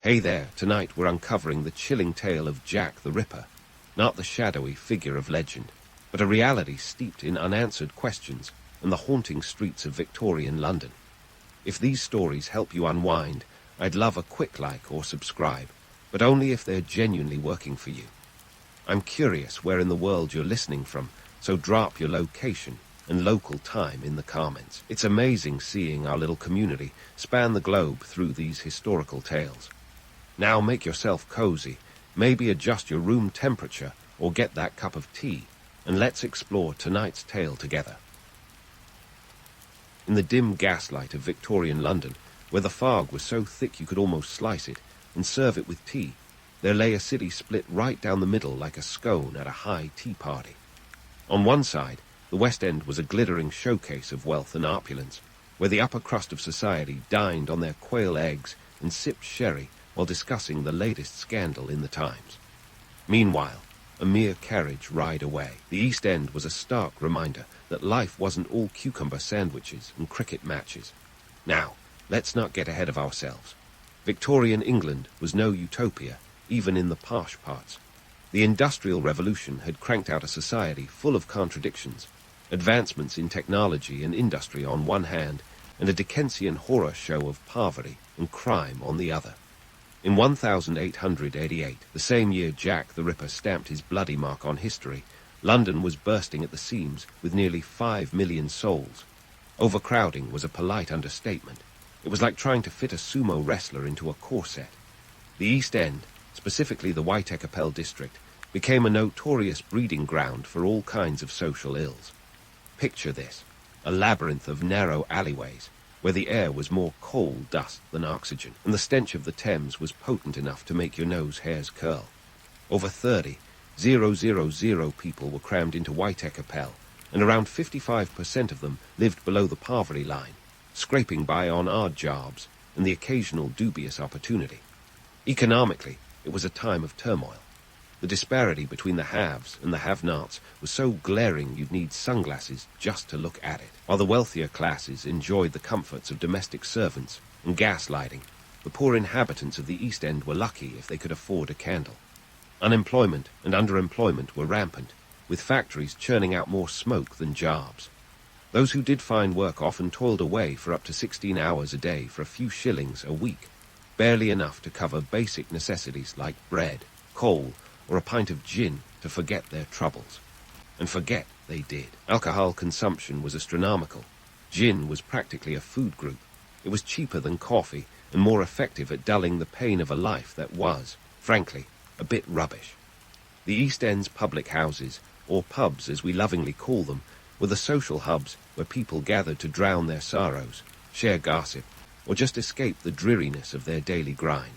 Hey there, tonight we're uncovering the chilling tale of Jack the Ripper, not the shadowy figure of legend, but a reality steeped in unanswered questions and the haunting streets of Victorian London. If these stories help you unwind, I'd love a quick like or subscribe, but only if they're genuinely working for you. I'm curious where in the world you're listening from, so drop your location and local time in the comments. It's amazing seeing our little community span the globe through these historical tales. Now make yourself cozy, maybe adjust your room temperature or get that cup of tea, and let's explore tonight's tale together. In the dim gaslight of Victorian London, where the fog was so thick you could almost slice it and serve it with tea, there lay a city split right down the middle like a scone at a high tea party. On one side, the West End was a glittering showcase of wealth and opulence, where the upper crust of society dined on their quail eggs and sipped sherry while discussing the latest scandal in the Times. Meanwhile, a mere carriage ride away, the East End was a stark reminder that life wasn't all cucumber sandwiches and cricket matches. Now, let's not get ahead of ourselves. Victorian England was no utopia, even in the posh parts. The Industrial Revolution had cranked out a society full of contradictions, advancements in technology and industry on one hand, and a Dickensian horror show of poverty and crime on the other. In 1888, the same year Jack the Ripper stamped his bloody mark on history, London was bursting at the seams with nearly 5 million souls. Overcrowding was a polite understatement. It was like trying to fit a sumo wrestler into a corset. The East End, specifically the Whitechapel district, became a notorious breeding ground for all kinds of social ills. Picture this, a labyrinth of narrow alleyways, where the air was more coal dust than oxygen, and the stench of the Thames was potent enough to make your nose hairs curl. Over 30,000 people were crammed into Whitechapel, and around 55% of them lived below the poverty line, scraping by on odd jobs and the occasional dubious opportunity. Economically, it was a time of turmoil. The disparity between the haves and the have-nots was so glaring you'd need sunglasses just to look at it. While the wealthier classes enjoyed the comforts of domestic servants and gas lighting, the poor inhabitants of the East End were lucky if they could afford a candle. Unemployment and underemployment were rampant, with factories churning out more smoke than jobs. Those who did find work often toiled away for up to 16 hours a day for a few shillings a week, barely enough to cover basic necessities like bread, coal, or a pint of gin to forget their troubles. And forget they did. Alcohol consumption was astronomical. Gin was practically a food group. It was cheaper than coffee and more effective at dulling the pain of a life that was, frankly, a bit rubbish. The East End's public houses, or pubs as we lovingly call them, were the social hubs where people gathered to drown their sorrows, share gossip, or just escape the dreariness of their daily grind.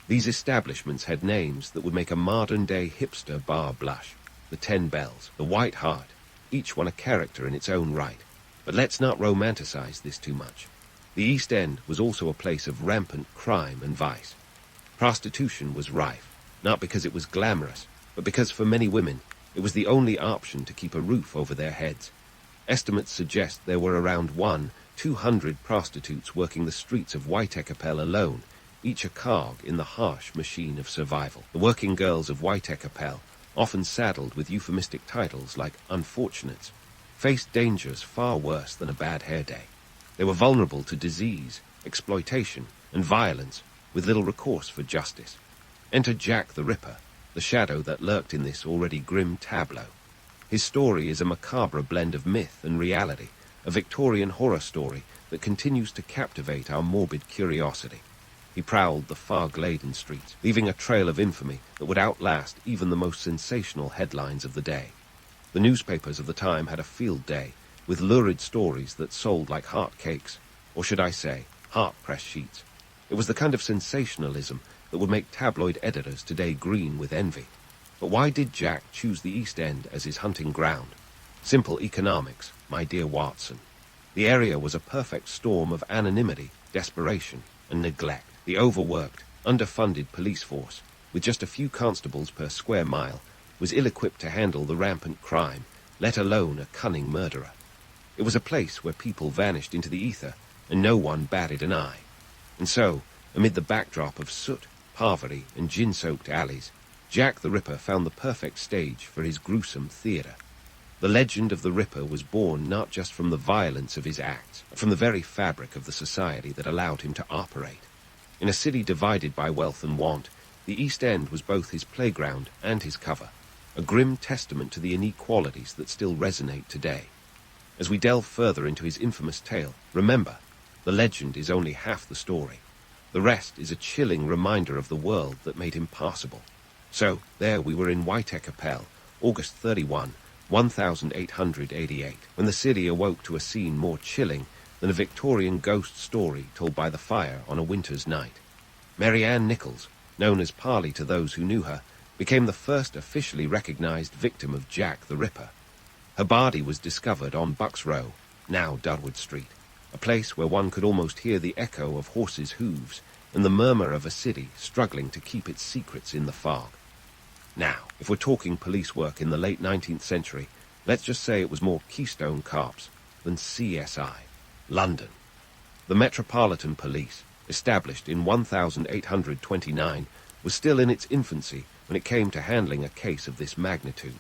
These establishments had names that would make a modern-day hipster bar blush. The 10 Bells, the White Hart, each one a character in its own right. But let's not romanticize this too much. The East End was also a place of rampant crime and vice. Prostitution was rife, not because it was glamorous, but because for many women it was the only option to keep a roof over their heads. Estimates suggest there were around 200 prostitutes working the streets of Whitechapel alone, each a cog in the harsh machine of survival. The working girls of Whitechapel, often saddled with euphemistic titles like unfortunates, faced dangers far worse than a bad hair day. They were vulnerable to disease, exploitation, and violence, with little recourse for justice. Enter Jack the Ripper, the shadow that lurked in this already grim tableau. His story is a macabre blend of myth and reality, a Victorian horror story that continues to captivate our morbid curiosity. He prowled the fog-laden streets, leaving a trail of infamy that would outlast even the most sensational headlines of the day. The newspapers of the time had a field day, with lurid stories that sold like hotcakes, or should I say, heart-press sheets. It was the kind of sensationalism that would make tabloid editors today green with envy. But why did Jack choose the East End as his hunting ground? Simple economics, my dear Watson. The area was a perfect storm of anonymity, desperation, and neglect. The overworked, underfunded police force, with just a few constables per square mile, was ill-equipped to handle the rampant crime, let alone a cunning murderer. It was a place where people vanished into the ether, and no one batted an eye. And so, amid the backdrop of soot, poverty, and gin-soaked alleys, Jack the Ripper found the perfect stage for his gruesome theatre. The legend of the Ripper was born not just from the violence of his acts, but from the very fabric of the society that allowed him to operate. In a city divided by wealth and want, the East End was both his playground and his cover, a grim testament to the inequalities that still resonate today. As we delve further into his infamous tale, remember, the legend is only half the story. The rest is a chilling reminder of the world that made him possible. So, there we were in Whiteacre, August 31, 1888, when the city awoke to a scene more chilling than a Victorian ghost story told by the fire on a winter's night. Mary Ann Nichols, known as Parley to those who knew her, became the first officially recognized victim of Jack the Ripper. Her body was discovered on Bucks Row, now Durwood Street, a place where one could almost hear the echo of horses' hooves and the murmur of a city struggling to keep its secrets in the fog. Now, if we're talking police work in the late 19th century, let's just say it was more Keystone Cops than CSI. London. The Metropolitan Police, established in 1829, was still in its infancy when it came to handling a case of this magnitude.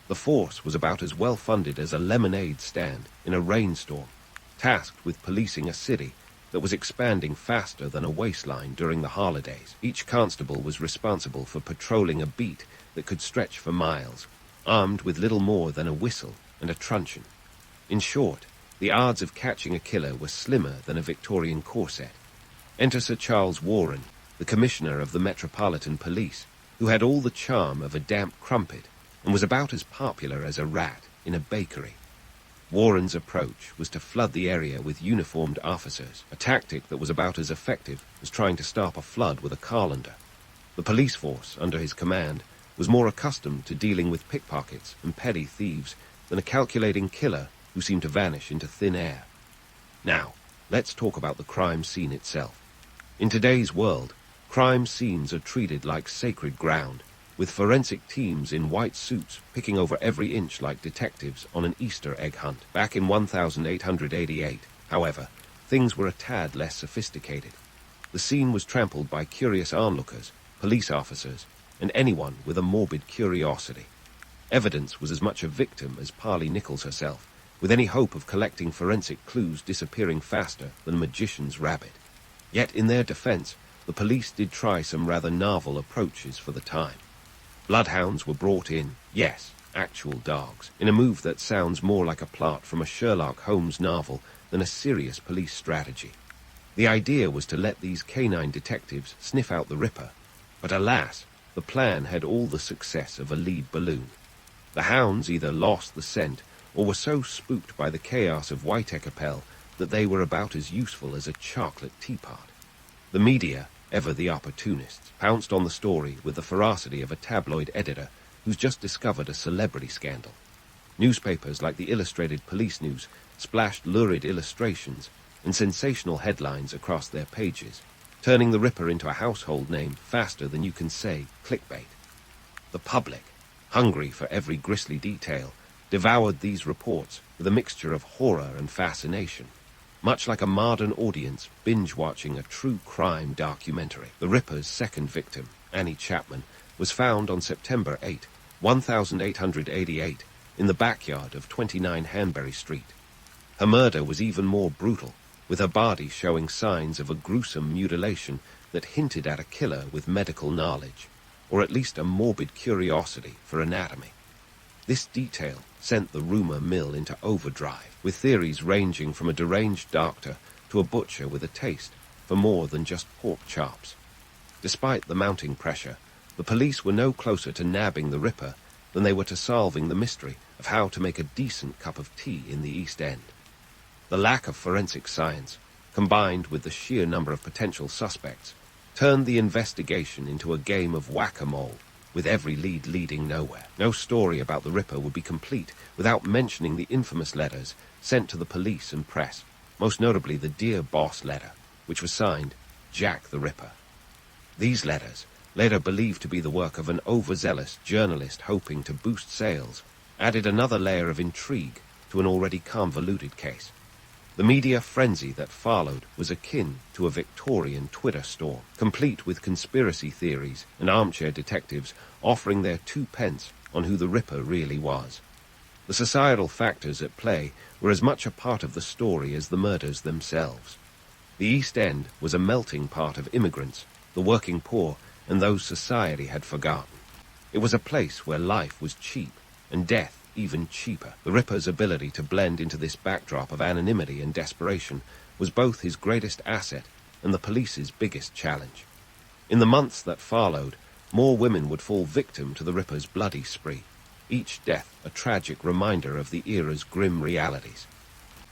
The force was about as well funded as a lemonade stand in a rainstorm, tasked with policing a city that was expanding faster than a waistline during the holidays. Each constable was responsible for patrolling a beat that could stretch for miles, armed with little more than a whistle and a truncheon. In short, the odds of catching a killer were slimmer than a Victorian corset. Enter Sir Charles Warren, the Commissioner of the Metropolitan Police, who had all the charm of a damp crumpet and was about as popular as a rat in a bakery. Warren's approach was to flood the area with uniformed officers, a tactic that was about as effective as trying to stop a flood with a colander. The police force under his command was more accustomed to dealing with pickpockets and petty thieves than a calculating killer who seemed to vanish into thin air. Now, let's talk about the crime scene itself. In today's world, crime scenes are treated like sacred ground, with forensic teams in white suits picking over every inch like detectives on an Easter egg hunt. Back in 1888, however, things were a tad less sophisticated. The scene was trampled by curious onlookers, police officers, and anyone with a morbid curiosity. Evidence was as much a victim as Parley Nichols herself, with any hope of collecting forensic clues disappearing faster than a magician's rabbit. Yet in their defense, the police did try some rather novel approaches for the time. Bloodhounds were brought in, yes, actual dogs, in a move that sounds more like a plot from a Sherlock Holmes novel than a serious police strategy. The idea was to let these canine detectives sniff out the Ripper, but alas, the plan had all the success of a lead balloon. The hounds either lost the scent or were so spooked by the chaos of Whiteacre that they were about as useful as a chocolate teapot. The media, ever the opportunists, pounced on the story with the ferocity of a tabloid editor who's just discovered a celebrity scandal. Newspapers like the Illustrated Police News splashed lurid illustrations and sensational headlines across their pages, turning the Ripper into a household name faster than you can say clickbait. The public, hungry for every grisly detail, devoured these reports with a mixture of horror and fascination, much like a modern audience binge-watching a true crime documentary. The Ripper's second victim, Annie Chapman, was found on September 8, 1888, in the backyard of 29 Hanbury Street. Her murder was even more brutal, with her body showing signs of a gruesome mutilation that hinted at a killer with medical knowledge, or at least a morbid curiosity for anatomy. This detail sent the rumor mill into overdrive, with theories ranging from a deranged doctor to a butcher with a taste for more than just pork chops. Despite the mounting pressure, the police were no closer to nabbing the Ripper than they were to solving the mystery of how to make a decent cup of tea in the East End. The lack of forensic science, combined with the sheer number of potential suspects, turned the investigation into a game of whack-a-mole, with every lead leading nowhere. No story about the Ripper would be complete without mentioning the infamous letters sent to the police and press, most notably the Dear Boss letter, which was signed Jack the Ripper. These letters, later believed to be the work of an overzealous journalist hoping to boost sales, added another layer of intrigue to an already convoluted case. The media frenzy that followed was akin to a Victorian Twitter storm, complete with conspiracy theories and armchair detectives offering their 2 pence on who the Ripper really was. The societal factors at play were as much a part of the story as the murders themselves. The East End was a melting pot of immigrants, the working poor, and those society had forgotten. It was a place where life was cheap, and death even cheaper. The Ripper's ability to blend into this backdrop of anonymity and desperation was both his greatest asset and the police's biggest challenge. In the months that followed, more women would fall victim to the Ripper's bloody spree, each death a tragic reminder of the era's grim realities.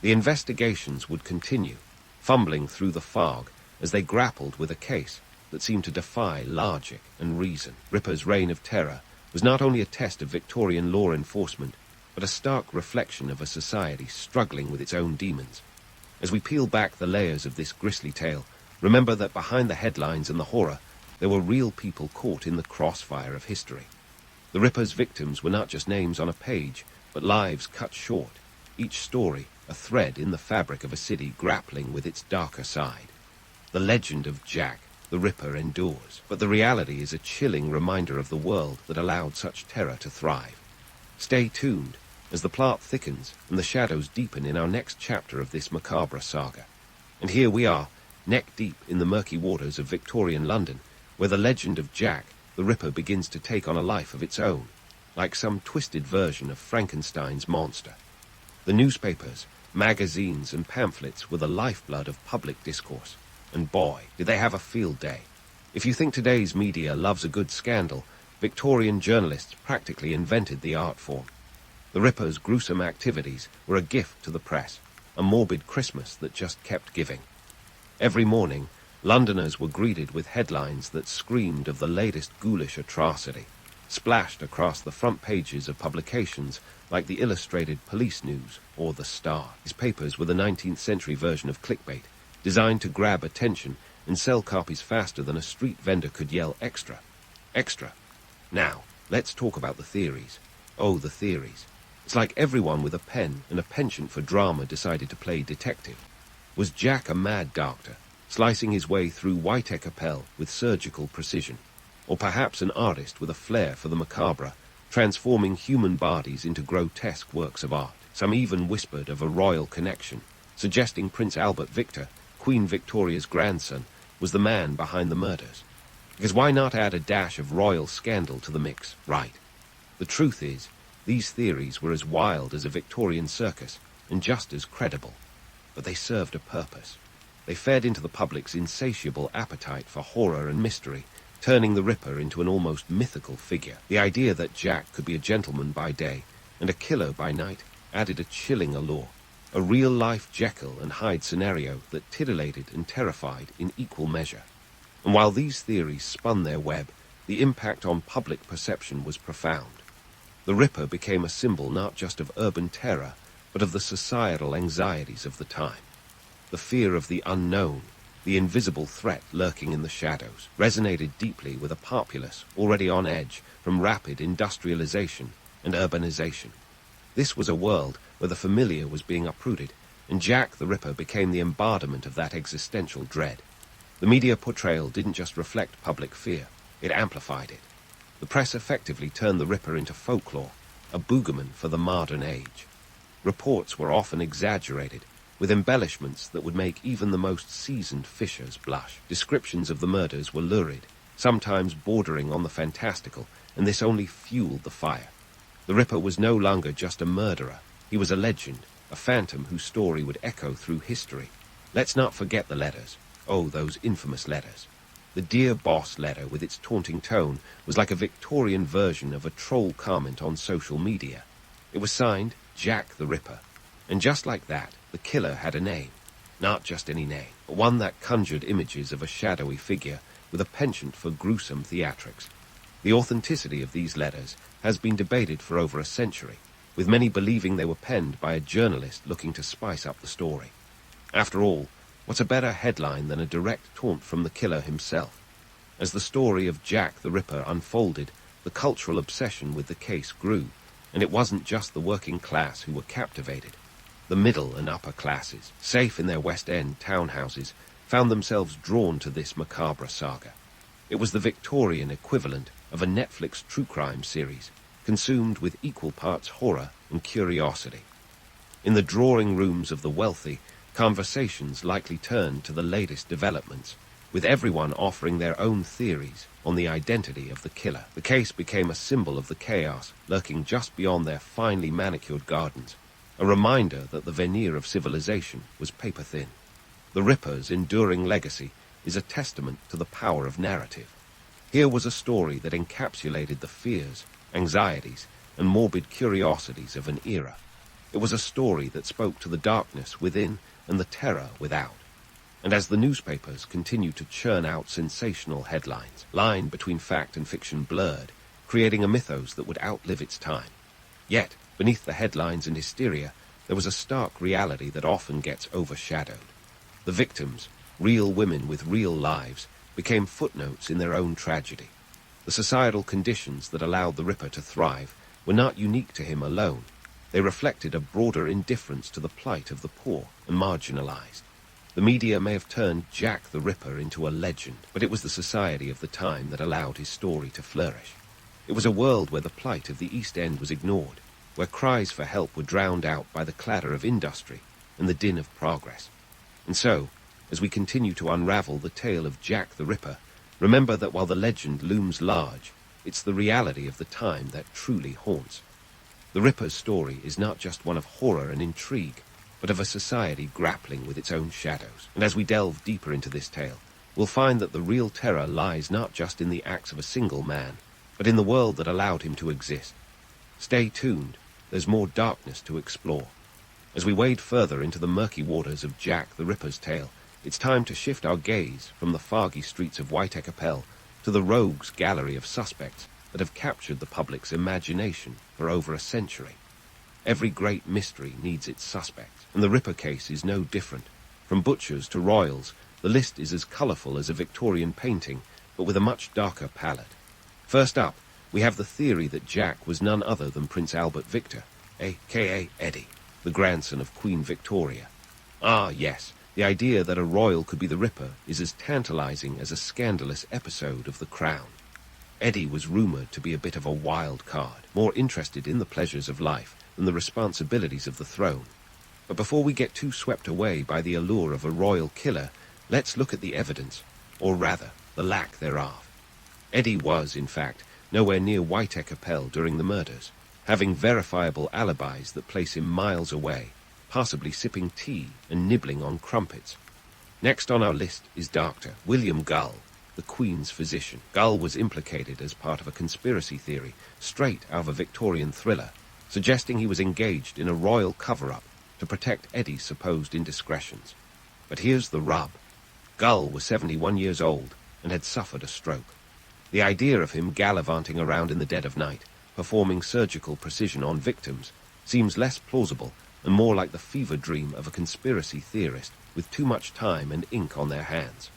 The investigations would continue, fumbling through the fog as they grappled with a case that seemed to defy logic and reason. Ripper's reign of terror was not only a test of Victorian law enforcement, but a stark reflection of a society struggling with its own demons. As we peel back the layers of this grisly tale, remember that behind the headlines and the horror, there were real people caught in the crossfire of history. The Ripper's victims were not just names on a page, but lives cut short, each story a thread in the fabric of a city grappling with its darker side. The legend of Jack the Ripper endures, but the reality is a chilling reminder of the world that allowed such terror to thrive. Stay tuned as the plot thickens and the shadows deepen in our next chapter of this macabre saga. And here we are, neck deep in the murky waters of Victorian London, where the legend of Jack the Ripper begins to take on a life of its own, like some twisted version of Frankenstein's monster. The newspapers, magazines, and pamphlets were the lifeblood of public discourse. And boy, did they have a field day. If you think today's media loves a good scandal, Victorian journalists practically invented the art form. The Ripper's gruesome activities were a gift to the press, a morbid Christmas that just kept giving. Every morning, Londoners were greeted with headlines that screamed of the latest ghoulish atrocity, splashed across the front pages of publications like the Illustrated Police News or The Star. These papers were the 19th century version of clickbait, designed to grab attention and sell copies faster than a street vendor could yell extra. Extra. Now, let's talk about the theories. Oh, the theories. It's like everyone with a pen and a penchant for drama decided to play detective. Was Jack a mad doctor, slicing his way through White Capel with surgical precision? Or perhaps an artist with a flair for the macabre, transforming human bodies into grotesque works of art? Some even whispered of a royal connection, suggesting Prince Albert Victor, Queen Victoria's grandson, was the man behind the murders. Because why not add a dash of royal scandal to the mix, right? The truth is, these theories were as wild as a Victorian circus, and just as credible. But they served a purpose. They fed into the public's insatiable appetite for horror and mystery, turning the Ripper into an almost mythical figure. The idea that Jack could be a gentleman by day and a killer by night added a chilling allure. A real-life Jekyll and Hyde scenario that titillated and terrified in equal measure. And while these theories spun their web, the impact on public perception was profound. The Ripper became a symbol not just of urban terror, but of the societal anxieties of the time. The fear of the unknown, the invisible threat lurking in the shadows, resonated deeply with a populace already on edge from rapid industrialization and urbanization. This was a world where the familiar was being uprooted, and Jack the Ripper became the embodiment of that existential dread. The media portrayal didn't just reflect public fear, it amplified it. The press effectively turned the Ripper into folklore, a boogeyman for the modern age. Reports were often exaggerated, with embellishments that would make even the most seasoned fishers blush. Descriptions of the murders were lurid, sometimes bordering on the fantastical, and this only fueled the fire. The Ripper was no longer just a murderer. He was a legend, a phantom whose story would echo through history. Let's not forget the letters. Oh, those infamous letters. The Dear Boss letter, with its taunting tone, was like a Victorian version of a troll comment on social media. It was signed Jack the Ripper. And just like that, the killer had a name. Not just any name, but one that conjured images of a shadowy figure with a penchant for gruesome theatrics. The authenticity of these letters has been debated for over a century, with many believing they were penned by a journalist looking to spice up the story. After all, what's a better headline than a direct taunt from the killer himself? As the story of Jack the Ripper unfolded, the cultural obsession with the case grew, and it wasn't just the working class who were captivated. The middle and upper classes, safe in their West End townhouses, found themselves drawn to this macabre saga. It was the Victorian equivalent of a Netflix true crime series, consumed with equal parts horror and curiosity. In the drawing rooms of the wealthy, conversations likely turned to the latest developments, with everyone offering their own theories on the identity of the killer. The case became a symbol of the chaos lurking just beyond their finely manicured gardens, a reminder that the veneer of civilization was paper-thin. The Ripper's enduring legacy is a testament to the power of narrative. Here was a story that encapsulated the fears, anxieties, and morbid curiosities of an era. It was a story that spoke to the darkness within and the terror without. And as the newspapers continued to churn out sensational headlines, line between fact and fiction blurred, creating a mythos that would outlive its time. Yet, beneath the headlines and hysteria, there was a stark reality that often gets overshadowed. The victims, real women with real lives, became footnotes in their own tragedy. The societal conditions that allowed the Ripper to thrive were not unique to him alone. They reflected a broader indifference to the plight of the poor and marginalized. The media may have turned Jack the Ripper into a legend, but it was the society of the time that allowed his story to flourish. It was a world where the plight of the East End was ignored, where cries for help were drowned out by the clatter of industry and the din of progress. And so, as we continue to unravel the tale of Jack the Ripper, remember that while the legend looms large, it's the reality of the time that truly haunts. The Ripper's story is not just one of horror and intrigue, but of a society grappling with its own shadows. And as we delve deeper into this tale, we'll find that the real terror lies not just in the acts of a single man, but in the world that allowed him to exist. Stay tuned, there's more darkness to explore. As we wade further into the murky waters of Jack the Ripper's tale, it's time to shift our gaze from the foggy streets of Whitechapel to the rogues gallery of suspects that have captured the public's imagination for over a century. Every great mystery needs its suspects, and the Ripper case is no different. From butchers to royals, the list is as colourful as a Victorian painting, but with a much darker palette. First up, we have the theory that Jack was none other than Prince Albert Victor, a.k.a. Eddie, the grandson of Queen Victoria. Ah, yes, the idea that a royal could be the Ripper is as tantalizing as a scandalous episode of The Crown. Eddie was rumoured to be a bit of a wild card, more interested in the pleasures of life than the responsibilities of the throne. But before we get too swept away by the allure of a royal killer, let's look at the evidence, or rather, the lack thereof. Eddie was, in fact, nowhere near Whitechapel during the murders, having verifiable alibis that place him miles away, possibly sipping tea and nibbling on crumpets. Next on our list is Dr. William Gull, the Queen's physician. Gull was implicated as part of a conspiracy theory straight out of a Victorian thriller, suggesting he was engaged in a royal cover-up to protect Eddie's supposed indiscretions. But here's the rub. Gull was 71 years old and had suffered a stroke. The idea of him gallivanting around in the dead of night, performing surgical precision on victims, seems less plausible and more like the fever dream of a conspiracy theorist with too much time and ink on their hands.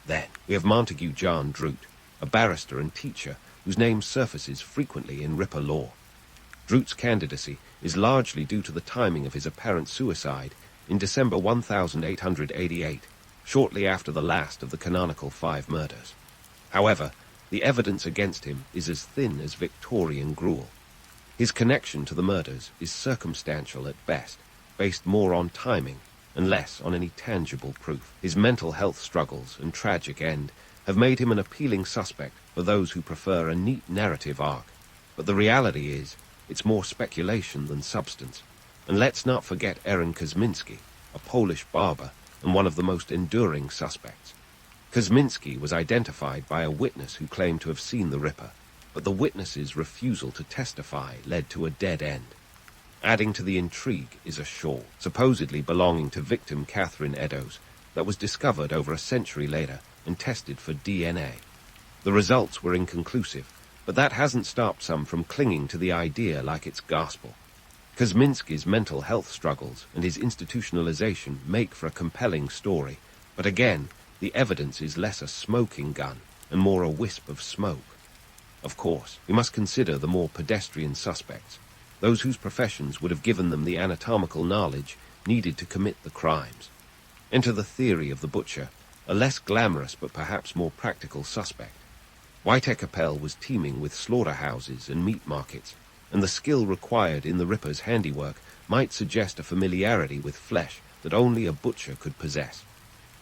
Then we have Montague John Droot, a barrister and teacher whose name surfaces frequently in Ripper lore. Droot's candidacy is largely due to the timing of his apparent suicide in December 1888, shortly after the last of the canonical 5 murders. However, the evidence against him is as thin as Victorian gruel. His connection to the murders is circumstantial at best, based more on timing and less on any tangible proof. His mental health struggles and tragic end have made him an appealing suspect for those who prefer a neat narrative arc. But the reality is, it's more speculation than substance. And let's not forget Aaron Kosminski, a Polish barber and one of the most enduring suspects. Kosminski was identified by a witness who claimed to have seen the Ripper, but the witness's refusal to testify led to a dead end. Adding to the intrigue is a shawl, supposedly belonging to victim Catherine Eddowes, that was discovered over a century later and tested for DNA. The results were inconclusive, but that hasn't stopped some from clinging to the idea like it's gospel. Kosminski's mental health struggles and his institutionalization make for a compelling story, but again, the evidence is less a smoking gun and more a wisp of smoke. Of course, we must consider the more pedestrian suspects, those whose professions would have given them the anatomical knowledge needed to commit the crimes. Enter the theory of the butcher, a less glamorous but perhaps more practical suspect. White was teeming with slaughterhouses and meat markets, and the skill required in the Ripper's handiwork might suggest a familiarity with flesh that only a butcher could possess.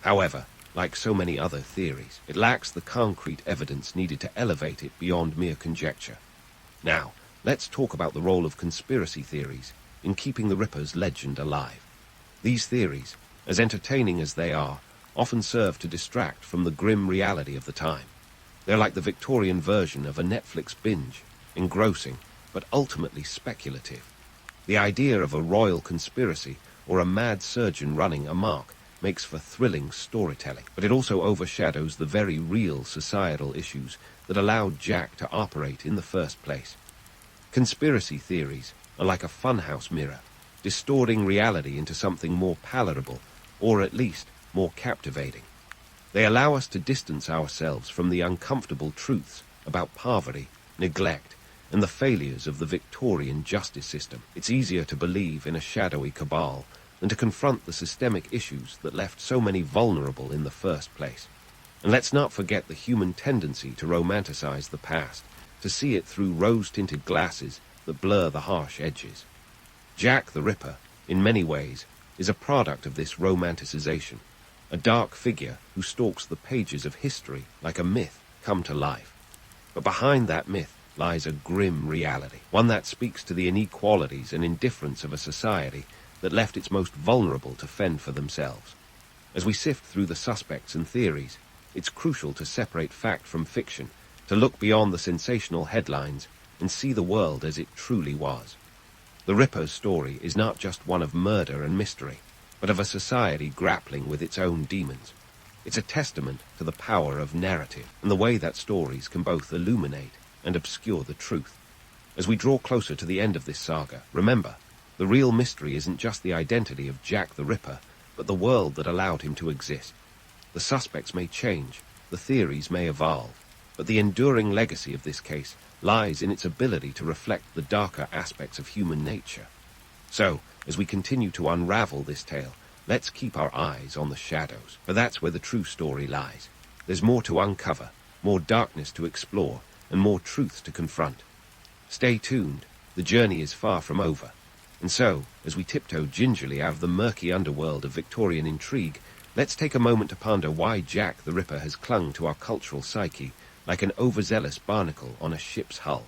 However, like so many other theories, it lacks the concrete evidence needed to elevate it beyond mere conjecture. Now, let's talk about the role of conspiracy theories in keeping the Ripper's legend alive. These theories, as entertaining as they are, often serve to distract from the grim reality of the time. They're like the Victorian version of a Netflix binge, engrossing, but ultimately speculative. The idea of a royal conspiracy or a mad surgeon running amok makes for thrilling storytelling, but it also overshadows the very real societal issues that allowed Jack to operate in the first place. Conspiracy theories are like a funhouse mirror, distorting reality into something more palatable, or at least more captivating. They allow us to distance ourselves from the uncomfortable truths about poverty, neglect, and the failures of the Victorian justice system. It's easier to believe in a shadowy cabal than to confront the systemic issues that left so many vulnerable in the first place. And let's not forget the human tendency to romanticize the past, to see it through rose-tinted glasses that blur the harsh edges. Jack the Ripper, in many ways, is a product of this romanticization, a dark figure who stalks the pages of history like a myth come to life. But behind that myth lies a grim reality, one that speaks to the inequalities and indifference of a society that left its most vulnerable to fend for themselves. As we sift through the suspects and theories, it's crucial to separate fact from fiction, to look beyond the sensational headlines and see the world as it truly was. The Ripper's story is not just one of murder and mystery, but of a society grappling with its own demons. It's a testament to the power of narrative and the way that stories can both illuminate and obscure the truth. As we draw closer to the end of this saga, remember, the real mystery isn't just the identity of Jack the Ripper, but the world that allowed him to exist. The suspects may change, the theories may evolve, but the enduring legacy of this case lies in its ability to reflect the darker aspects of human nature. So, as we continue to unravel this tale, let's keep our eyes on the shadows, for that's where the true story lies. There's more to uncover, more darkness to explore, and more truths to confront. Stay tuned, the journey is far from over. And so, as we tiptoe gingerly out of the murky underworld of Victorian intrigue, let's take a moment to ponder why Jack the Ripper has clung to our cultural psyche like an overzealous barnacle on a ship's hull.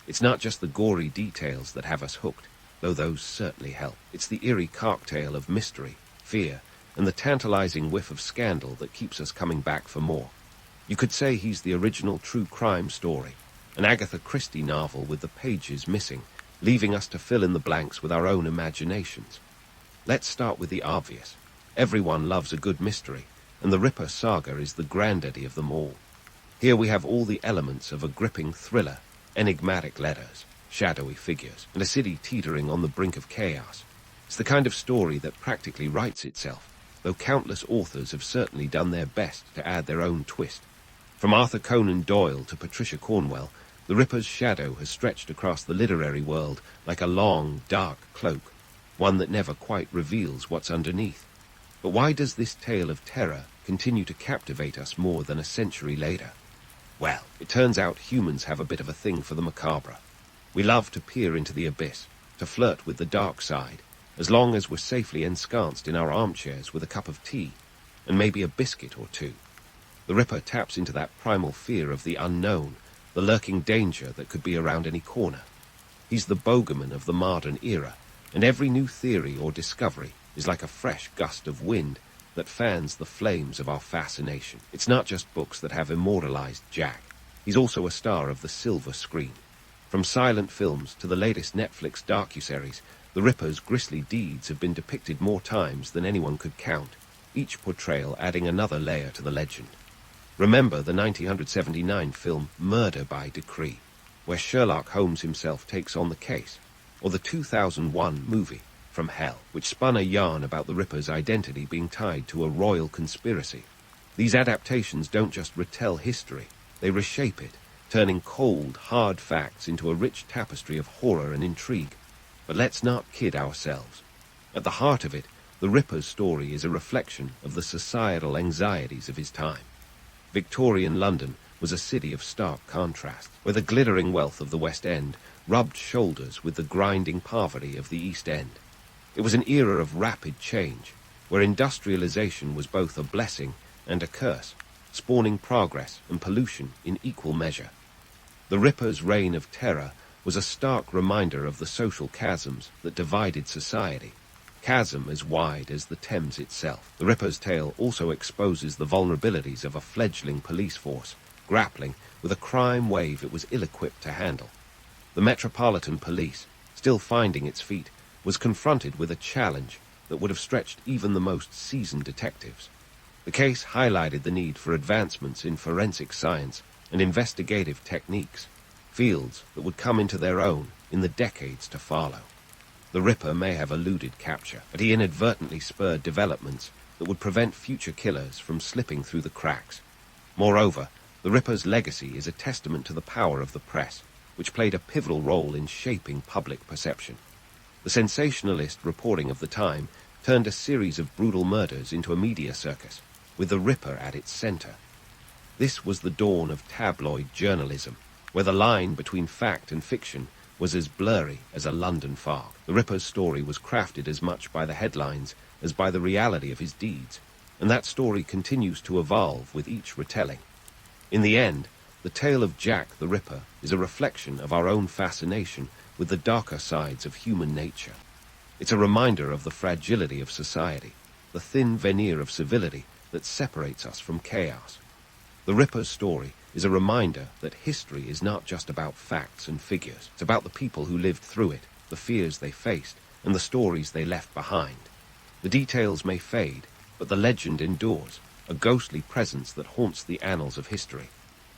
It's not just the gory details that have us hooked, though those certainly help. It's the eerie cocktail of mystery, fear, and the tantalizing whiff of scandal that keeps us coming back for more. You could say he's the original true crime story, an Agatha Christie novel with the pages missing, leaving us to fill in the blanks with our own imaginations. Let's start with the obvious. Everyone loves a good mystery, and the Ripper saga is the granddaddy of them all. Here we have all the elements of a gripping thriller, enigmatic letters, shadowy figures, and a city teetering on the brink of chaos. It's the kind of story that practically writes itself, though countless authors have certainly done their best to add their own twist. From Arthur Conan Doyle to Patricia Cornwell, the Ripper's shadow has stretched across the literary world like a long, dark cloak, one that never quite reveals what's underneath. But why does this tale of terror continue to captivate us more than a century later? Well, it turns out humans have a bit of a thing for the macabre. We love to peer into the abyss, to flirt with the dark side, as long as we're safely ensconced in our armchairs with a cup of tea, and maybe a biscuit or two. The Ripper taps into that primal fear of the unknown, the lurking danger that could be around any corner. He's the bogeyman of the modern era, and every new theory or discovery is like a fresh gust of wind that fans the flames of our fascination. It's not just books that have immortalized Jack. He's also a star of the silver screen. From silent films to the latest Netflix docuseries, the Ripper's grisly deeds have been depicted more times than anyone could count, each portrayal adding another layer to the legend. Remember the 1979 film Murder by Decree, where Sherlock Holmes himself takes on the case, or the 2001 movie From Hell, which spun a yarn about the Ripper's identity being tied to a royal conspiracy. These adaptations don't just retell history, they reshape it, turning cold, hard facts into a rich tapestry of horror and intrigue. But let's not kid ourselves. At the heart of it, the Ripper's story is a reflection of the societal anxieties of his time. Victorian London was a city of stark contrast, where the glittering wealth of the West End rubbed shoulders with the grinding poverty of the East End. It was an era of rapid change, where industrialization was both a blessing and a curse, spawning progress and pollution in equal measure. The Ripper's reign of terror was a stark reminder of the social chasms that divided society, chasm as wide as the Thames itself. The Ripper's tale also exposes the vulnerabilities of a fledgling police force, grappling with a crime wave it was ill-equipped to handle. The Metropolitan Police, still finding its feet, was confronted with a challenge that would have stretched even the most seasoned detectives. The case highlighted the need for advancements in forensic science and investigative techniques, fields that would come into their own in the decades to follow. The Ripper may have eluded capture, but he inadvertently spurred developments that would prevent future killers from slipping through the cracks. Moreover, the Ripper's legacy is a testament to the power of the press, which played a pivotal role in shaping public perception. The sensationalist reporting of the time turned a series of brutal murders into a media circus, with the Ripper at its center. This was the dawn of tabloid journalism, where the line between fact and fiction was as blurry as a London fog. The Ripper's story was crafted as much by the headlines as by the reality of his deeds, and that story continues to evolve with each retelling. In the end, the tale of Jack the Ripper is a reflection of our own fascination with the darker sides of human nature. It's a reminder of the fragility of society, the thin veneer of civility that separates us from chaos. The Ripper's story is a reminder that history is not just about facts and figures. It's about the people who lived through it, the fears they faced, and the stories they left behind. The details may fade, but the legend endures, a ghostly presence that haunts the annals of history.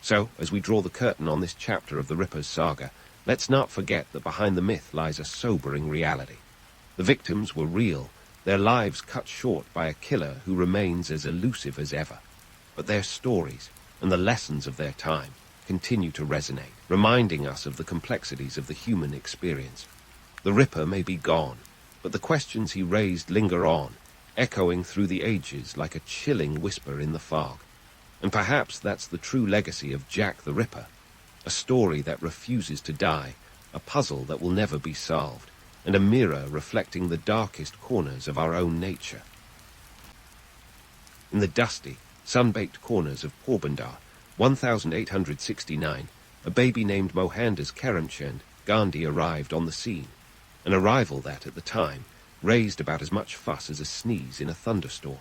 So, as we draw the curtain on this chapter of the Ripper's saga, let's not forget that behind the myth lies a sobering reality. The victims were real, their lives cut short by a killer who remains as elusive as ever. But their stories, and the lessons of their time, continue to resonate, reminding us of the complexities of the human experience. The Ripper may be gone, but the questions he raised linger on, echoing through the ages like a chilling whisper in the fog. And perhaps that's the true legacy of Jack the Ripper, a story that refuses to die, a puzzle that will never be solved, and a mirror reflecting the darkest corners of our own nature. In the dusty, sun-baked corners of Porbandar, 1869, a baby named Mohandas Karamchand Gandhi arrived on the scene, an arrival that, at the time, raised about as much fuss as a sneeze in a thunderstorm.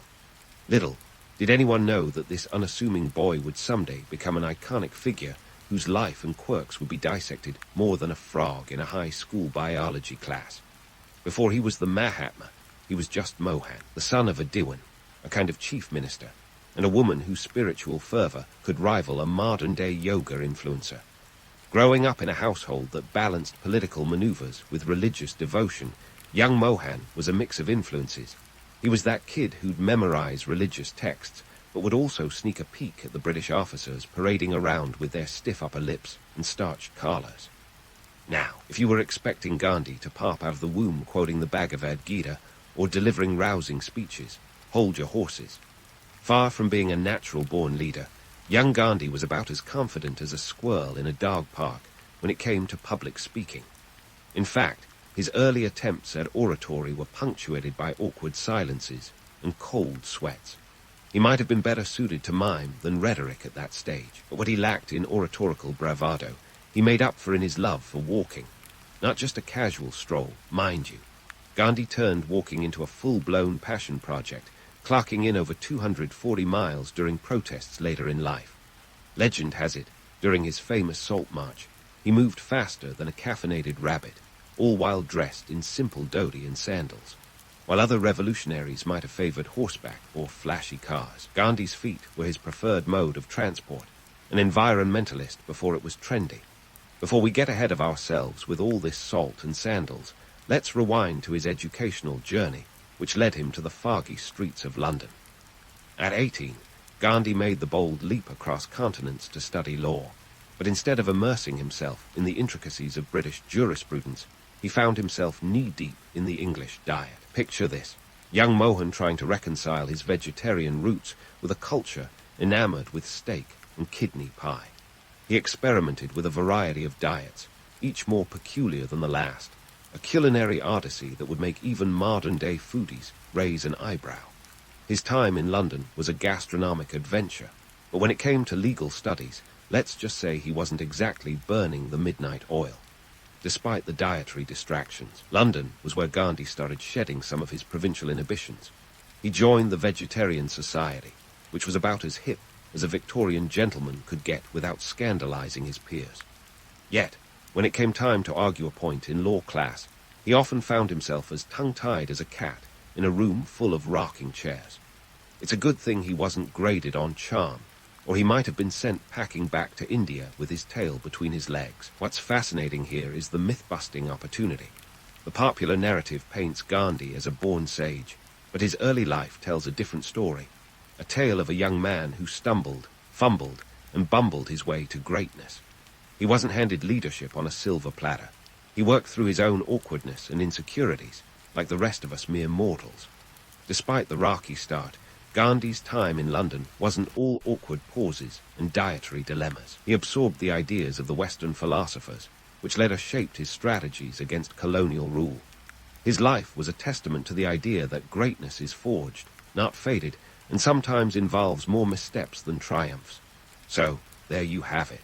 Little did anyone know that this unassuming boy would someday become an iconic figure whose life and quirks would be dissected more than a frog in a high school biology class. Before he was the Mahatma, he was just Mohan, the son of a Diwan, a kind of chief minister, and a woman whose spiritual fervor could rival a modern-day yoga influencer. Growing up in a household that balanced political maneuvers with religious devotion, young Mohan was a mix of influences. He was that kid who'd memorize religious texts, but would also sneak a peek at the British officers parading around with their stiff upper lips and starched collars. Now, if you were expecting Gandhi to pop out of the womb quoting the Bhagavad Gita or delivering rousing speeches, hold your horses. Far from being a natural-born leader, young Gandhi was about as confident as a squirrel in a dog park when it came to public speaking. In fact, his early attempts at oratory were punctuated by awkward silences and cold sweats. He might have been better suited to mime than rhetoric at that stage, but what he lacked in oratorical bravado, he made up for in his love for walking. Not just a casual stroll, mind you. Gandhi turned walking into a full-blown passion project, clocking in over 240 miles during protests later in life. Legend has it, during his famous Salt March, he moved faster than a caffeinated rabbit, all while dressed in simple dhoti and sandals. While other revolutionaries might have favored horseback or flashy cars, Gandhi's feet were his preferred mode of transport, an environmentalist before it was trendy. Before we get ahead of ourselves with all this salt and sandals, let's rewind to his educational journey, which led him to the foggy streets of London. At 18, Gandhi made the bold leap across continents to study law, but instead of immersing himself in the intricacies of British jurisprudence, he found himself knee-deep in the English diet. Picture this. Young Mohan trying to reconcile his vegetarian roots with a culture enamored with steak and kidney pie. He experimented with a variety of diets, each more peculiar than the last, a culinary odyssey that would make even modern-day foodies raise an eyebrow. His time in London was a gastronomic adventure, but when it came to legal studies, let's just say he wasn't exactly burning the midnight oil. Despite the dietary distractions, London was where Gandhi started shedding some of his provincial inhibitions. He joined the Vegetarian Society, which was about as hip as a Victorian gentleman could get without scandalizing his peers. Yet, when it came time to argue a point in law class, he often found himself as tongue-tied as a cat in a room full of rocking chairs. It's a good thing he wasn't graded on charm, or he might have been sent packing back to India with his tail between his legs. What's fascinating here is the myth-busting opportunity. The popular narrative paints Gandhi as a born sage, but his early life tells a different story, a tale of a young man who stumbled, fumbled, and bumbled his way to greatness. He wasn't handed leadership on a silver platter. He worked through his own awkwardness and insecurities, like the rest of us mere mortals. Despite the rocky start, Gandhi's time in London wasn't all awkward pauses and dietary dilemmas. He absorbed the ideas of the Western philosophers, which later shaped his strategies against colonial rule. His life was a testament to the idea that greatness is forged, not faded, and sometimes involves more missteps than triumphs. So, there you have it.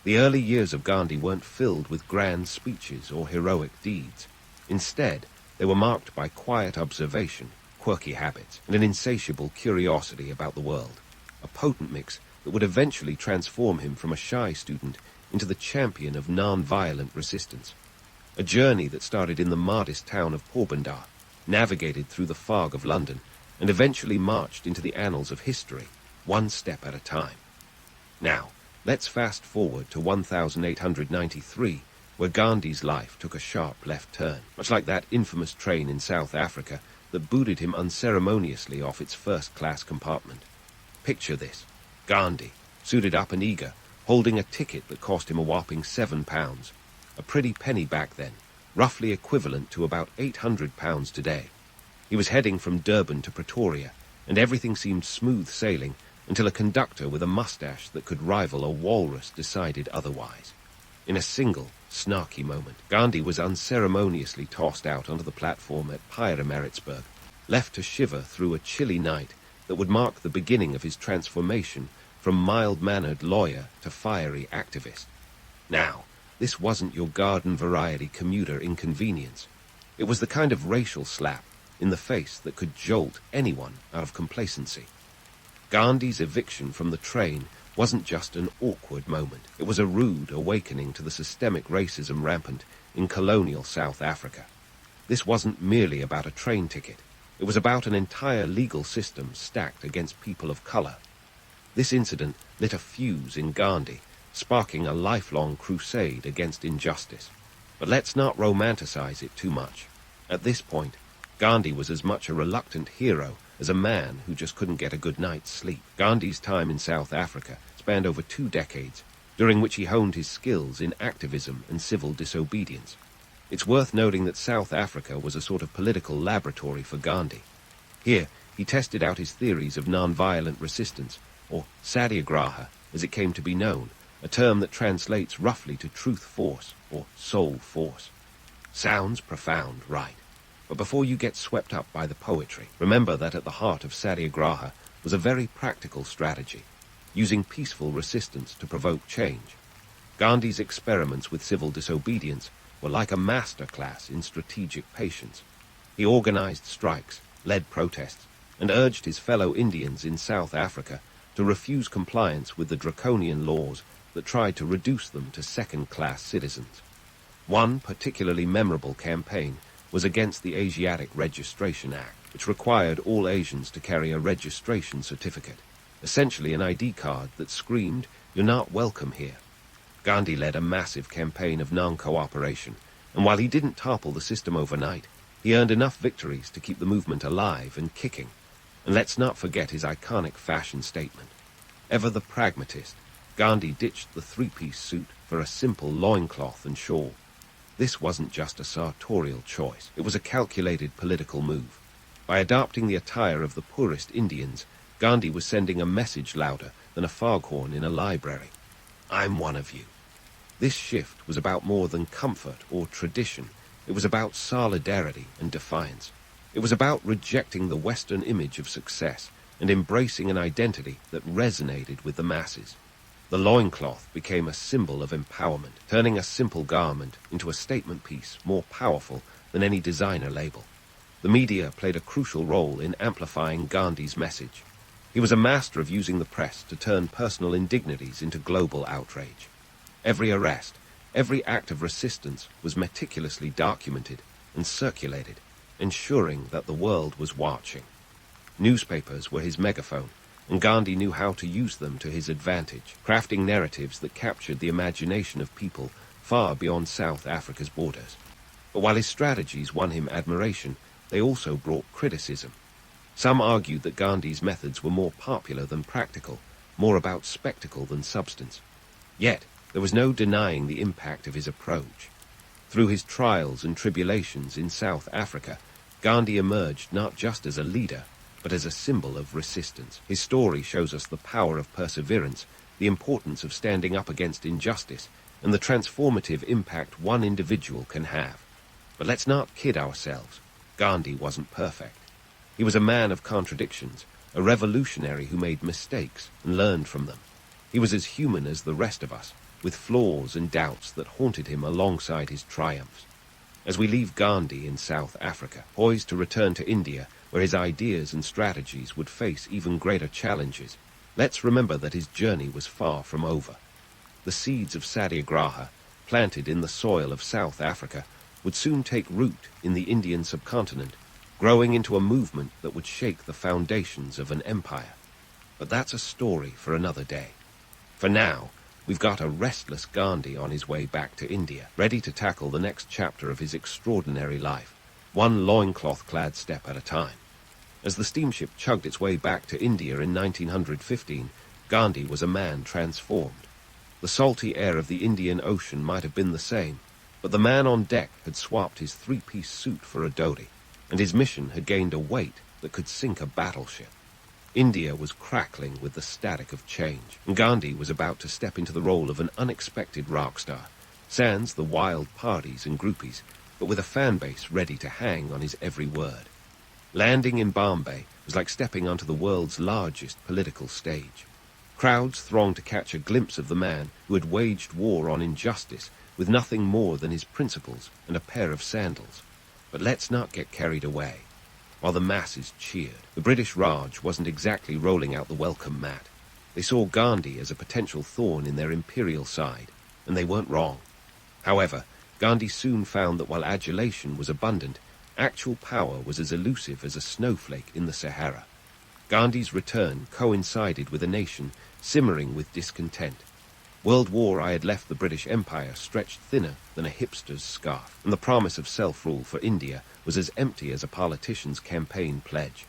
The early years of Gandhi weren't filled with grand speeches or heroic deeds. Instead, they were marked by quiet observation, quirky habits, and an insatiable curiosity about the world, a potent mix that would eventually transform him from a shy student into the champion of non-violent resistance. A journey that started in the modest town of Porbandar, navigated through the fog of London, and eventually marched into the annals of history, one step at a time. Now, let's fast forward to 1893, where Gandhi's life took a sharp left turn, much like that infamous train in South Africa that booted him unceremoniously off its first-class compartment. Picture this. Gandhi, suited up and eager, holding a ticket that cost him a whopping £7, a pretty penny back then, roughly equivalent to about £800 today. He was heading from Durban to Pretoria, and everything seemed smooth sailing until a conductor with a mustache that could rival a walrus decided otherwise. In a single, snarky moment, Gandhi was unceremoniously tossed out onto the platform at Pietermaritzburg, left to shiver through a chilly night that would mark the beginning of his transformation from mild-mannered lawyer to fiery activist. Now, this wasn't your garden-variety commuter inconvenience. It was the kind of racial slap in the face that could jolt anyone out of complacency. Gandhi's eviction from the train wasn't just an awkward moment. It was a rude awakening to the systemic racism rampant in colonial South Africa. This wasn't merely about a train ticket. It was about an entire legal system stacked against people of color. This incident lit a fuse in Gandhi, sparking a lifelong crusade against injustice. But let's not romanticize it too much. At this point, Gandhi was as much a reluctant hero as a man who just couldn't get a good night's sleep. Gandhi's time in South Africa spanned over 2 decades, during which he honed his skills in activism and civil disobedience. It's worth noting that South Africa was a sort of political laboratory for Gandhi. Here, he tested out his theories of non-violent resistance, or satyagraha, as it came to be known, a term that translates roughly to truth force, or soul force. Sounds profound, right? But before you get swept up by the poetry, remember that at the heart of satyagraha was a very practical strategy, using peaceful resistance to provoke change. Gandhi's experiments with civil disobedience were like a masterclass in strategic patience. He organized strikes, led protests, and urged his fellow Indians in South Africa to refuse compliance with the draconian laws that tried to reduce them to second-class citizens. One particularly memorable campaign was against the Asiatic Registration Act, which required all Asians to carry a registration certificate, essentially an ID card that screamed, "You're not welcome here." Gandhi led a massive campaign of non-cooperation, and while he didn't topple the system overnight, he earned enough victories to keep the movement alive and kicking. And let's not forget his iconic fashion statement. Ever the pragmatist, Gandhi ditched the 3-piece suit for a simple loincloth and shawl. This wasn't just a sartorial choice, it was a calculated political move. By adopting the attire of the poorest Indians, Gandhi was sending a message louder than a foghorn in a library. I'm one of you. This shift was about more than comfort or tradition. It was about solidarity and defiance. It was about rejecting the Western image of success and embracing an identity that resonated with the masses. The loincloth became a symbol of empowerment, turning a simple garment into a statement piece more powerful than any designer label. The media played a crucial role in amplifying Gandhi's message. He was a master of using the press to turn personal indignities into global outrage. Every arrest, every act of resistance was meticulously documented and circulated, ensuring that the world was watching. Newspapers were his megaphone, and Gandhi knew how to use them to his advantage, crafting narratives that captured the imagination of people far beyond South Africa's borders. But while his strategies won him admiration, they also brought criticism. Some argued that Gandhi's methods were more popular than practical, more about spectacle than substance. Yet, there was no denying the impact of his approach. Through his trials and tribulations in South Africa, Gandhi emerged not just as a leader, but as a symbol of resistance. His story shows us the power of perseverance, the importance of standing up against injustice, and the transformative impact one individual can have. But let's not kid ourselves. Gandhi wasn't perfect. He was a man of contradictions, a revolutionary who made mistakes and learned from them. He was as human as the rest of us, with flaws and doubts that haunted him alongside his triumphs. As we leave Gandhi in South Africa, poised to return to India, where his ideas and strategies would face even greater challenges, let's remember that his journey was far from over. The seeds of Satyagraha, planted in the soil of South Africa, would soon take root in the Indian subcontinent, growing into a movement that would shake the foundations of an empire. But that's a story for another day. For now, we've got a restless Gandhi on his way back to India, ready to tackle the next chapter of his extraordinary life, one loincloth-clad step at a time. As the steamship chugged its way back to India in 1915, Gandhi was a man transformed. The salty air of the Indian Ocean might have been the same, but the man on deck had swapped his three-piece suit for a dhoti, and his mission had gained a weight that could sink a battleship. India was crackling with the static of change, and Gandhi was about to step into the role of an unexpected rock star, sans the wild parties and groupies, but with a fan base ready to hang on his every word. Landing in Bombay was like stepping onto the world's largest political stage. Crowds thronged to catch a glimpse of the man who had waged war on injustice with nothing more than his principles and a pair of sandals. But let's not get carried away. While the masses cheered, the British Raj wasn't exactly rolling out the welcome mat. They saw Gandhi as a potential thorn in their imperial side, and they weren't wrong. However, Gandhi soon found that while adulation was abundant, actual power was as elusive as a snowflake in the Sahara. Gandhi's return coincided with a nation simmering with discontent. World War I had left the British Empire stretched thinner than a hipster's scarf, and the promise of self-rule for India was as empty as a politician's campaign pledge.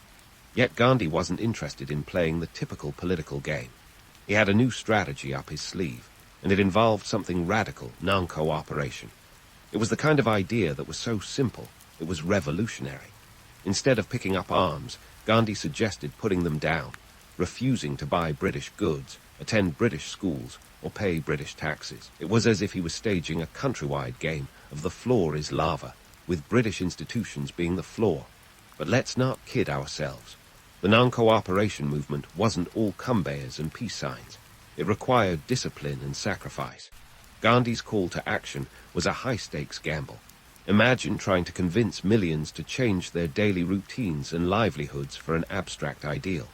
Yet Gandhi wasn't interested in playing the typical political game. He had a new strategy up his sleeve, and it involved something radical, non-cooperation. It was the kind of idea that was so simple, it was revolutionary. Instead of picking up arms, Gandhi suggested putting them down, refusing to buy British goods, attend British schools, or pay British taxes. It was as if he was staging a countrywide game of the floor is lava, with British institutions being the floor. But let's not kid ourselves. The non-cooperation movement wasn't all kumbhayas and peace signs. It required discipline and sacrifice. Gandhi's call to action was a high-stakes gamble. Imagine trying to convince millions to change their daily routines and livelihoods for an abstract ideal.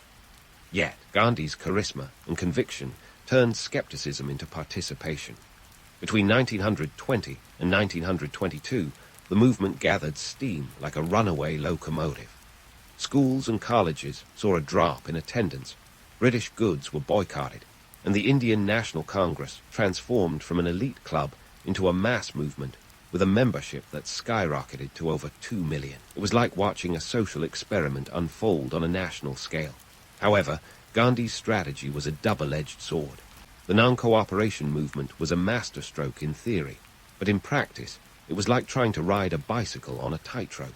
Yet, Gandhi's charisma and conviction turned skepticism into participation. Between 1920 and 1922, the movement gathered steam like a runaway locomotive. Schools and colleges saw a drop in attendance, British goods were boycotted, and the Indian National Congress transformed from an elite club into a mass movement with a membership that skyrocketed to over 2 million. It was like watching a social experiment unfold on a national scale. However, Gandhi's strategy was a double-edged sword. The non-cooperation movement was a masterstroke in theory, but in practice, It was like trying to ride a bicycle on a tightrope.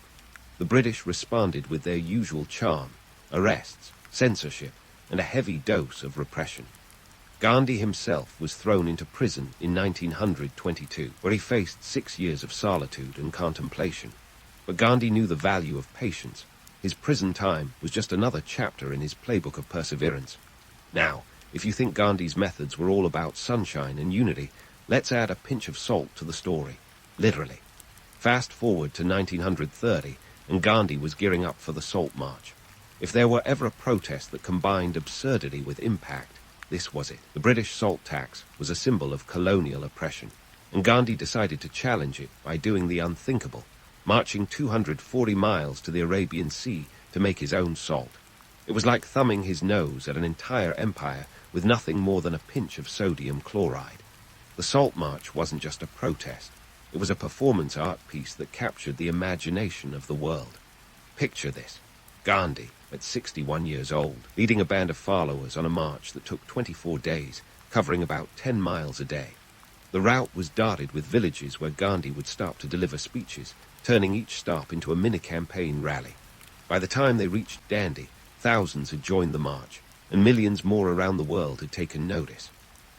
The British responded with their usual charm: arrests, censorship, and a heavy dose of repression. Gandhi himself was thrown into prison in 1922, where he faced 6 years of solitude and contemplation. But Gandhi knew the value of patience. His prison time was just another chapter in his playbook of perseverance. Now, if you think Gandhi's methods were all about sunshine and unity, let's add a pinch of salt to the story, literally. Fast forward to 1930, and Gandhi was gearing up for the Salt March. If there were ever a protest that combined absurdity with impact, this was it. The British salt tax was a symbol of colonial oppression, and Gandhi decided to challenge it by doing the unthinkable, marching 240 miles to the Arabian Sea to make his own salt. It was like thumbing his nose at an entire empire with nothing more than a pinch of sodium chloride. The Salt March wasn't just a protest. It was a performance art piece that captured the imagination of the world. Picture this: Gandhi, at 61 years old, leading a band of followers on a march that took 24 days, covering about 10 miles a day. The route was dotted with villages where Gandhi would stop to deliver speeches, turning each stop into a mini-campaign rally. By the time they reached Dynasty, thousands had joined the march, and millions more around the world had taken notice.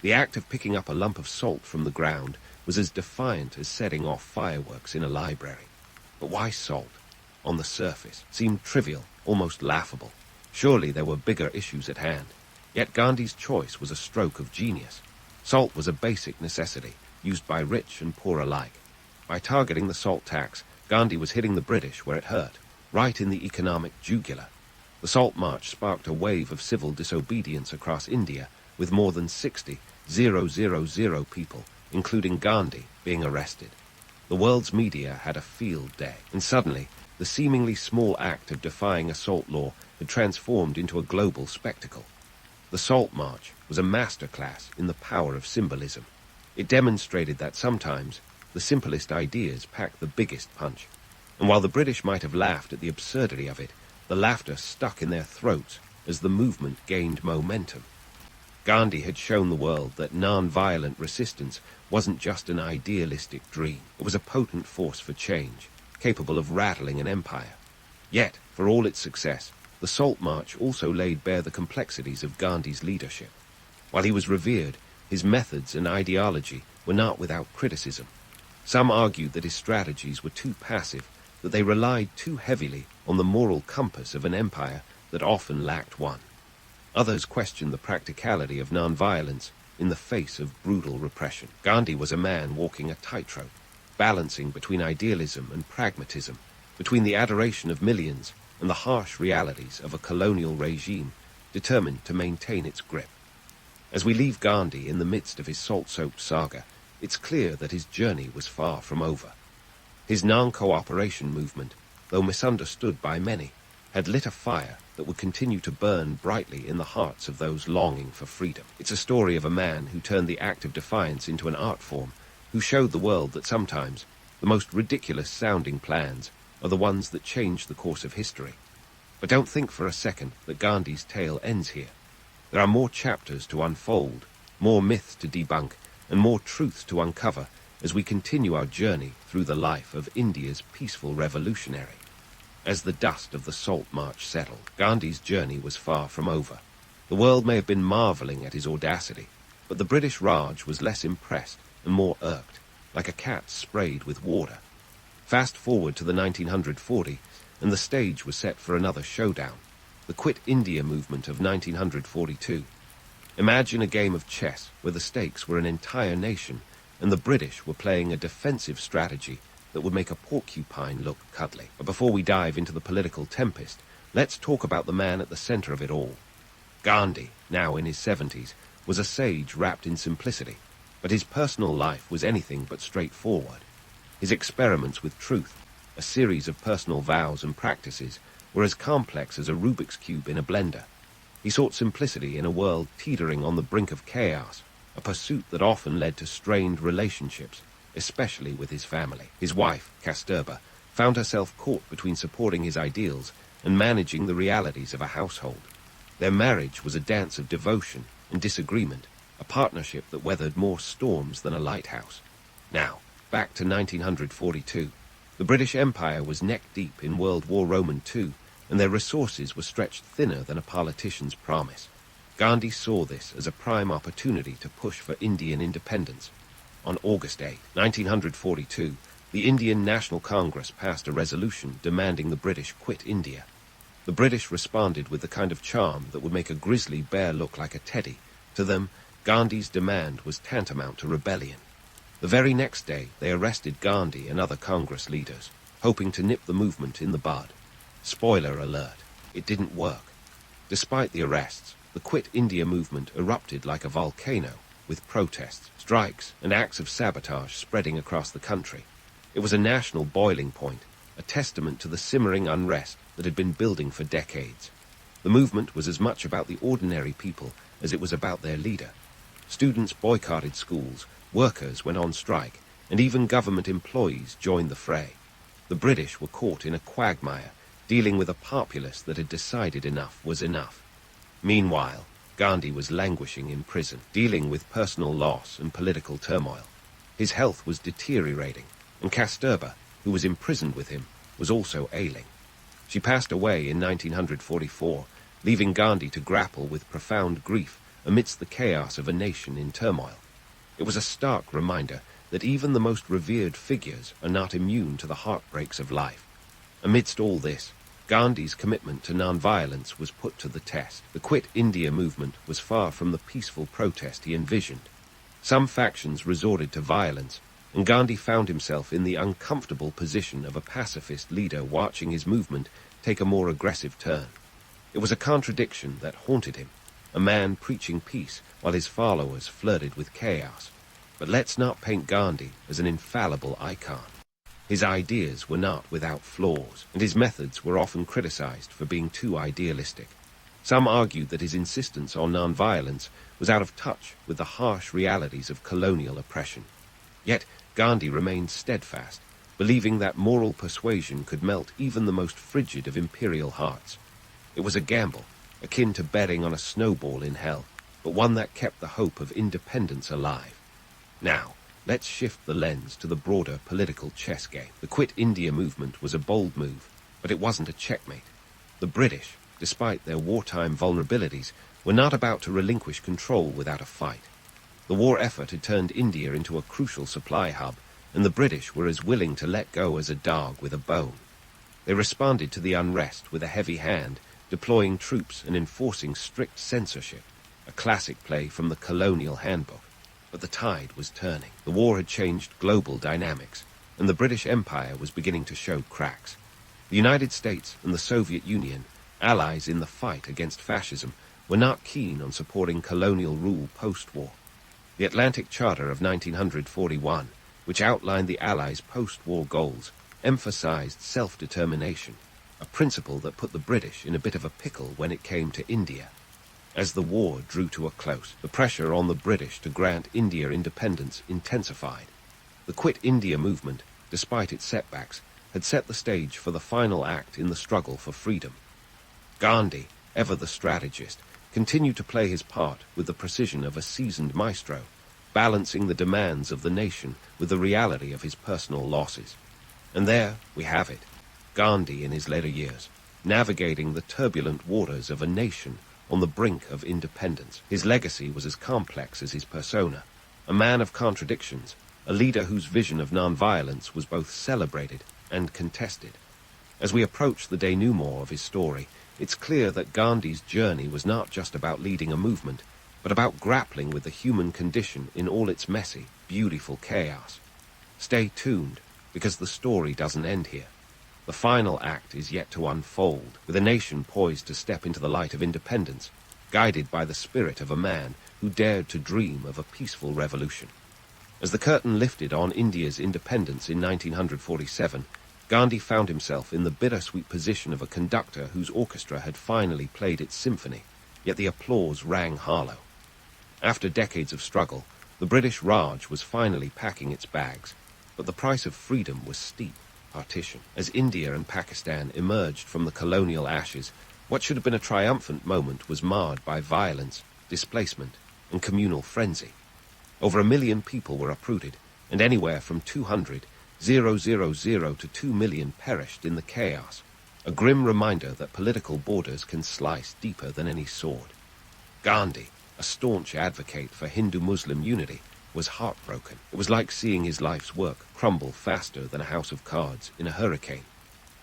The act of picking up a lump of salt from the ground was as defiant as setting off fireworks in a library. But why salt? On the surface, seemed trivial, almost laughable. Surely there were bigger issues at hand. Yet Gandhi's choice was a stroke of genius. Salt was a basic necessity, used by rich and poor alike. By targeting the salt tax, Gandhi was hitting the British where it hurt, right in the economic jugular. The Salt March sparked a wave of civil disobedience across India, with more than 60,000 people, including Gandhi, being arrested. The world's media had a field day, and suddenly, the seemingly small act of defying a salt law had transformed into a global spectacle. The Salt March was a masterclass in the power of symbolism. It demonstrated that sometimes the simplest ideas pack the biggest punch. And while the British might have laughed at the absurdity of it, the laughter stuck in their throats as the movement gained momentum. Gandhi had shown the world that non-violent resistance wasn't just an idealistic dream. It was a potent force for change, capable of rattling an empire. Yet, for all its success, the Salt March also laid bare the complexities of Gandhi's leadership. While he was revered, his methods and ideology were not without criticism. Some argued that his strategies were too passive, that they relied too heavily on the moral compass of an empire that often lacked one. Others questioned the practicality of non-violence in the face of brutal repression. Gandhi was a man walking a tightrope, balancing between idealism and pragmatism, between the adoration of millions and the harsh realities of a colonial regime determined to maintain its grip. As we leave Gandhi in the midst of his salt-soaked saga, it's clear that his journey was far from over. His non-cooperation movement, though misunderstood by many, had lit a fire that would continue to burn brightly in the hearts of those longing for freedom. It's a story of a man who turned the act of defiance into an art form, who showed the world that sometimes the most ridiculous-sounding plans are the ones that change the course of history. But don't think for a second that Gandhi's tale ends here. There are more chapters to unfold, more myths to debunk, and more truths to uncover as we continue our journey through the life of India's peaceful revolutionary. As the dust of the Salt March settled, Gandhi's journey was far from over. The world may have been marveling at his audacity, but the British Raj was less impressed and more irked, like a cat sprayed with water. Fast forward to the 1940, and the stage was set for another showdown, the Quit India movement of 1942. Imagine a game of chess where the stakes were an entire nation, and the British were playing a defensive strategy that would make a porcupine look cuddly. But before we dive into the political tempest, let's talk about the man at the center of it all. Gandhi, now in his 70s, was a sage wrapped in simplicity, but his personal life was anything but straightforward. His experiments with truth, a series of personal vows and practices, were as complex as a Rubik's Cube in a blender. He sought simplicity in a world teetering on the brink of chaos, a pursuit that often led to strained relationships, especially with his family. His wife, Kasturba, found herself caught between supporting his ideals and managing the realities of a household. Their marriage was a dance of devotion and disagreement, a partnership that weathered more storms than a lighthouse. Now, Back to 1942. The British Empire was neck-deep in World War Roman II, and their resources were stretched thinner than a politician's promise. Gandhi saw this as a prime opportunity to push for Indian independence. On August 8, 1942, the Indian National Congress passed a resolution demanding the British quit India. The British responded with the kind of charm that would make a grizzly bear look like a teddy. To them, Gandhi's demand was tantamount to rebellion. The very next day, they arrested Gandhi and other Congress leaders, hoping to nip the movement in the bud. Spoiler alert, it didn't work. Despite the arrests, the Quit India movement erupted like a volcano, with protests, strikes, and acts of sabotage spreading across the country. It was a national boiling point, a testament to the simmering unrest that had been building for decades. The movement was as much about the ordinary people as it was about their leader. Students boycotted schools, workers went on strike, and even government employees joined the fray. The British were caught in a quagmire, dealing with a populace that had decided enough was enough. Meanwhile, Gandhi was languishing in prison, dealing with personal loss and political turmoil. His health was deteriorating, and Kasturba, who was imprisoned with him, was also ailing. She passed away in 1944, leaving Gandhi to grapple with profound grief amidst the chaos of a nation in turmoil. It was a stark reminder that even the most revered figures are not immune to the heartbreaks of life. Amidst all this, Gandhi's commitment to nonviolence was put to the test. The Quit India movement was far from the peaceful protest he envisioned. Some factions resorted to violence, and Gandhi found himself in the uncomfortable position of a pacifist leader watching his movement take a more aggressive turn. It was a contradiction that haunted him, a man preaching peace while his followers flirted with chaos. But let's not paint Gandhi as an infallible icon. His ideas were not without flaws, and his methods were often criticized for being too idealistic. Some argued that his insistence on nonviolence was out of touch with the harsh realities of colonial oppression. Yet Gandhi remained steadfast, believing that moral persuasion could melt even the most frigid of imperial hearts. It was a gamble, akin to betting on a snowball in hell, but one that kept the hope of independence alive. Now, let's shift the lens to the broader political chess game. The Quit India movement was a bold move, but it wasn't a checkmate. The British, despite their wartime vulnerabilities, were not about to relinquish control without a fight. The war effort had turned India into a crucial supply hub, and the British were as willing to let go as a dog with a bone. They responded to the unrest with a heavy hand, deploying troops and enforcing strict censorship, a classic play from the Colonial handbook. But the tide was turning. The war had changed global dynamics, and the British Empire was beginning to show cracks. The United States and the Soviet Union, allies in the fight against fascism, were not keen on supporting colonial rule post-war. The Atlantic Charter of 1941, which outlined the Allies' post-war goals, emphasized self-determination, a principle that put the British in a bit of a pickle when it came to India. As the war drew to a close, the pressure on the British to grant India independence intensified. The Quit India movement, despite its setbacks, had set the stage for the final act in the struggle for freedom. Gandhi, ever the strategist, continued to play his part with the precision of a seasoned maestro, balancing the demands of the nation with the reality of his personal losses. And there we have it, Gandhi in his later years, navigating the turbulent waters of a nation on the brink of independence. His legacy was as complex as his persona, a man of contradictions, a leader whose vision of nonviolence was both celebrated and contested. As we approach the denouement of his story, it's clear that Gandhi's journey was not just about leading a movement, but about grappling with the human condition in all its messy, beautiful chaos. Stay tuned, because the story doesn't end here. The final act is yet to unfold, with a nation poised to step into the light of independence, guided by the spirit of a man who dared to dream of a peaceful revolution. As the curtain lifted on India's independence in 1947, Gandhi found himself in the bittersweet position of a conductor whose orchestra had finally played its symphony, yet the applause rang hollow. After decades of struggle, the British Raj was finally packing its bags, but the price of freedom was steep. Partition. As India and Pakistan emerged from the colonial ashes, what should have been a triumphant moment was marred by violence, displacement, and communal frenzy. Over 1 million people were uprooted, and anywhere from 200,000 to 2 million perished in the chaos, a grim reminder that political borders can slice deeper than any sword. Gandhi, a staunch advocate for Hindu-Muslim unity, was heartbroken. It was like seeing his life's work crumble faster than a house of cards in a hurricane.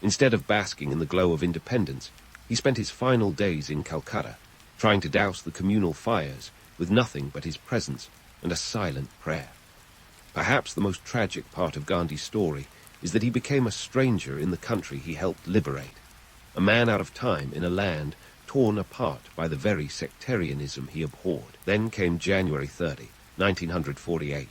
Instead of basking in the glow of independence, he spent his final days in Calcutta, trying to douse the communal fires with nothing but his presence and a silent prayer. Perhaps the most tragic part of Gandhi's story is that he became a stranger in the country he helped liberate, a man out of time in a land torn apart by the very sectarianism he abhorred. Then came January 30, 1948.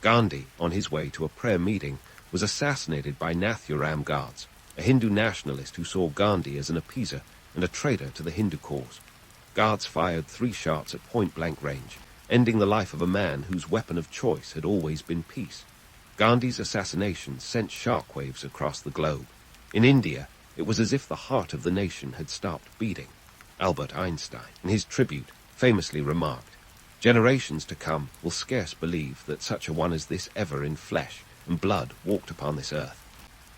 Gandhi, on his way to a prayer meeting, was assassinated by Nathuram Guards, a Hindu nationalist who saw Gandhi as an appeaser and a traitor to the Hindu cause. Guards fired 3 shots at point-blank range, ending the life of a man whose weapon of choice had always been peace. Gandhi's assassination sent shockwaves across the globe. In India, it was as if the heart of the nation had stopped beating. Albert Einstein, in his tribute, famously remarked, "Generations to come will scarce believe that such a one as this ever in flesh and blood walked upon this earth."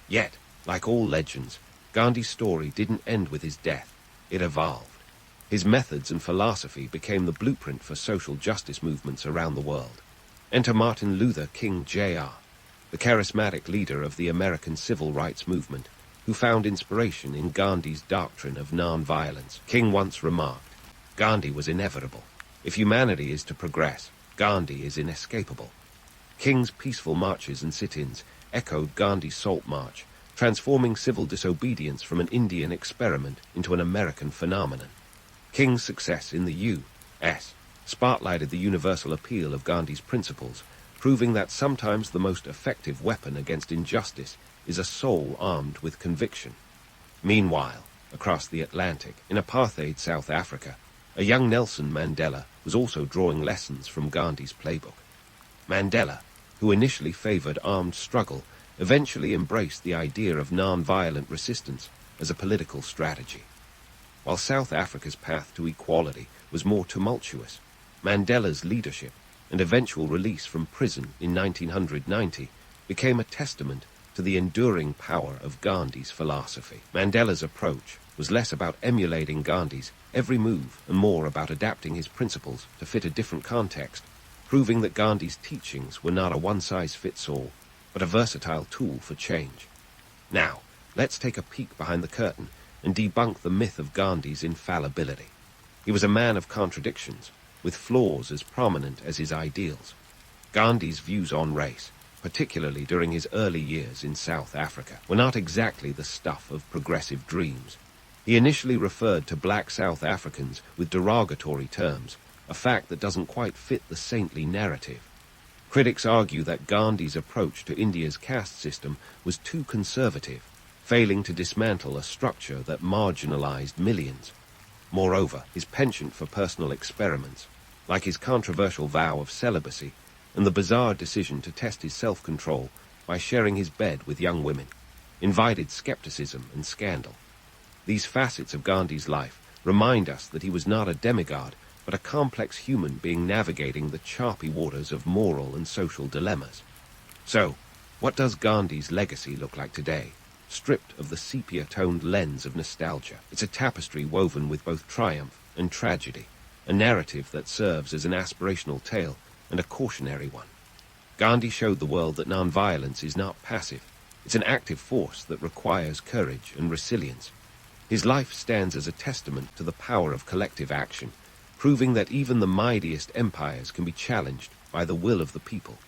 Yet, like all legends, Gandhi's story didn't end with his death. It evolved. His methods and philosophy became the blueprint for social justice movements around the world. Enter Martin Luther King Jr., the charismatic leader of the American civil rights movement, who found inspiration in Gandhi's doctrine of non-violence. King once remarked, "Gandhi was inevitable. If humanity is to progress, Gandhi is inescapable." King's peaceful marches and sit-ins echoed Gandhi's Salt March, transforming civil disobedience from an Indian experiment into an American phenomenon. King's success in the U.S. spotlighted the universal appeal of Gandhi's principles, proving that sometimes the most effective weapon against injustice is a soul armed with conviction. Meanwhile, across the Atlantic, in apartheid South Africa, a young Nelson Mandela was also drawing lessons from Gandhi's playbook. Mandela, who initially favored armed struggle, eventually embraced the idea of non-violent resistance as a political strategy. While South Africa's path to equality was more tumultuous, Mandela's leadership and eventual release from prison in 1990 became a testament to the enduring power of Gandhi's philosophy. Mandela's approach was less about emulating Gandhi's every move and more about adapting his principles to fit a different context, proving that Gandhi's teachings were not a one-size-fits-all, but a versatile tool for change. Now, let's take a peek behind the curtain and debunk the myth of Gandhi's infallibility. He was a man of contradictions, with flaws as prominent as his ideals. Gandhi's views on race, particularly during his early years in South Africa, were not exactly the stuff of progressive dreams. He initially referred to black South Africans with derogatory terms, a fact that doesn't quite fit the saintly narrative. Critics argue that Gandhi's approach to India's caste system was too conservative, failing to dismantle a structure that marginalized millions. Moreover, his penchant for personal experiments, like his controversial vow of celibacy and the bizarre decision to test his self-control by sharing his bed with young women, invited skepticism and scandal. These facets of Gandhi's life remind us that he was not a demigod, but a complex human being navigating the choppy waters of moral and social dilemmas. So, what does Gandhi's legacy look like today, stripped of the sepia-toned lens of nostalgia? It's a tapestry woven with both triumph and tragedy, a narrative that serves as an aspirational tale and a cautionary one. Gandhi showed the world that non-violence is not passive. It's an active force that requires courage and resilience. His life stands as a testament to the power of collective action, proving that even the mightiest empires can be challenged by the will of the people.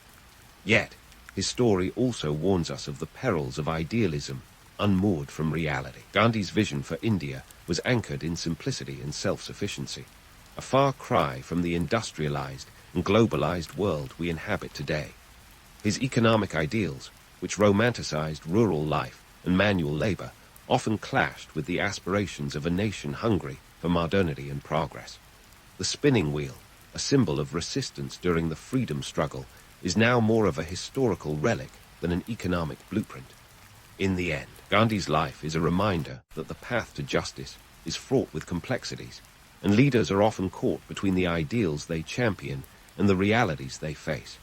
Yet, his story also warns us of the perils of idealism unmoored from reality. Gandhi's vision for India was anchored in simplicity and self-sufficiency, a far cry from the industrialized and globalized world we inhabit today. His economic ideals, which romanticized rural life and manual labor, often clashed with the aspirations of a nation hungry for modernity and progress. The spinning wheel, a symbol of resistance during the freedom struggle, is now more of a historical relic than an economic blueprint. In the end, Gandhi's life is a reminder that the path to justice is fraught with complexities, and leaders are often caught between the ideals they champion and the realities they face.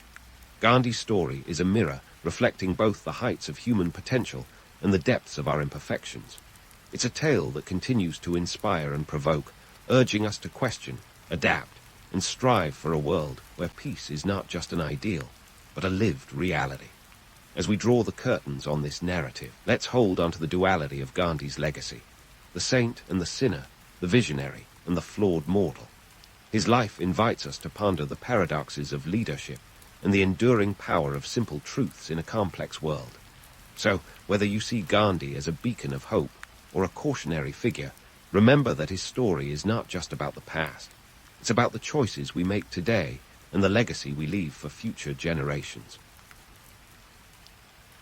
Gandhi's story is a mirror reflecting both the heights of human potential and the depths of our imperfections. It's a tale that continues to inspire and provoke, urging us to question, adapt, and strive for a world where peace is not just an ideal, but a lived reality. As we draw the curtains on this narrative, let's hold onto the duality of Gandhi's legacy, the saint and the sinner, the visionary and the flawed mortal. His life invites us to ponder the paradoxes of leadership and the enduring power of simple truths in a complex world. So, whether you see Gandhi as a beacon of hope or a cautionary figure, remember that his story is not just about the past. It's about the choices we make today and the legacy we leave for future generations.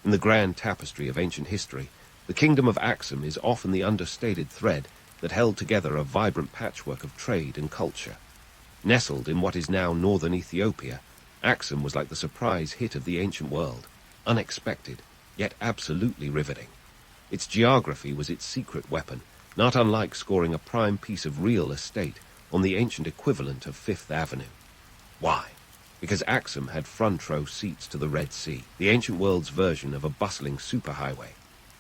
In the grand tapestry of ancient history, the kingdom of Axum is often the understated thread that held together a vibrant patchwork of trade and culture. Nestled in what is now northern Ethiopia, Axum was like the surprise hit of the ancient world, unexpected, yet absolutely riveting. Its geography was its secret weapon, not unlike scoring a prime piece of real estate on the ancient equivalent of Fifth Avenue. Why? Because Axum had front-row seats to the Red Sea, the ancient world's version of a bustling superhighway.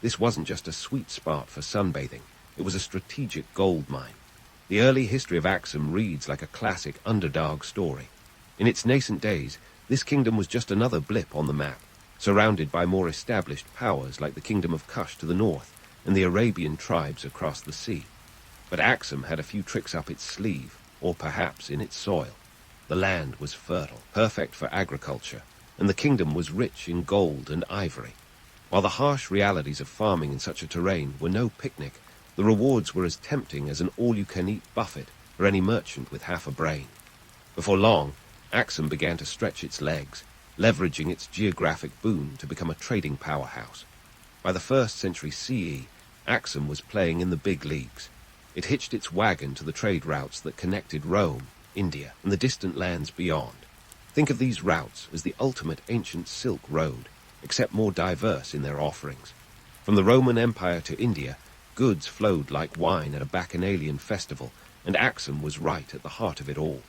This wasn't just a sweet spot for sunbathing, it was a strategic gold mine. The early history of Axum reads like a classic underdog story. In its nascent days, this kingdom was just another blip on the map, surrounded by more established powers like the Kingdom of Kush to the north and the Arabian tribes across the sea. But Axum had a few tricks up its sleeve, or perhaps in its soil. The land was fertile, perfect for agriculture, and the kingdom was rich in gold and ivory. While the harsh realities of farming in such a terrain were no picnic, the rewards were as tempting as an all-you-can-eat buffet for any merchant with half a brain. Before long, Axum began to stretch its legs, leveraging its geographic boon to become a trading powerhouse. By the 1st century CE, Axum was playing in the big leagues. It hitched its wagon to the trade routes that connected Rome, India, and the distant lands beyond. Think of these routes as the ultimate ancient Silk Road, except more diverse in their offerings. From the Roman Empire to India, goods flowed like wine at a bacchanalian festival, and Axum was right at the heart of it all.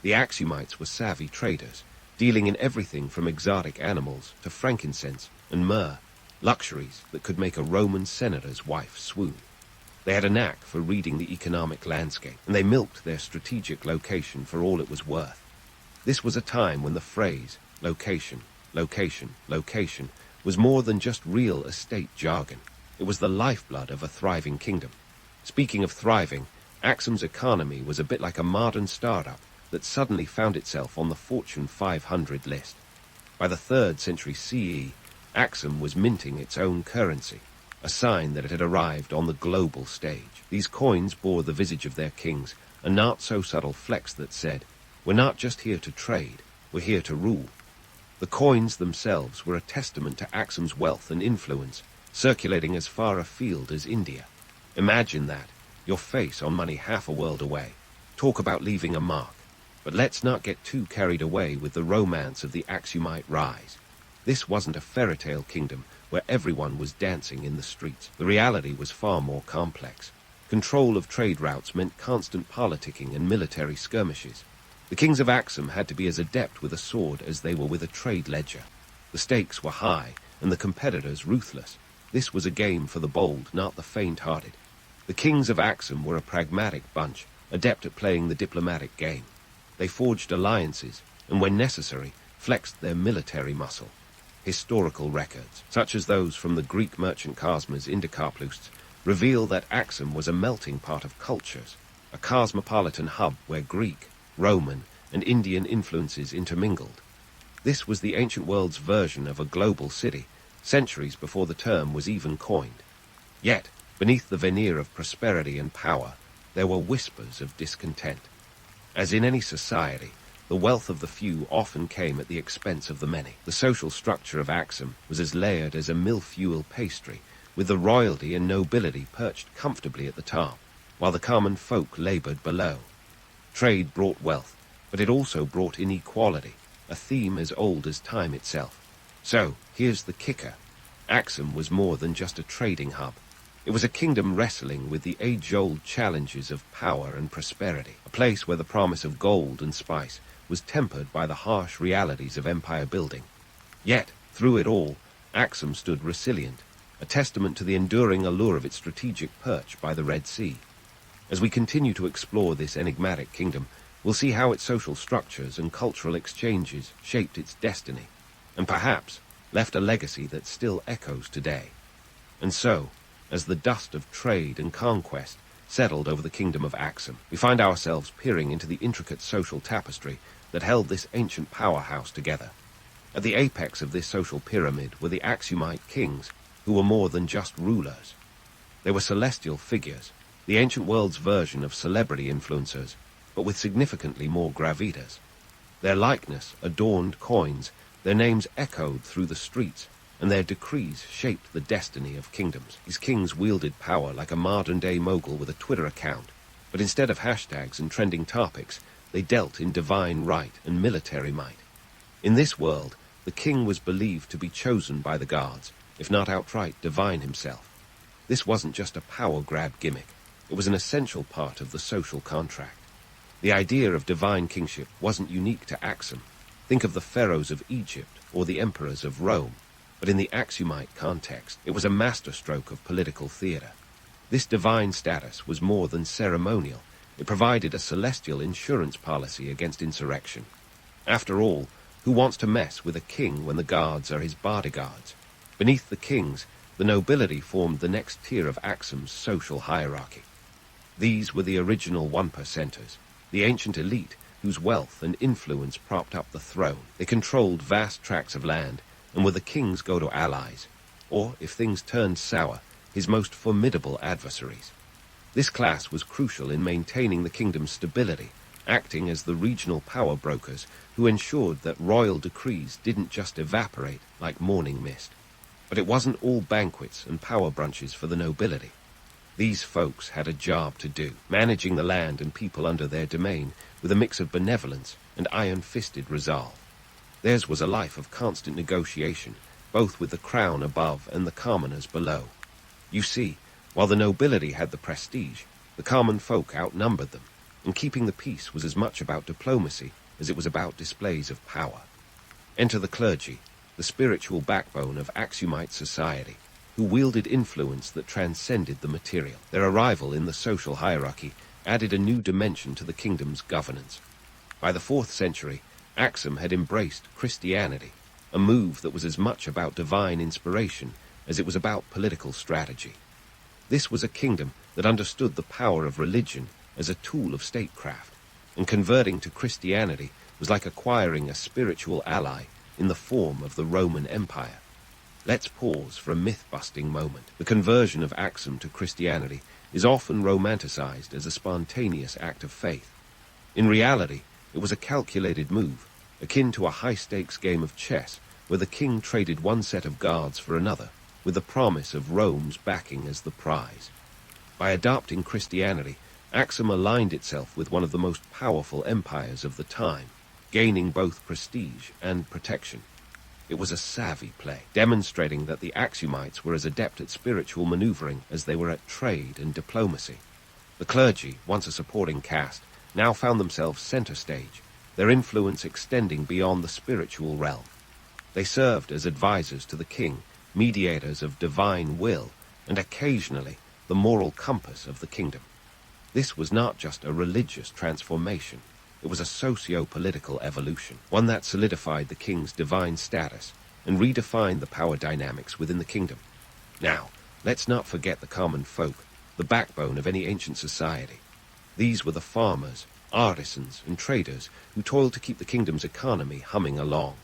The Axumites were savvy traders, dealing in everything from exotic animals to frankincense and myrrh, luxuries that could make a Roman senator's wife swoon. They had a knack for reading the economic landscape, and they milked their strategic location for all it was worth. This was a time when the phrase, location, location, location, was more than just real estate jargon. It was the lifeblood of a thriving kingdom. Speaking of thriving, Axum's economy was a bit like a modern startup that suddenly found itself on the Fortune 500 list. By the 3rd century CE, Axum was minting its own currency, a sign that it had arrived on the global stage. These coins bore the visage of their kings, a not-so-subtle flex that said, "We're not just here to trade, we're here to rule." The coins themselves were a testament to Axum's wealth and influence, circulating as far afield as India. Imagine that, your face on money half a world away. Talk about leaving a mark. But let's not get too carried away with the romance of the Axumite rise. This wasn't a fairy tale kingdom where everyone was dancing in the streets. The reality was far more complex. Control of trade routes meant constant politicking and military skirmishes. The kings of Axum had to be as adept with a sword as they were with a trade ledger. The stakes were high, and the competitors ruthless. This was a game for the bold, not the faint-hearted. The kings of Axum were a pragmatic bunch, adept at playing the diplomatic game. They forged alliances, and when necessary, flexed their military muscle. Historical records, such as those from the Greek merchant Cosmas Indicopleustes, reveal that Axum was a melting pot of cultures, a cosmopolitan hub where Greek, Roman, and Indian influences intermingled. This was the ancient world's version of a global city, centuries before the term was even coined. Yet, beneath the veneer of prosperity and power, there were whispers of discontent. As in any society, the wealth of the few often came at the expense of the many. The social structure of Axum was as layered as a milfoil pastry, with the royalty and nobility perched comfortably at the top, while the common folk labored below. Trade brought wealth, but it also brought inequality, a theme as old as time itself. So, here's the kicker. Axum was more than just a trading hub. It was a kingdom wrestling with the age-old challenges of power and prosperity, a place where the promise of gold and spice was tempered by the harsh realities of empire building. Yet, through it all, Axum stood resilient, a testament to the enduring allure of its strategic perch by the Red Sea. As we continue to explore this enigmatic kingdom, we'll see how its social structures and cultural exchanges shaped its destiny, and perhaps left a legacy that still echoes today. And so, as the dust of trade and conquest settled over the kingdom of Axum, we find ourselves peering into the intricate social tapestry that held this ancient powerhouse together. At the apex of this social pyramid were the Axumite kings, who were more than just rulers. They were celestial figures, the ancient world's version of celebrity influencers, but with significantly more gravitas. Their likeness adorned coins, their names echoed through the streets, and their decrees shaped the destiny of kingdoms. These kings wielded power like a modern-day mogul with a Twitter account, but instead of hashtags and trending topics, they dealt in divine right and military might. In this world, the king was believed to be chosen by the gods, if not outright divine himself. This wasn't just a power grab gimmick. It was an essential part of the social contract. The idea of divine kingship wasn't unique to Axum. Think of the pharaohs of Egypt or the emperors of Rome. But in the Axumite context, it was a masterstroke of political theater. This divine status was more than ceremonial. It provided a celestial insurance policy against insurrection. After all, who wants to mess with a king when the guards are his bodyguards? Beneath the kings, the nobility formed the next tier of Axum's social hierarchy. These were the original one-percenters, the ancient elite whose wealth and influence propped up the throne. They controlled vast tracts of land, and were the king's go-to allies, or, if things turned sour, his most formidable adversaries. This class was crucial in maintaining the kingdom's stability, acting as the regional power brokers who ensured that royal decrees didn't just evaporate like morning mist. But it wasn't all banquets and power brunches for the nobility. These folks had a job to do, managing the land and people under their domain with a mix of benevolence and iron-fisted resolve. Theirs was a life of constant negotiation, both with the crown above and the commoners below. You see, while the nobility had the prestige, the common folk outnumbered them, and keeping the peace was as much about diplomacy as it was about displays of power. Enter the clergy, the spiritual backbone of Axumite society, who wielded influence that transcended the material. Their arrival in the social hierarchy added a new dimension to the kingdom's governance. By the 4th century, Axum had embraced Christianity, a move that was as much about divine inspiration as it was about political strategy. This was a kingdom that understood the power of religion as a tool of statecraft, and converting to Christianity was like acquiring a spiritual ally in the form of the Roman Empire. Let's pause for a myth-busting moment. The conversion of Axum to Christianity is often romanticized as a spontaneous act of faith. In reality, it was a calculated move, akin to a high-stakes game of chess where the king traded one set of guards for another, with the promise of Rome's backing as the prize. By adopting Christianity, Axum aligned itself with one of the most powerful empires of the time, gaining both prestige and protection. It was a savvy play, demonstrating that the Axumites were as adept at spiritual maneuvering as they were at trade and diplomacy. The clergy, once a supporting caste, now found themselves center stage, their influence extending beyond the spiritual realm. They served as advisors to the king, mediators of divine will, and occasionally the moral compass of the kingdom. This was not just a religious transformation. It was a socio-political evolution, one that solidified the king's divine status and redefined the power dynamics within the kingdom. Now, let's not forget the common folk, the backbone of any ancient society. These were the farmers, artisans, and traders who toiled to keep the kingdom's economy humming along.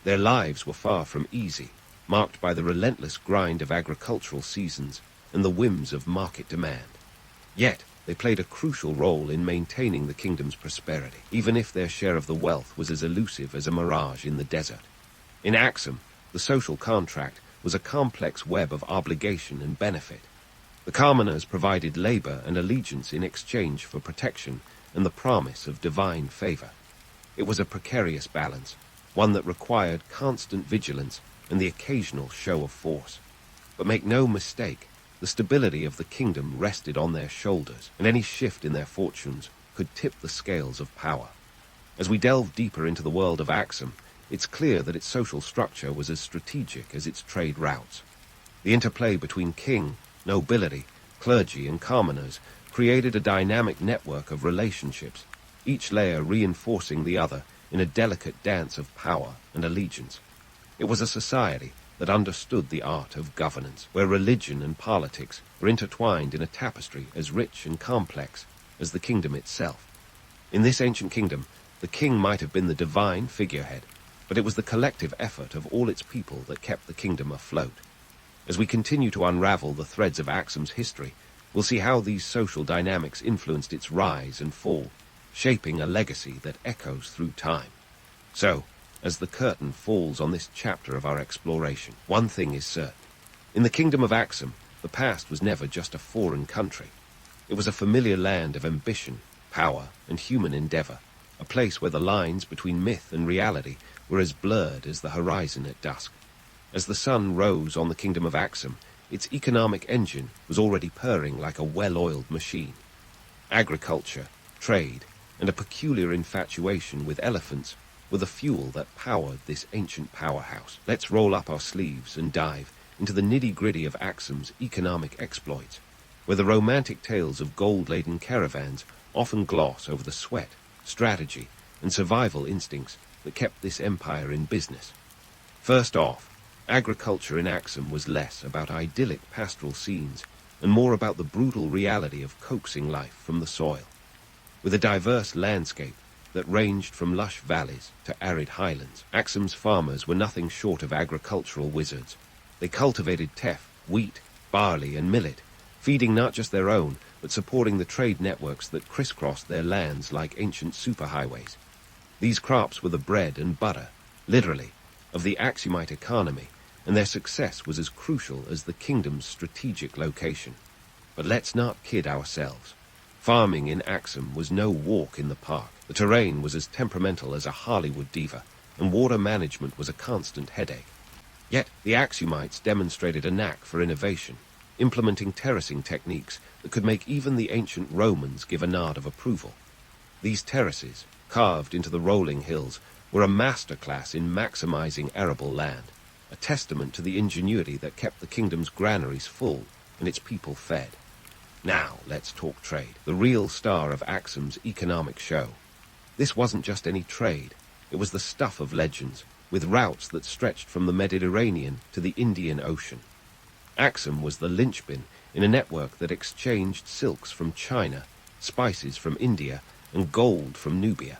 Their lives were far from easy, marked by the relentless grind of agricultural seasons and the whims of market demand. Yet, they played a crucial role in maintaining the kingdom's prosperity, even if their share of the wealth was as elusive as a mirage in the desert. In Axum, the social contract was a complex web of obligation and benefit. The commoners provided labor and allegiance in exchange for protection and the promise of divine favor. It was a precarious balance, one that required constant vigilance and the occasional show of force. But make no mistake, the stability of the kingdom rested on their shoulders, and any shift in their fortunes could tip the scales of power. As we delve deeper into the world of Axum, it's clear that its social structure was as strategic as its trade routes. The interplay between king, nobility, clergy, and commoners created a dynamic network of relationships, each layer reinforcing the other in a delicate dance of power and allegiance. It was a society that understood the art of governance, where religion and politics were intertwined in a tapestry as rich and complex as the kingdom itself. In this ancient kingdom, the king might have been the divine figurehead, but it was the collective effort of all its people that kept the kingdom afloat. As we continue to unravel the threads of Axum's history, we'll see how these social dynamics influenced its rise and fall, shaping a legacy that echoes through time. So, as the curtain falls on this chapter of our exploration, one thing is certain. In the kingdom of Axum, the past was never just a foreign country. It was a familiar land of ambition, power, and human endeavor, a place where the lines between myth and reality were as blurred as the horizon at dusk. As the sun rose on the kingdom of Axum, its economic engine was already purring like a well-oiled machine. Agriculture, trade, and a peculiar infatuation with elephants were the fuel that powered this ancient powerhouse. Let's roll up our sleeves and dive into the nitty-gritty of Axum's economic exploits, where the romantic tales of gold-laden caravans often gloss over the sweat, strategy, and survival instincts that kept this empire in business. First off, agriculture in Axum was less about idyllic pastoral scenes and more about the brutal reality of coaxing life from the soil. With a diverse landscape that ranged from lush valleys to arid highlands, Axum's farmers were nothing short of agricultural wizards. They cultivated teff, wheat, barley, and millet, feeding not just their own, but supporting the trade networks that crisscrossed their lands like ancient superhighways. These crops were the bread and butter, literally, of the Axumite economy, and their success was as crucial as the kingdom's strategic location. But let's not kid ourselves. Farming in Axum was no walk in the park. The terrain was as temperamental as a Hollywood diva, and water management was a constant headache. Yet the Axumites demonstrated a knack for innovation, implementing terracing techniques that could make even the ancient Romans give a nod of approval. These terraces, carved into the rolling hills, were a masterclass in maximizing arable land, a testament to the ingenuity that kept the kingdom's granaries full and its people fed. Now let's talk trade, the real star of Axum's economic show. This wasn't just any trade, it was the stuff of legends, with routes that stretched from the Mediterranean to the Indian Ocean. Axum was the linchpin in a network that exchanged silks from China, spices from India, and gold from Nubia.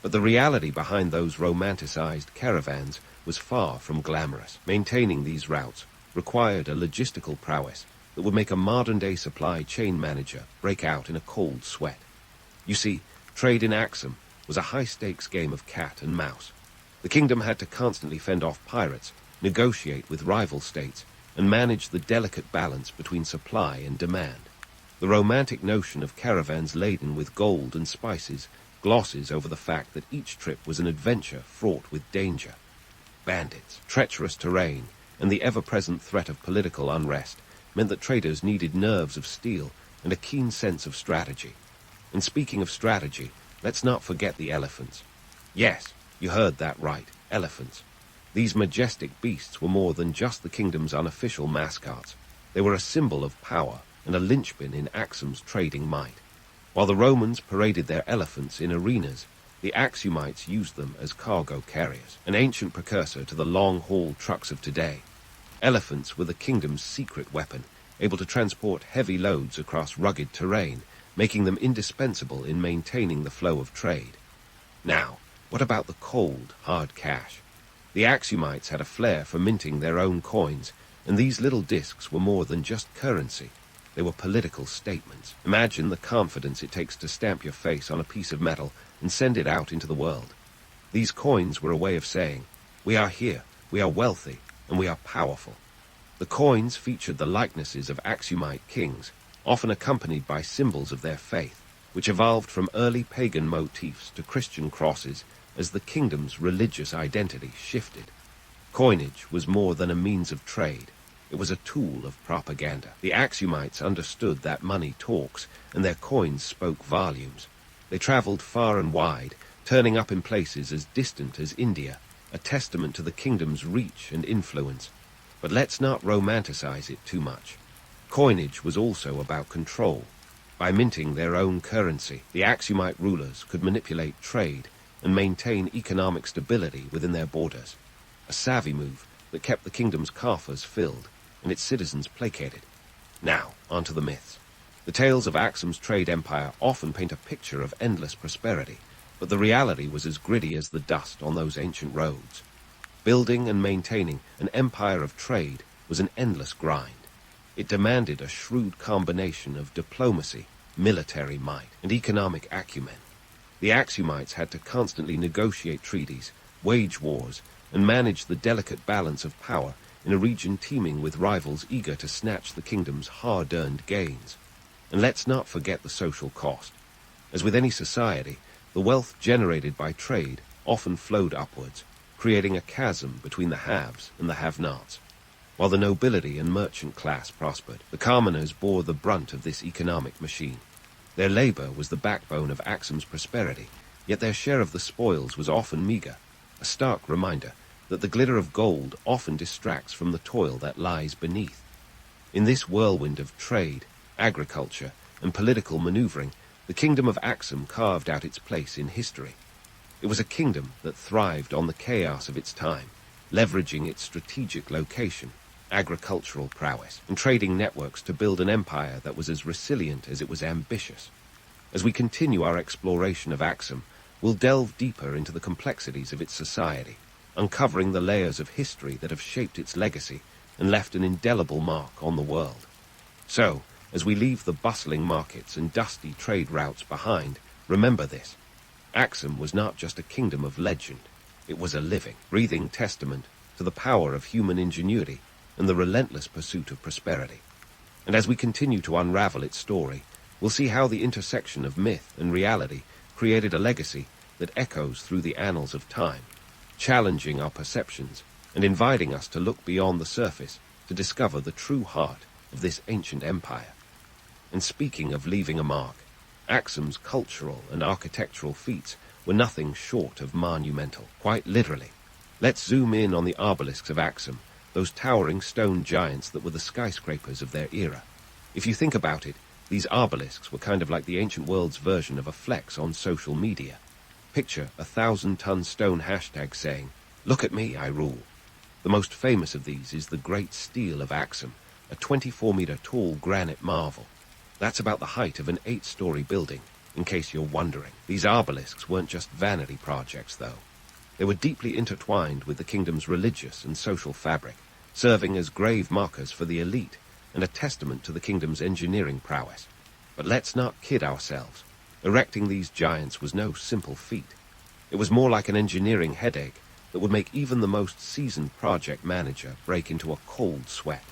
But the reality behind those romanticized caravans was far from glamorous. Maintaining these routes required a logistical prowess that would make a modern-day supply chain manager break out in a cold sweat. You see, trade in Axum was a high-stakes game of cat and mouse. The kingdom had to constantly fend off pirates, negotiate with rival states, and manage the delicate balance between supply and demand. The romantic notion of caravans laden with gold and spices glosses over the fact that each trip was an adventure fraught with danger. Bandits, treacherous terrain, and the ever-present threat of political unrest meant that traders needed nerves of steel and a keen sense of strategy. And speaking of strategy, let's not forget the elephants. Yes, you heard that right, elephants. These majestic beasts were more than just the kingdom's unofficial mascots. They were a symbol of power and a linchpin in Axum's trading might. While the Romans paraded their elephants in arenas, the Axumites used them as cargo carriers, an ancient precursor to the long-haul trucks of today. Elephants were the kingdom's secret weapon, able to transport heavy loads across rugged terrain, making them indispensable in maintaining the flow of trade. Now, what about the cold, hard cash? The Axumites had a flair for minting their own coins, and these little discs were more than just currency. They were political statements. Imagine the confidence it takes to stamp your face on a piece of metal and send it out into the world. These coins were a way of saying, we are here, we are wealthy, and we are powerful. The coins featured the likenesses of Axumite kings, often accompanied by symbols of their faith, which evolved from early pagan motifs to Christian crosses as the kingdom's religious identity shifted. Coinage was more than a means of trade. It was a tool of propaganda. The Axumites understood that money talks, and their coins spoke volumes. They traveled far and wide, turning up in places as distant as India, a testament to the kingdom's reach and influence. But let's not romanticize it too much. Coinage was also about control. By minting their own currency, the Axumite rulers could manipulate trade and maintain economic stability within their borders. A savvy move that kept the kingdom's coffers filled and its citizens placated. Now, onto the myths. The tales of Axum's trade empire often paint a picture of endless prosperity, but the reality was as gritty as the dust on those ancient roads. Building and maintaining an empire of trade was an endless grind. It demanded a shrewd combination of diplomacy, military might, and economic acumen. The Axumites had to constantly negotiate treaties, wage wars, and manage the delicate balance of power in a region teeming with rivals eager to snatch the kingdom's hard-earned gains. And let's not forget the social cost. As with any society, the wealth generated by trade often flowed upwards, creating a chasm between the haves and the have-nots. While the nobility and merchant class prospered, the commoners bore the brunt of this economic machine. Their labor was the backbone of Axum's prosperity, yet their share of the spoils was often meager, a stark reminder that the glitter of gold often distracts from the toil that lies beneath. In this whirlwind of trade, agriculture, and political maneuvering, the kingdom of Axum carved out its place in history. It was a kingdom that thrived on the chaos of its time, leveraging its strategic location, agricultural prowess, and trading networks to build an empire that was as resilient as it was ambitious. As we continue our exploration of Axum, we'll delve deeper into the complexities of its society, uncovering the layers of history that have shaped its legacy and left an indelible mark on the world. So, as we leave the bustling markets and dusty trade routes behind, remember this. Axum was not just a kingdom of legend. It was a living, breathing testament to the power of human ingenuity and the relentless pursuit of prosperity. And as we continue to unravel its story, we'll see how the intersection of myth and reality created a legacy that echoes through the annals of time, challenging our perceptions and inviting us to look beyond the surface to discover the true heart of this ancient empire. And speaking of leaving a mark, Axum's cultural and architectural feats were nothing short of monumental, quite literally. Let's zoom in on the obelisks of Axum, those towering stone giants that were the skyscrapers of their era. If you think about it, these obelisks were kind of like the ancient world's version of a flex on social media. Picture a 1,000-ton stone hashtag saying, "Look at me, I rule." The most famous of these is the Great Stele of Axum, a 24-meter tall granite marvel. That's about the height of an 8-story building, in case you're wondering. These obelisks weren't just vanity projects, though. They were deeply intertwined with the kingdom's religious and social fabric, serving as grave markers for the elite and a testament to the kingdom's engineering prowess. But let's not kid ourselves. Erecting these giants was no simple feat. It was more like an engineering headache that would make even the most seasoned project manager break into a cold sweat.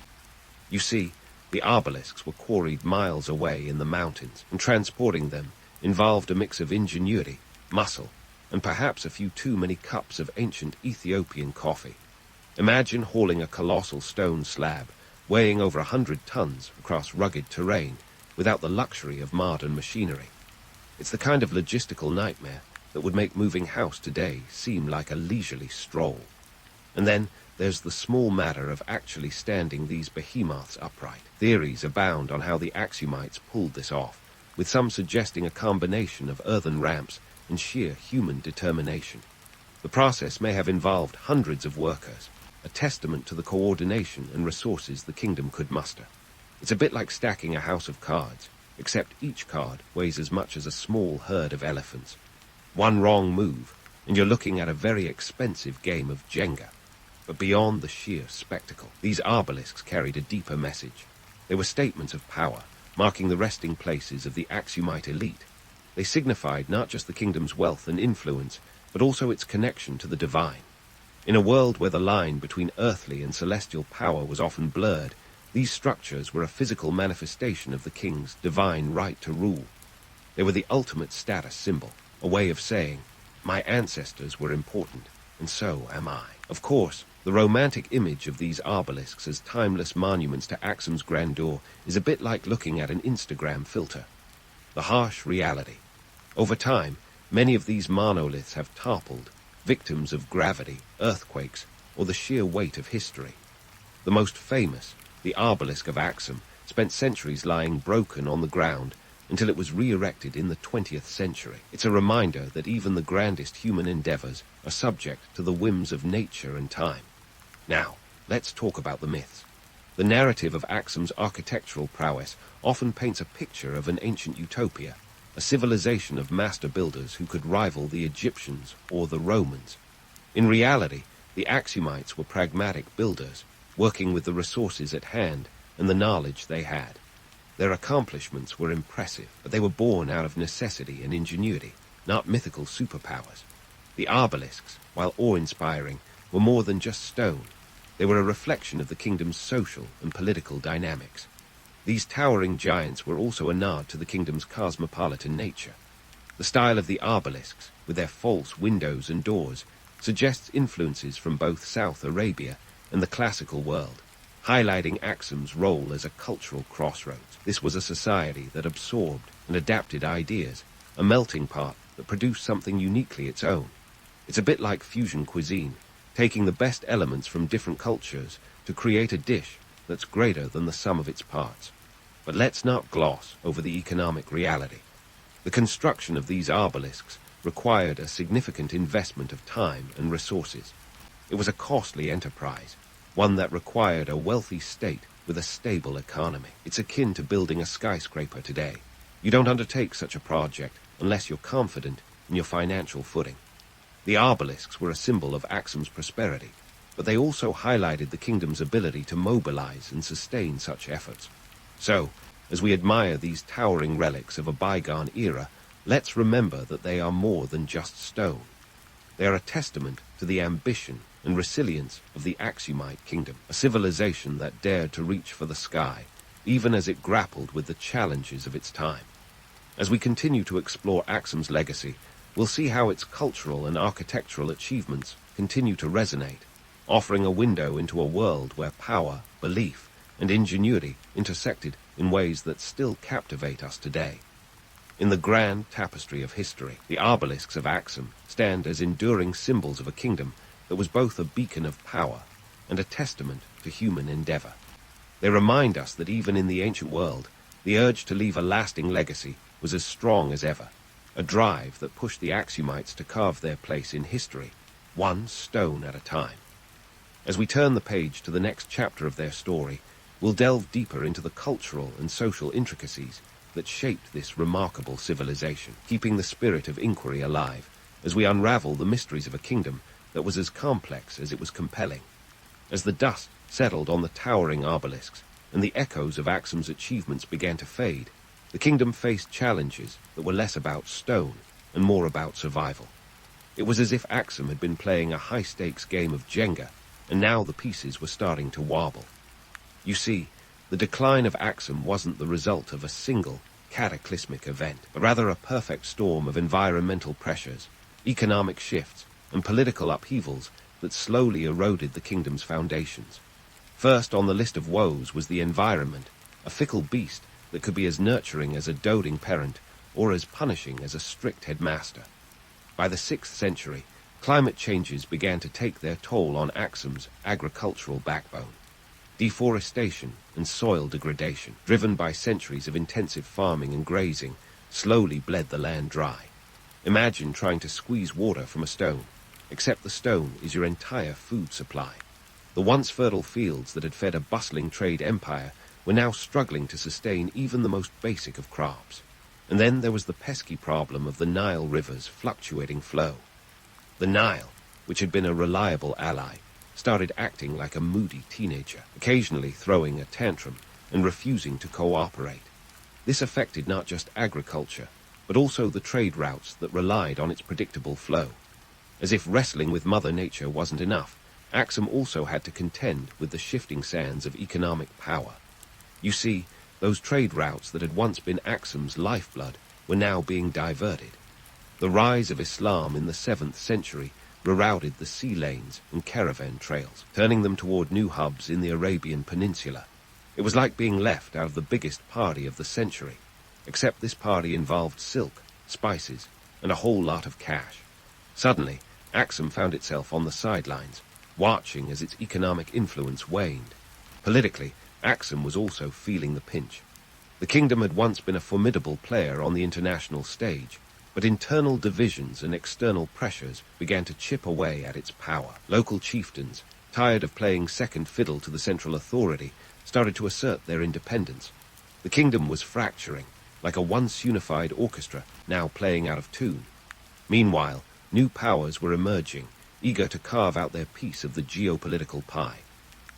You see, the obelisks were quarried miles away in the mountains, and transporting them involved a mix of ingenuity, muscle, and perhaps a few too many cups of ancient Ethiopian coffee. Imagine hauling a colossal stone slab, weighing over 100 tons across rugged terrain, without the luxury of modern machinery. It's the kind of logistical nightmare that would make moving house today seem like a leisurely stroll. And then there's the small matter of actually standing these behemoths upright. Theories abound on how the Axumites pulled this off, with some suggesting a combination of earthen ramps and sheer human determination. The process may have involved hundreds of workers, a testament to the coordination and resources the kingdom could muster. It's a bit like stacking a house of cards, except each card weighs as much as a small herd of elephants. One wrong move, and you're looking at a very expensive game of Jenga. But beyond the sheer spectacle, these obelisks carried a deeper message. They were statements of power, marking the resting places of the Axumite elite. They signified not just the kingdom's wealth and influence, but also its connection to the divine. In a world where the line between earthly and celestial power was often blurred, these structures were a physical manifestation of the king's divine right to rule. They were the ultimate status symbol, a way of saying, my ancestors were important, and so am I. Of course, the romantic image of these obelisks as timeless monuments to Axum's grandeur is a bit like looking at an Instagram filter. The harsh reality. Over time, Many of these monoliths have toppled, victims of gravity, earthquakes, or the sheer weight of history. The most famous, the obelisk of Axum, spent centuries lying broken on the ground until it was re-erected in the 20th century. It's a reminder that even the grandest human endeavors are subject to the whims of nature and time. Now, let's talk about the myths. The narrative of Axum's architectural prowess often paints a picture of an ancient utopia, a civilization of master builders who could rival the Egyptians or the Romans. In reality, the Axumites were pragmatic builders, working with the resources at hand and the knowledge they had. Their accomplishments were impressive, but they were born out of necessity and ingenuity, not mythical superpowers. The obelisks, while awe-inspiring, were more than just stone. They were a reflection of the kingdom's social and political dynamics. These towering giants were also a nod to the kingdom's cosmopolitan nature. The style of the obelisks, with their false windows and doors, suggests influences from both South Arabia and the classical world, highlighting Axum's role as a cultural crossroads. This was a society that absorbed and adapted ideas, a melting pot that produced something uniquely its own. It's a bit like fusion cuisine, taking the best elements from different cultures to create a dish that's greater than the sum of its parts. But let's not gloss over the economic reality. The construction of these obelisks required a significant investment of time and resources. It was a costly enterprise, one that required a wealthy state with a stable economy. It's akin to building a skyscraper today. You don't undertake such a project unless you're confident in your financial footing. The obelisks were a symbol of Axum's prosperity, but they also highlighted the kingdom's ability to mobilize and sustain such efforts. So, as we admire these towering relics of a bygone era, let's remember that they are more than just stone. They are a testament to the ambition and resilience of the Axumite kingdom, a civilization that dared to reach for the sky, even as it grappled with the challenges of its time. As we continue to explore Axum's legacy, we'll see how its cultural and architectural achievements continue to resonate, offering a window into a world where power, belief, and ingenuity intersected in ways that still captivate us today. In the grand tapestry of history, the obelisks of Axum stand as enduring symbols of a kingdom that was both a beacon of power and a testament to human endeavor. They remind us that even in the ancient world, the urge to leave a lasting legacy was as strong as ever, a drive that pushed the Axumites to carve their place in history, one stone at a time. As we turn the page to the next chapter of their story, we'll delve deeper into the cultural and social intricacies that shaped this remarkable civilization, keeping the spirit of inquiry alive as we unravel the mysteries of a kingdom that was as complex as it was compelling. As the dust settled on the towering obelisks and the echoes of Axum's achievements began to fade, the kingdom faced challenges that were less about stone and more about survival. It was as if Axum had been playing a high-stakes game of Jenga, and now the pieces were starting to wobble. You see, the decline of Axum wasn't the result of a single, cataclysmic event, but rather a perfect storm of environmental pressures, economic shifts, and political upheavals that slowly eroded the kingdom's foundations. First on the list of woes was the environment, a fickle beast that could be as nurturing as a doting parent or as punishing as a strict headmaster. By the 6th century, climate changes began to take their toll on Axum's agricultural backbone. Deforestation and soil degradation, driven by centuries of intensive farming and grazing, slowly bled the land dry. Imagine trying to squeeze water from a stone, except the stone is your entire food supply. The once fertile fields that had fed a bustling trade empire were now struggling to sustain even the most basic of crops. And then there was the pesky problem of the Nile River's fluctuating flow. The Nile, which had been a reliable ally, started acting like a moody teenager, occasionally throwing a tantrum and refusing to cooperate. This affected not just agriculture, but also the trade routes that relied on its predictable flow. As if wrestling with Mother Nature wasn't enough, Axum also had to contend with the shifting sands of economic power. You see, those trade routes that had once been Axum's lifeblood were now being diverted. The rise of Islam in the 7th century rerouted the sea lanes and caravan trails, turning them toward new hubs in the Arabian Peninsula. It was like being left out of the biggest party of the century, except this party involved silk, spices, and a whole lot of cash. Suddenly, Axum found itself on the sidelines, watching as its economic influence waned. Politically, Axum was also feeling the pinch. The kingdom had once been a formidable player on the international stage, but internal divisions and external pressures began to chip away at its power. Local chieftains, tired of playing second fiddle to the central authority, started to assert their independence. The kingdom was fracturing, like a once unified orchestra now playing out of tune. Meanwhile, new powers were emerging, eager to carve out their piece of the geopolitical pie.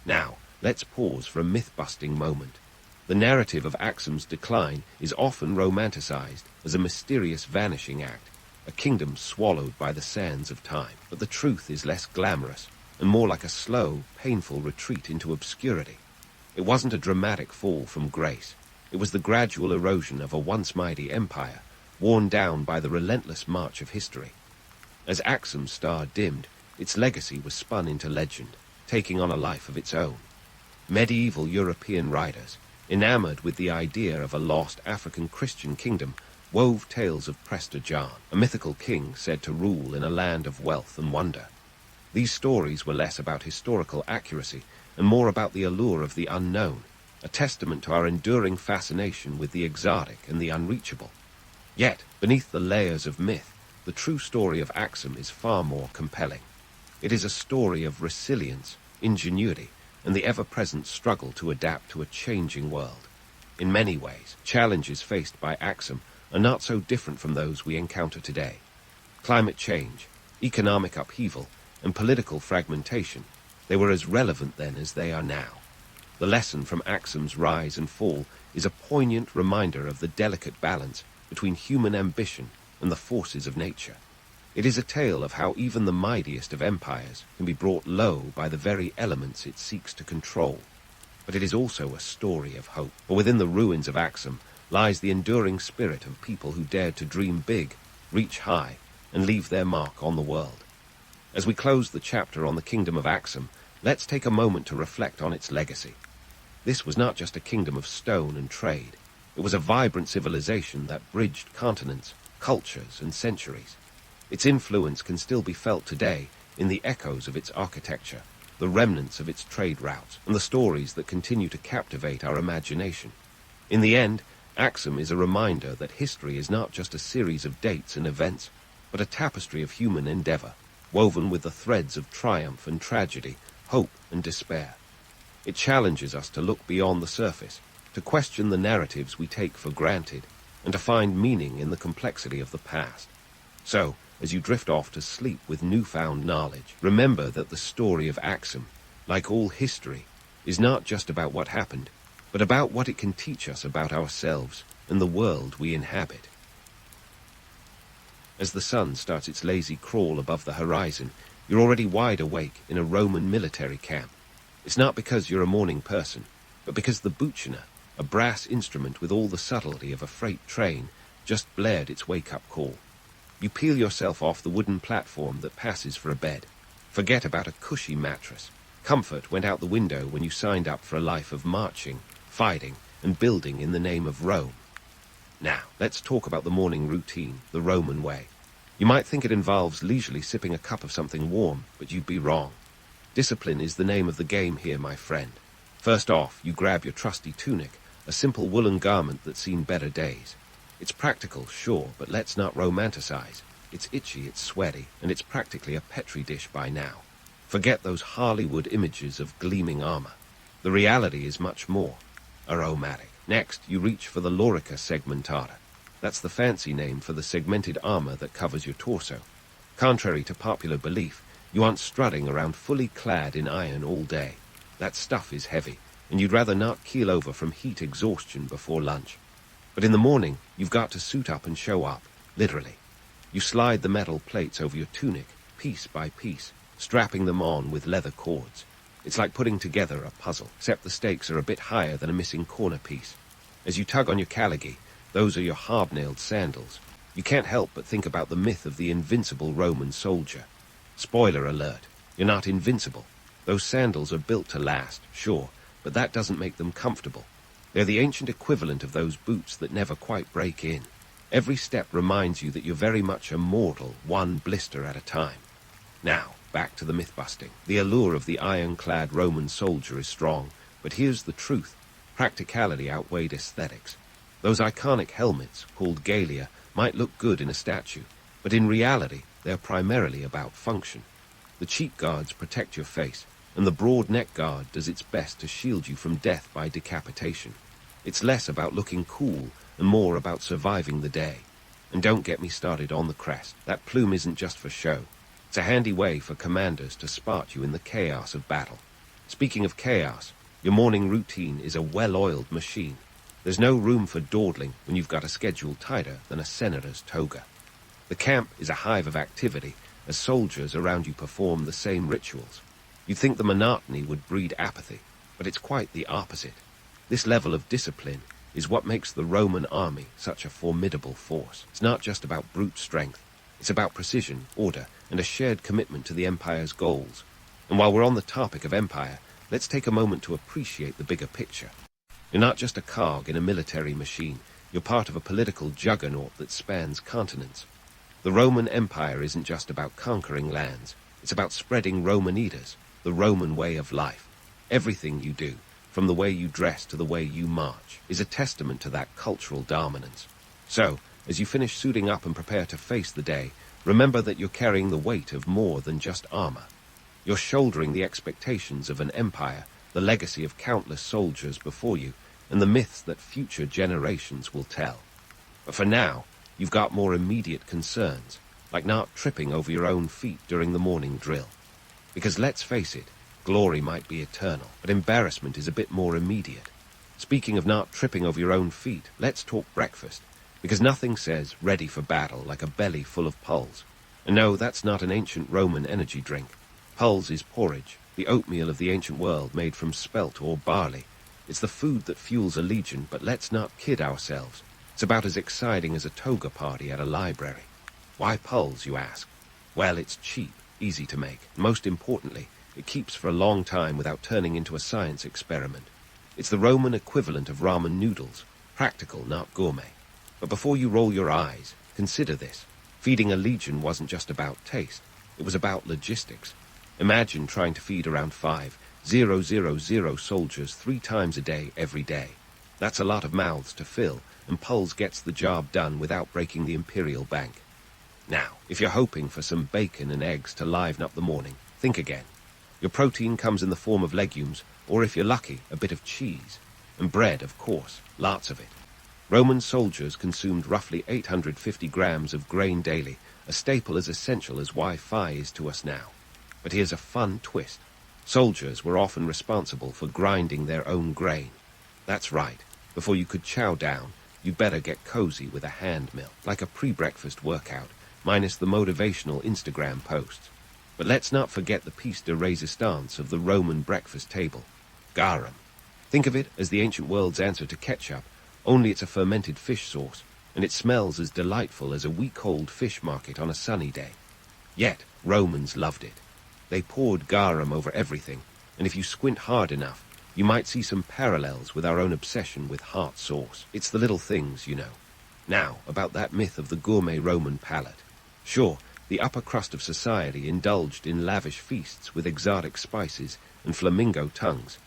Now, let's pause for a myth-busting moment. The narrative of Axum's decline is often romanticized as a mysterious vanishing act, a kingdom swallowed by the sands of time. But the truth is less glamorous, and more like a slow, painful retreat into obscurity. It wasn't a dramatic fall from grace. It was the gradual erosion of a once mighty empire, worn down by the relentless march of history. As Axum's star dimmed, its legacy was spun into legend, taking on a life of its own. Medieval European writers, enamored with the idea of a lost African Christian kingdom, wove tales of Prester John, a mythical king said to rule in a land of wealth and wonder. These stories were less about historical accuracy and more about the allure of the unknown, a testament to our enduring fascination with the exotic and the unreachable. Yet, beneath the layers of myth, the true story of Axum is far more compelling. It is a story of resilience, ingenuity, and the ever-present struggle to adapt to a changing world. In many ways, challenges faced by Axum are not so different from those we encounter today. Climate change, economic upheaval, and political fragmentation, they were as relevant then as they are now. The lesson from Axum's rise and fall is a poignant reminder of the delicate balance between human ambition and the forces of nature. It is a tale of how even the mightiest of empires can be brought low by the very elements it seeks to control. But it is also a story of hope, for within the ruins of Axum lies the enduring spirit of people who dared to dream big, reach high, and leave their mark on the world. As we close the chapter on the kingdom of Axum, let's take a moment to reflect on its legacy. This was not just a kingdom of stone and trade. It was a vibrant civilization that bridged continents, cultures, and centuries. Its influence can still be felt today in the echoes of its architecture, the remnants of its trade routes, and the stories that continue to captivate our imagination. In the end, Axum is a reminder that history is not just a series of dates and events, but a tapestry of human endeavor, woven with the threads of triumph and tragedy, hope and despair. It challenges us to look beyond the surface, to question the narratives we take for granted, and to find meaning in the complexity of the past. So, as you drift off to sleep with newfound knowledge, remember that the story of Axum, like all history, is not just about what happened, but about what it can teach us about ourselves and the world we inhabit. As the sun starts its lazy crawl above the horizon, you're already wide awake in a Roman military camp. It's not because you're a morning person, but because the bucina, a brass instrument with all the subtlety of a freight train, just blared its wake-up call. You peel yourself off the wooden platform that passes for a bed. Forget about a cushy mattress. Comfort went out the window when you signed up for a life of marching, fighting, and building in the name of Rome. Now, let's talk about the morning routine, the Roman way. You might think it involves leisurely sipping a cup of something warm, but you'd be wrong. Discipline is the name of the game here, my friend. First off, you grab your trusty tunic, a simple woolen garment that's seen better days. It's practical, sure, but let's not romanticize. It's itchy, it's sweaty, and it's practically a petri dish by now. Forget those Hollywood images of gleaming armor. The reality is much more aromatic. Next, you reach for the lorica segmentata. That's the fancy name for the segmented armor that covers your torso. Contrary to popular belief, you aren't strutting around fully clad in iron all day. That stuff is heavy, and you'd rather not keel over from heat exhaustion before lunch. But in the morning, you've got to suit up and show up, literally. You slide the metal plates over your tunic, piece by piece, strapping them on with leather cords. It's like putting together a puzzle, except the stakes are a bit higher than a missing corner piece. As you tug on your caligy, those are your hobnailed sandals. You can't help but think about the myth of the invincible Roman soldier. Spoiler alert, you're not invincible. Those sandals are built to last, sure, but that doesn't make them comfortable. They're the ancient equivalent of those boots that never quite break in. Every step reminds you that you're very much a mortal, one blister at a time. Now, back to the myth-busting. The allure of the ironclad Roman soldier is strong, but here's the truth. Practicality outweighed aesthetics. Those iconic helmets, called galea, might look good in a statue, but in reality, they're primarily about function. The cheek guards protect your face, and the broad neck guard does its best to shield you from death by decapitation. It's less about looking cool and more about surviving the day. And don't get me started on the crest. That plume isn't just for show. It's a handy way for commanders to spot you in the chaos of battle. Speaking of chaos, your morning routine is a well-oiled machine. There's no room for dawdling when you've got a schedule tighter than a senator's toga. The camp is a hive of activity as soldiers around you perform the same rituals. You'd think the monotony would breed apathy, but it's quite the opposite. This level of discipline is what makes the Roman army such a formidable force. It's not just about brute strength. It's about precision, order, and a shared commitment to the empire's goals. And while we're on the topic of empire, let's take a moment to appreciate the bigger picture. You're not just a cog in a military machine. You're part of a political juggernaut that spans continents. The Roman Empire isn't just about conquering lands. It's about spreading Romanitas, the Roman way of life. Everything you do, from the way you dress to the way you march, is a testament to that cultural dominance. So, as you finish suiting up and prepare to face the day, remember that you're carrying the weight of more than just armor. You're shouldering the expectations of an empire, the legacy of countless soldiers before you, and the myths that future generations will tell. But for now, you've got more immediate concerns, like not tripping over your own feet during the morning drill. Because let's face it, glory might be eternal, but embarrassment is a bit more immediate. Speaking of not tripping over your own feet, let's talk breakfast, because nothing says ready for battle like a belly full of pulse. And no, that's not an ancient Roman energy drink. Pulse is porridge, the oatmeal of the ancient world made from spelt or barley. It's the food that fuels a legion, but let's not kid ourselves. It's about as exciting as a toga party at a library. Why pulse, you ask? Well, it's cheap, easy to make, and most importantly, it keeps for a long time without turning into a science experiment. It's the Roman equivalent of ramen noodles, practical, not gourmet. But before you roll your eyes, consider this. Feeding a legion wasn't just about taste, it was about logistics. Imagine trying to feed around 5,000 soldiers 3 times a day, every day. That's a lot of mouths to fill, and Pulse gets the job done without breaking the imperial bank. Now, if you're hoping for some bacon and eggs to liven up the morning, think again. Your protein comes in the form of legumes, or if you're lucky, a bit of cheese. And bread, of course, lots of it. Roman soldiers consumed roughly 850 grams of grain daily, a staple as essential as Wi-Fi is to us now. But here's a fun twist. Soldiers were often responsible for grinding their own grain. That's right. Before you could chow down, you'd better get cozy with a hand mill, like a pre-breakfast workout, minus the motivational Instagram posts. But let's not forget the piece de resistance of the Roman breakfast table, garum. Think of it as the ancient world's answer to ketchup, only it's a fermented fish sauce, and it smells as delightful as a week-old fish market on a sunny day. Yet, Romans loved it. They poured garum over everything, and if you squint hard enough, you might see some parallels with our own obsession with hot sauce. It's the little things, you know. Now, about that myth of the gourmet Roman palate. Sure, the upper crust of society indulged in lavish feasts with exotic spices and flamingo tongues.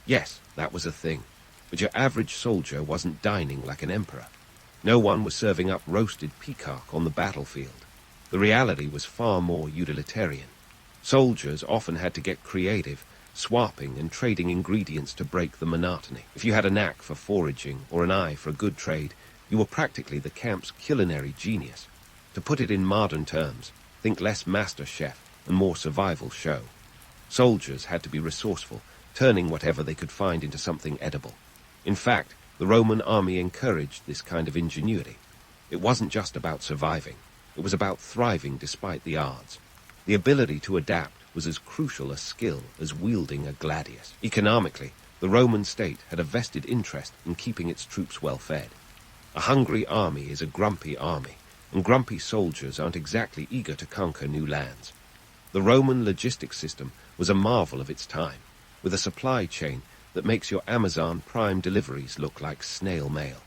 Yes, that was a thing. But your average soldier wasn't dining like an emperor. No one was serving up roasted peacock on the battlefield. The reality was far more utilitarian. Soldiers often had to get creative, swapping and trading ingredients to break the monotony. If you had a knack for foraging or an eye for a good trade, you were practically the camp's culinary genius. To put it in modern terms, think less master chef and more survival show. Soldiers had to be resourceful, turning whatever they could find into something edible. In fact, the Roman army encouraged this kind of ingenuity. It wasn't just about surviving. It was about thriving despite the odds. The ability to adapt was as crucial a skill as wielding a gladius. Economically, the Roman state had a vested interest in keeping its troops well fed. A hungry army is a grumpy army, and grumpy soldiers aren't exactly eager to conquer new lands. The Roman logistics system was a marvel of its time, with a supply chain that makes your Amazon Prime deliveries look like snail mail.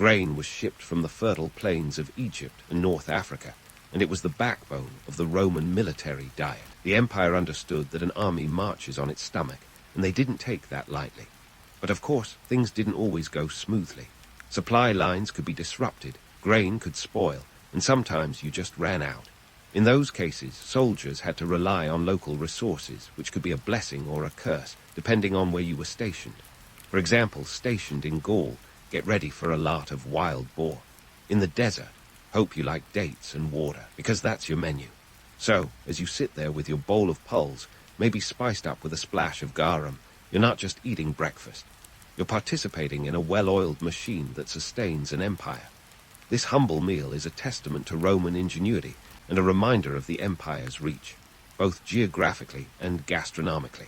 Grain was shipped from the fertile plains of Egypt and North Africa, and it was the backbone of the Roman military diet. The empire understood that an army marches on its stomach, and they didn't take that lightly. But of course, things didn't always go smoothly. Supply lines could be disrupted, grain could spoil, and sometimes you just ran out. In those cases, soldiers had to rely on local resources, which could be a blessing or a curse, depending on where you were stationed. For example, stationed in Gaul, get ready for a lot of wild boar. In the desert, hope you like dates and water, because that's your menu. So, as you sit there with your bowl of pulse, maybe spiced up with a splash of garum, you're not just eating breakfast. You're participating in a well-oiled machine that sustains an empire. This humble meal is a testament to Roman ingenuity and a reminder of the empire's reach, both geographically and gastronomically.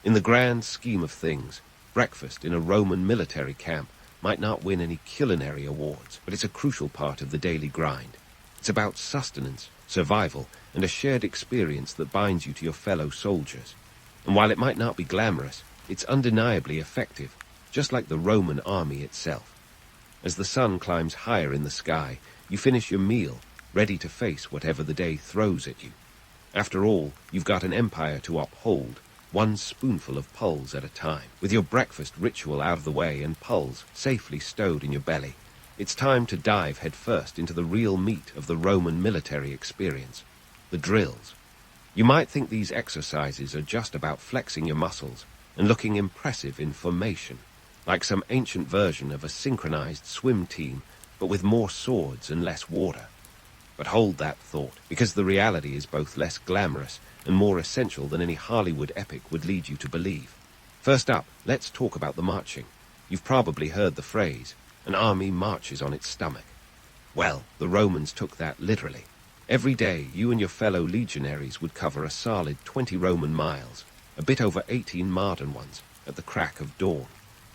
In the grand scheme of things, breakfast in a Roman military camp might not win any culinary awards, but it's a crucial part of the daily grind. It's about sustenance, survival, and a shared experience that binds you to your fellow soldiers. And while it might not be glamorous, it's undeniably effective, just like the Roman army itself. As the sun climbs higher in the sky, you finish your meal, ready to face whatever the day throws at you. After all, you've got an empire to uphold, one spoonful of pulse at a time. With your breakfast ritual out of the way and pulse safely stowed in your belly, it's time to dive headfirst into the real meat of the Roman military experience, the drills. You might think these exercises are just about flexing your muscles and looking impressive in formation, like some ancient version of a synchronized swim team, but with more swords and less water. But hold that thought, because the reality is both less glamorous and more essential than any Hollywood epic would lead you to believe. First up, let's talk about the marching. You've probably heard the phrase, an army marches on its stomach. Well, the Romans took that literally. Every day, you and your fellow legionaries would cover a solid 20 Roman miles, a bit over 18 modern ones, at the crack of dawn.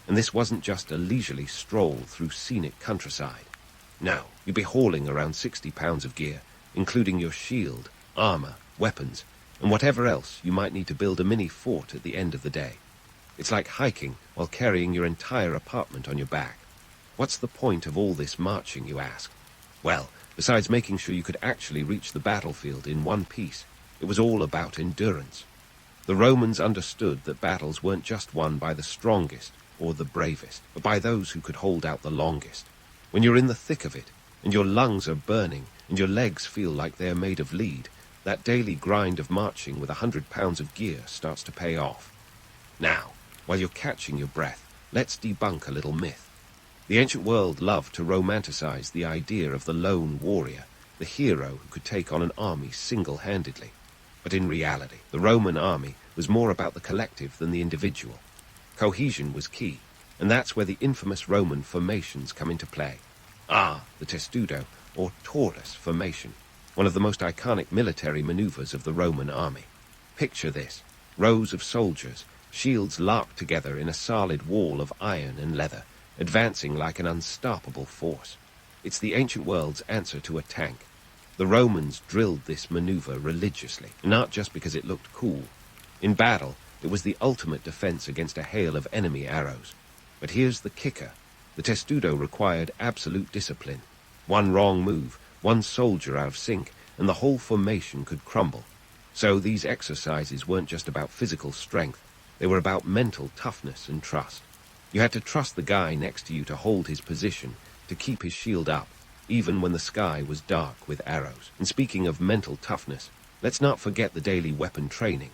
And this wasn't just a leisurely stroll through scenic countryside. No, you'd be hauling around 60 pounds of gear, including your shield, armor, weapons, and whatever else you might need to build a mini fort at the end of the day. It's like hiking while carrying your entire apartment on your back. What's the point of all this marching, you ask? Well, besides making sure you could actually reach the battlefield in one piece, it was all about endurance. The Romans understood that battles weren't just won by the strongest or the bravest, but by those who could hold out the longest. When you're in the thick of it, and your lungs are burning, and your legs feel like they're made of lead, that daily grind of marching with 100 pounds of gear starts to pay off. Now, while you're catching your breath, let's debunk a little myth. The ancient world loved to romanticize the idea of the lone warrior, the hero who could take on an army single-handedly. But in reality, the Roman army was more about the collective than the individual. Cohesion was key, and that's where the infamous Roman formations come into play. The testudo, or torus formation, one of the most iconic military maneuvers of the Roman army. Picture this: rows of soldiers, shields locked together in a solid wall of iron and leather, advancing like an unstoppable force. It's the ancient world's answer to a tank. The Romans drilled this maneuver religiously, not just because it looked cool. In battle, it was the ultimate defense against a hail of enemy arrows. But here's the kicker. The testudo required absolute discipline. One wrong move, one soldier out of sync, and the whole formation could crumble. So these exercises weren't just about physical strength. They were about mental toughness and trust. You had to trust the guy next to you to hold his position, to keep his shield up, even when the sky was dark with arrows. And speaking of mental toughness, let's not forget the daily weapon training.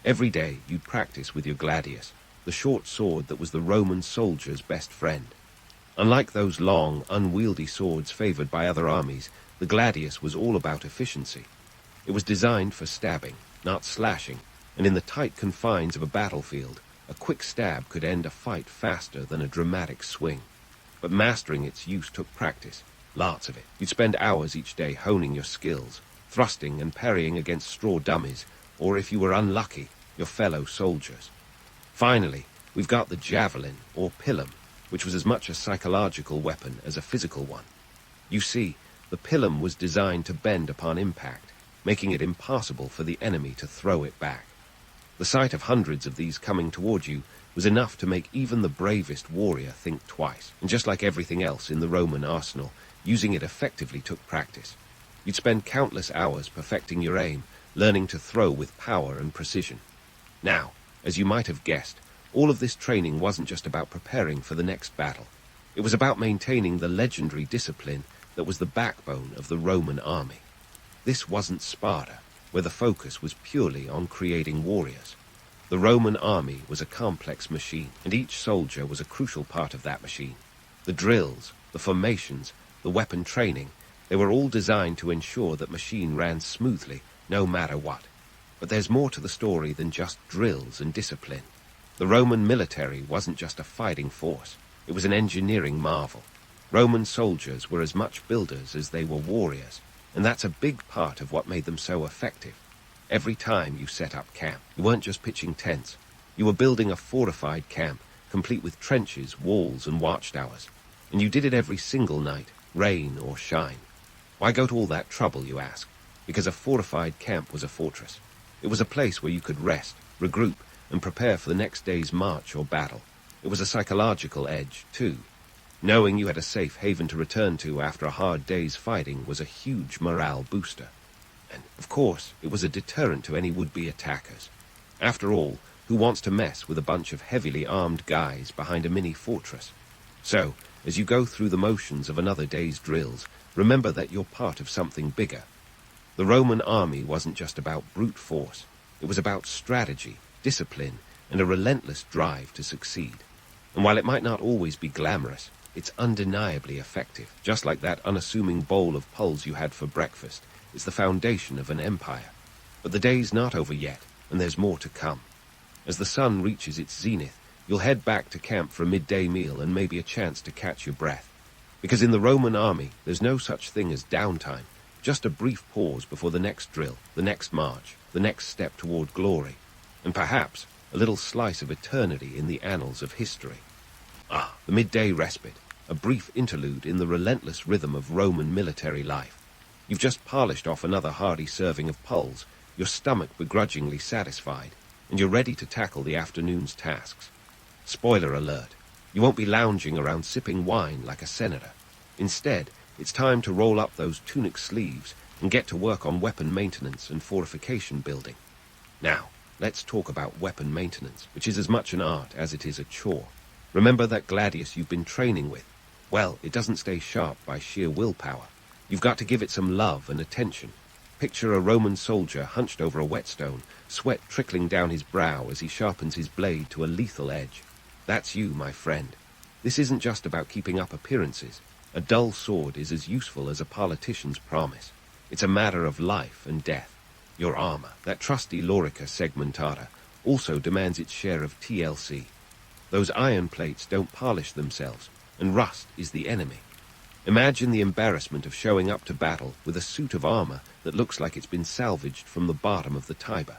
Every day you'd practice with your gladius, the short sword that was the Roman soldier's best friend. Unlike those long, unwieldy swords favored by other armies, the gladius was all about efficiency. It was designed for stabbing, not slashing, and in the tight confines of a battlefield, a quick stab could end a fight faster than a dramatic swing. But mastering its use took practice, lots of it. You'd spend hours each day honing your skills, thrusting and parrying against straw dummies, or if you were unlucky, your fellow soldiers. Finally, we've got the javelin, or pilum, which was as much a psychological weapon as a physical one. You see, the pilum was designed to bend upon impact, making it impossible for the enemy to throw it back. The sight of hundreds of these coming toward you was enough to make even the bravest warrior think twice. And just like everything else in the Roman arsenal, using it effectively took practice. You'd spend countless hours perfecting your aim, learning to throw with power and precision. Now, as you might have guessed, all of this training wasn't just about preparing for the next battle. It was about maintaining the legendary discipline that was the backbone of the Roman army. This wasn't Sparta, where the focus was purely on creating warriors. The Roman army was a complex machine, and each soldier was a crucial part of that machine. The drills, the formations, the weapon training, they were all designed to ensure that machine ran smoothly, no matter what. But there's more to the story than just drills and discipline. The Roman military wasn't just a fighting force, it was an engineering marvel. Roman soldiers were as much builders as they were warriors, and that's a big part of what made them so effective. Every time you set up camp, you weren't just pitching tents. You were building a fortified camp, complete with trenches, walls, and watchtowers. And you did it every single night, rain or shine. Why go to all that trouble, you ask? Because a fortified camp was a fortress. It was a place where you could rest, regroup, and prepare for the next day's march or battle. It was a psychological edge, too. Knowing you had a safe haven to return to after a hard day's fighting was a huge morale booster. And, of course, it was a deterrent to any would-be attackers. After all, who wants to mess with a bunch of heavily armed guys behind a mini-fortress? So, as you go through the motions of another day's drills, remember that you're part of something bigger. The Roman army wasn't just about brute force. It was about strategy, discipline, and a relentless drive to succeed. And while it might not always be glamorous, it's undeniably effective. Just like that unassuming bowl of pulse you had for breakfast, it's the foundation of an empire. But the day's not over yet, and there's more to come. As the sun reaches its zenith, you'll head back to camp for a midday meal and maybe a chance to catch your breath. Because in the Roman army, there's no such thing as downtime, just a brief pause before the next drill, the next march, the next step toward glory, and perhaps a little slice of eternity in the annals of history. The midday respite, a brief interlude in the relentless rhythm of Roman military life. You've just polished off another hearty serving of pulse, your stomach begrudgingly satisfied, and you're ready to tackle the afternoon's tasks. Spoiler alert, you won't be lounging around sipping wine like a senator. Instead, it's time to roll up those tunic sleeves and get to work on weapon maintenance and fortification building. Now, let's talk about weapon maintenance, which is as much an art as it is a chore. Remember that gladius you've been training with? Well, it doesn't stay sharp by sheer willpower. You've got to give it some love and attention. Picture a Roman soldier hunched over a whetstone, sweat trickling down his brow as he sharpens his blade to a lethal edge. That's you, my friend. This isn't just about keeping up appearances. A dull sword is as useful as a politician's promise. It's a matter of life and death. Your armor, that trusty lorica segmentata, also demands its share of TLC. Those iron plates don't polish themselves, and rust is the enemy. Imagine the embarrassment of showing up to battle with a suit of armor that looks like it's been salvaged from the bottom of the Tiber.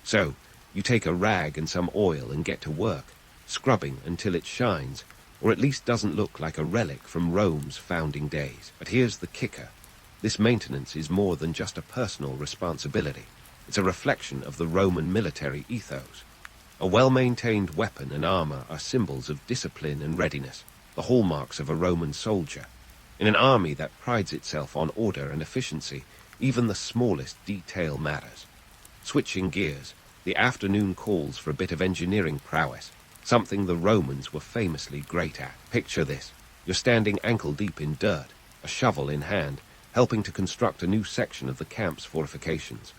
So, you take a rag and some oil and get to work, scrubbing until it shines, or at least doesn't look like a relic from Rome's founding days. But here's the kicker. This maintenance is more than just a personal responsibility. It's a reflection of the Roman military ethos. A well-maintained weapon and armor are symbols of discipline and readiness, the hallmarks of a Roman soldier. In an army that prides itself on order and efficiency, even the smallest detail matters. Switching gears, the afternoon calls for a bit of engineering prowess, something the Romans were famously great at. Picture this. You're standing ankle-deep in dirt, a shovel in hand, helping to construct a new section of the camp's fortifications.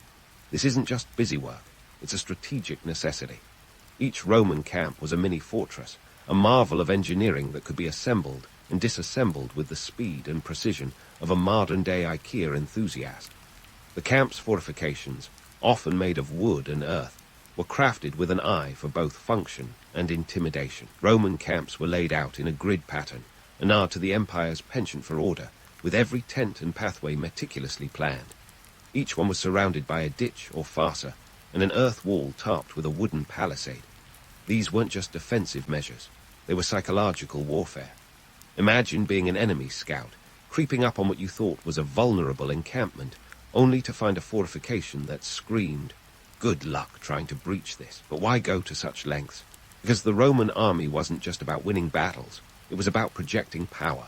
This isn't just busy work, it's a strategic necessity. Each Roman camp was a mini-fortress, a marvel of engineering that could be assembled and disassembled with the speed and precision of a modern-day IKEA enthusiast. The camp's fortifications, often made of wood and earth, were crafted with an eye for both function and intimidation. Roman camps were laid out in a grid pattern, a nod to the empire's penchant for order, with every tent and pathway meticulously planned. Each one was surrounded by a ditch or fossa, and an earth wall topped with a wooden palisade. These weren't just defensive measures, they were psychological warfare. Imagine being an enemy scout, creeping up on what you thought was a vulnerable encampment, only to find a fortification that screamed, "Good luck trying to breach this." But why go to such lengths? Because the Roman army wasn't just about winning battles, it was about projecting power.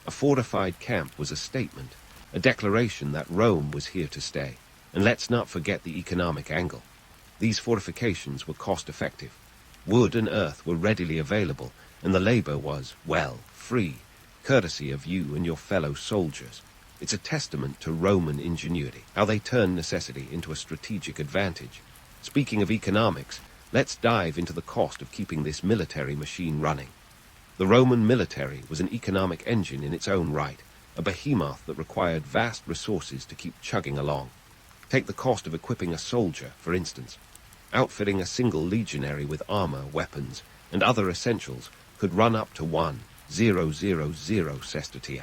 A fortified camp was a statement, a declaration that Rome was here to stay. And let's not forget the economic angle. These fortifications were cost-effective. Wood and earth were readily available, and the labor was, well, free, courtesy of you and your fellow soldiers. It's a testament to Roman ingenuity, how they turned necessity into a strategic advantage. Speaking of economics, let's dive into the cost of keeping this military machine running. The Roman military was an economic engine in its own right, a behemoth that required vast resources to keep chugging along. Take the cost of equipping a soldier, for instance. Outfitting a single legionary with armor, weapons, and other essentials could run up to 1,000 sestertii.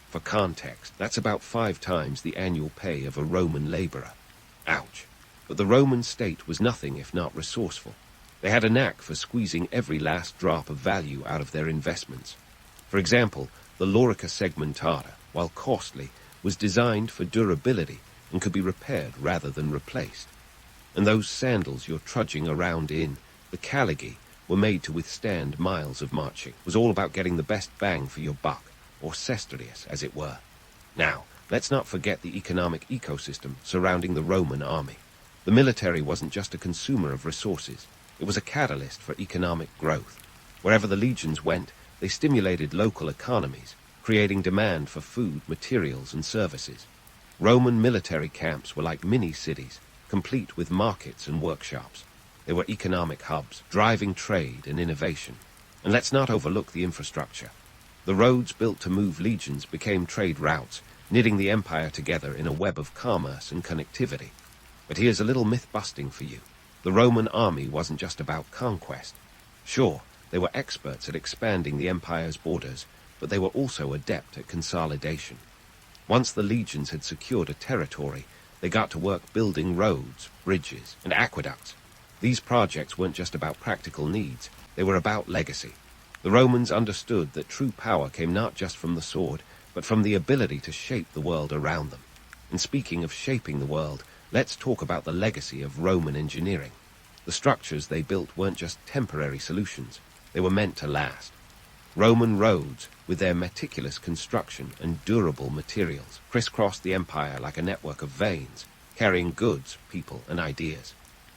For context, that's about 5 times the annual pay of a Roman laborer. Ouch. But the Roman state was nothing if not resourceful. They had a knack for squeezing every last drop of value out of their investments. For example, the lorica segmentata, while costly, was designed for durability and could be repaired rather than replaced. And those sandals you're trudging around in, the caligae, were made to withstand miles of marching. It was all about getting the best bang for your buck, or sestertius, as it were. Now, let's not forget the economic ecosystem surrounding the Roman army. The military wasn't just a consumer of resources. It was a catalyst for economic growth. Wherever the legions went, they stimulated local economies, creating demand for food, materials, and services. Roman military camps were like mini-cities, complete with markets and workshops. They were economic hubs, driving trade and innovation. And let's not overlook the infrastructure. The roads built to move legions became trade routes, knitting the empire together in a web of commerce and connectivity. But here's a little myth-busting for you. The Roman army wasn't just about conquest. Sure, they were experts at expanding the empire's borders, but they were also adept at consolidation. Once the legions had secured a territory, they got to work building roads, bridges, and aqueducts. These projects weren't just about practical needs, they were about legacy. The Romans understood that true power came not just from the sword, but from the ability to shape the world around them. And speaking of shaping the world, let's talk about the legacy of Roman engineering. The structures they built weren't just temporary solutions, they were meant to last. Roman roads, with their meticulous construction and durable materials, crisscrossed the empire like a network of veins, carrying goods, people, and ideas.